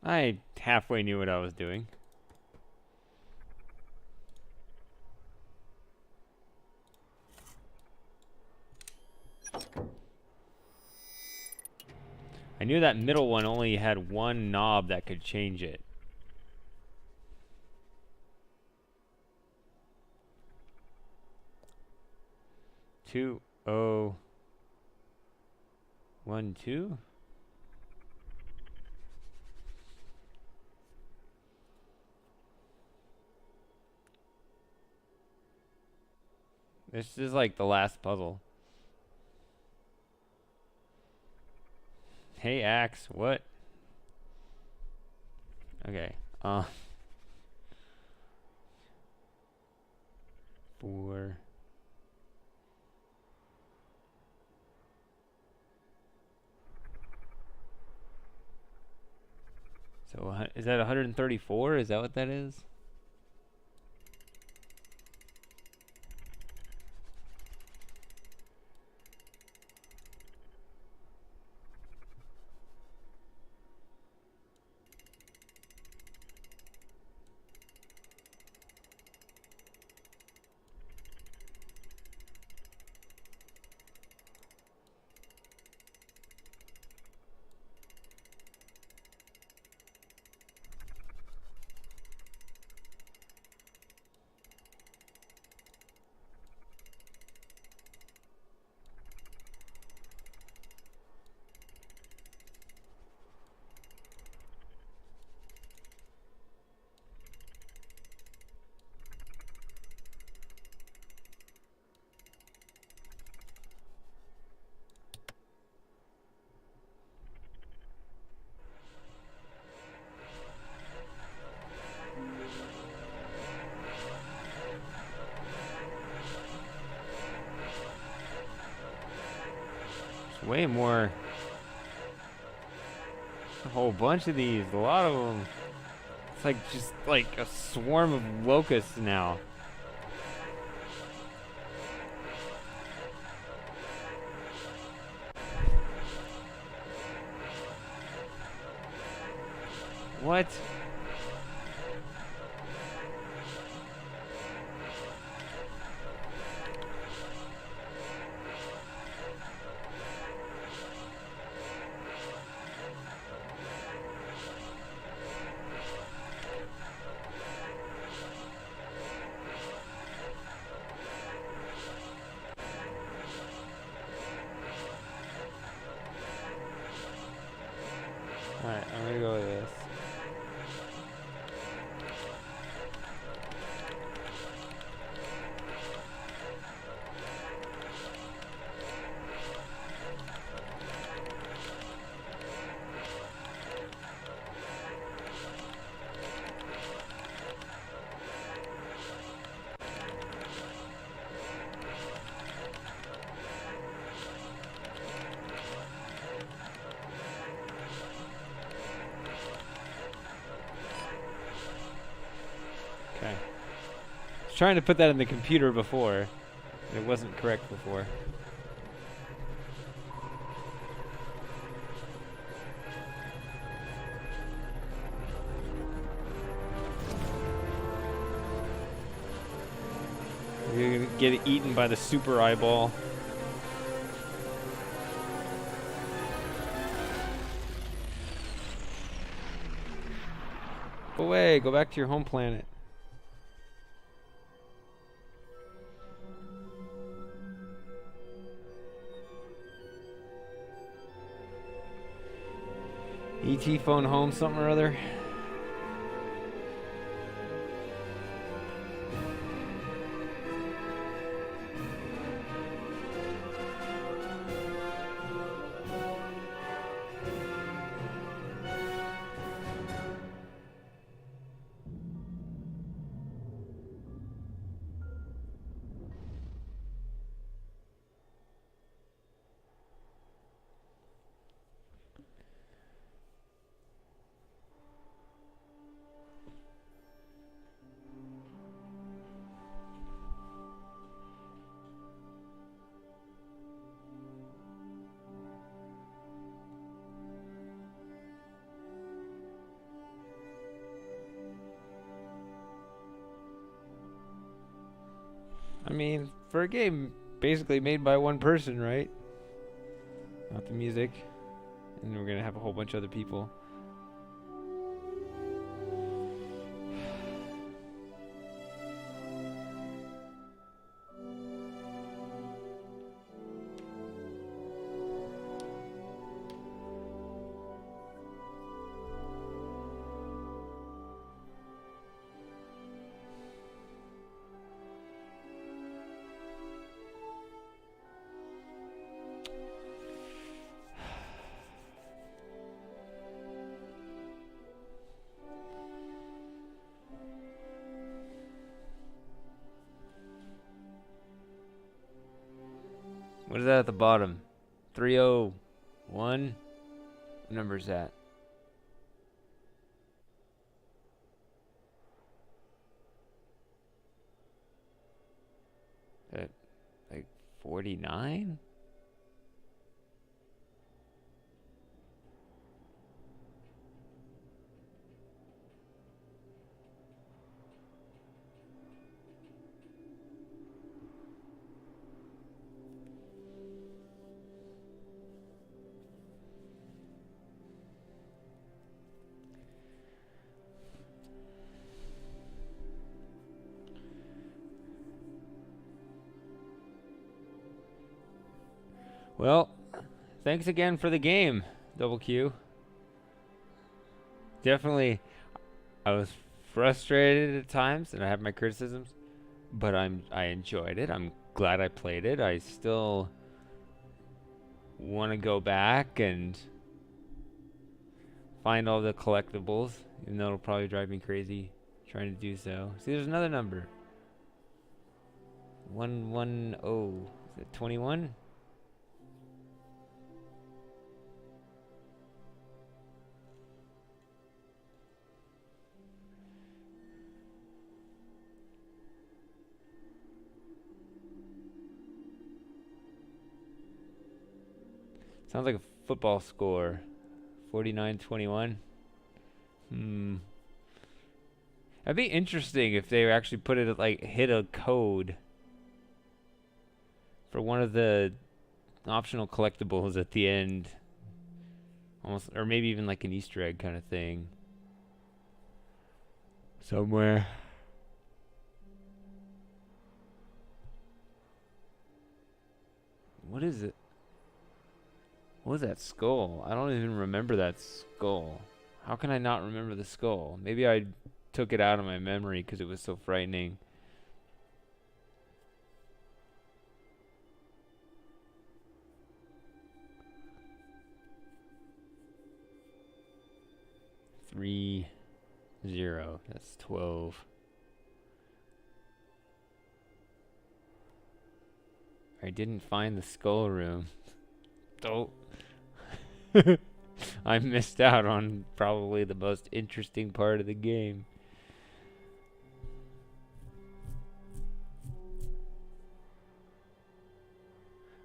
I halfway knew what I was doing. I knew that middle one only had one knob that could change it. Two, oh, 1, 2. This is like the last puzzle. Hey, Axe, what? Okay. 4. So is that 134? Is that what that is? way more. A whole bunch of these. A lot of them. It's like just like a swarm of locusts now. What? Alright, I'm gonna go with this. Okay. I was trying to put that in the computer before. It wasn't correct before. You're gonna get eaten by the super eyeball. Go away, go back to your home planet. ET phone home something or other. I mean, for a game basically made by one person, right? Not the music. And we're gonna have a whole bunch of other people. What is that at the bottom? 301? What number is that? That like 49? Well, thanks again for the game, Double Q. Definitely, I was frustrated at times, and I have my criticisms, but I enjoyed it. I'm glad I played it. I still want to go back and find all the collectibles, even though it'll probably drive me crazy trying to do so. See, there's another number. 110. Is it 21? Sounds like a football score. 49-21. Hmm. That'd be interesting if they actually put it like hit a code for one of the optional collectibles at the end. Almost, or maybe even like an Easter egg kind of thing. Somewhere. What is it? What was that skull? I don't even remember that skull. How can I not remember the skull? Maybe I took it out of my memory because it was so frightening. Three, 0. That's 12. I didn't find the skull room. Oh. I missed out on probably the most interesting part of the game.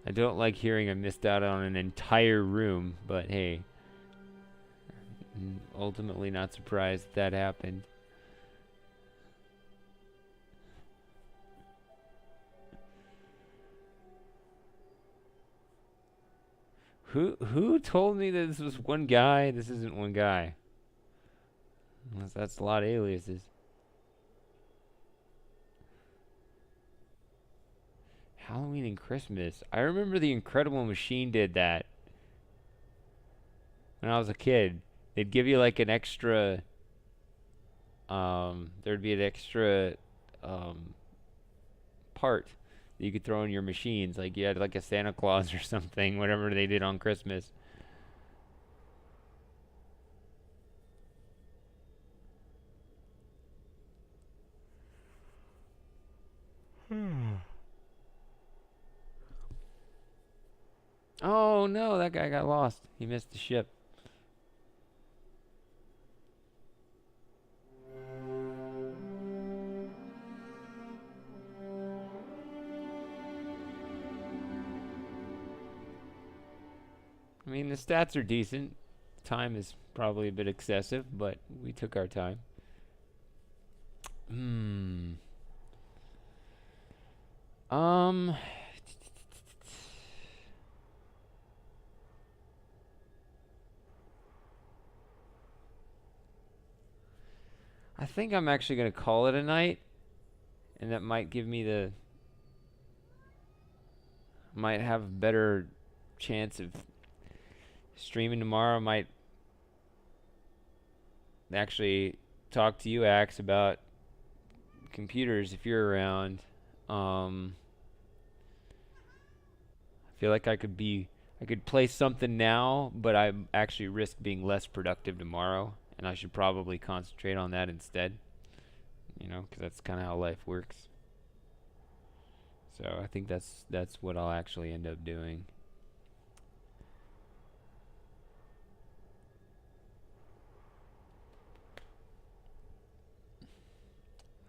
I don't like hearing I missed out on an entire room, but hey, I'm ultimately not surprised that happened. Who told me that this was one guy? This isn't one guy. Unless that's a lot of aliases. Halloween and Christmas. I remember the Incredible Machine did that when I was a kid. They'd give you like an extra there'd be an extra um part that you could throw in your machines. Like you had like a Santa Claus or something, whatever they did on Christmas. Oh no, that guy got lost. He missed the ship. I mean, the stats are decent. Time is probably a bit excessive, but we took our time. Hmm. Um. I think I'm actually gonna call it a night, and that might give me the might have a better chance of streaming tomorrow. Might actually talk to you, Axe, about computers if you're around. I feel like I could play something now, but I actually risk being less productive tomorrow, and I should probably concentrate on that instead. You know, because that's kind of how life works. So I think that's what I'll actually end up doing.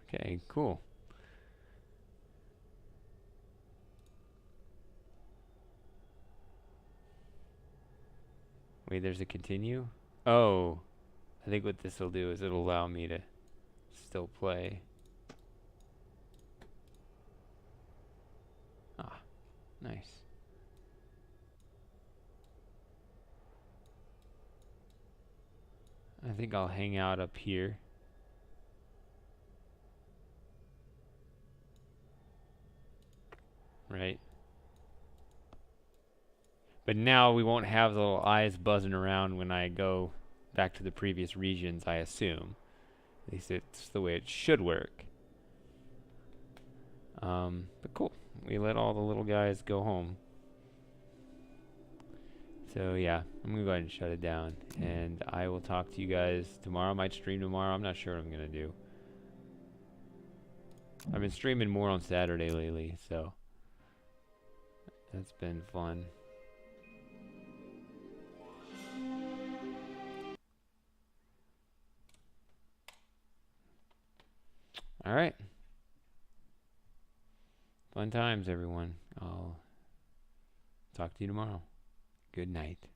Okay, cool. Wait, there's a continue? Oh, I think what this will do is it'll allow me to still play. Ah, nice. I think I'll hang out up here. Right? But now we won't have the little eyes buzzing around when I go back to the previous regions, I assume. At least it's the way it should work. But cool. We let all the little guys go home. So yeah, I'm gonna go ahead and shut it down. And I will talk to you guys tomorrow. I might stream tomorrow. I'm not sure what I'm gonna do. I've been streaming more on Saturday lately, so that's been fun. All right. Fun times, everyone. I'll talk to you tomorrow. Good night.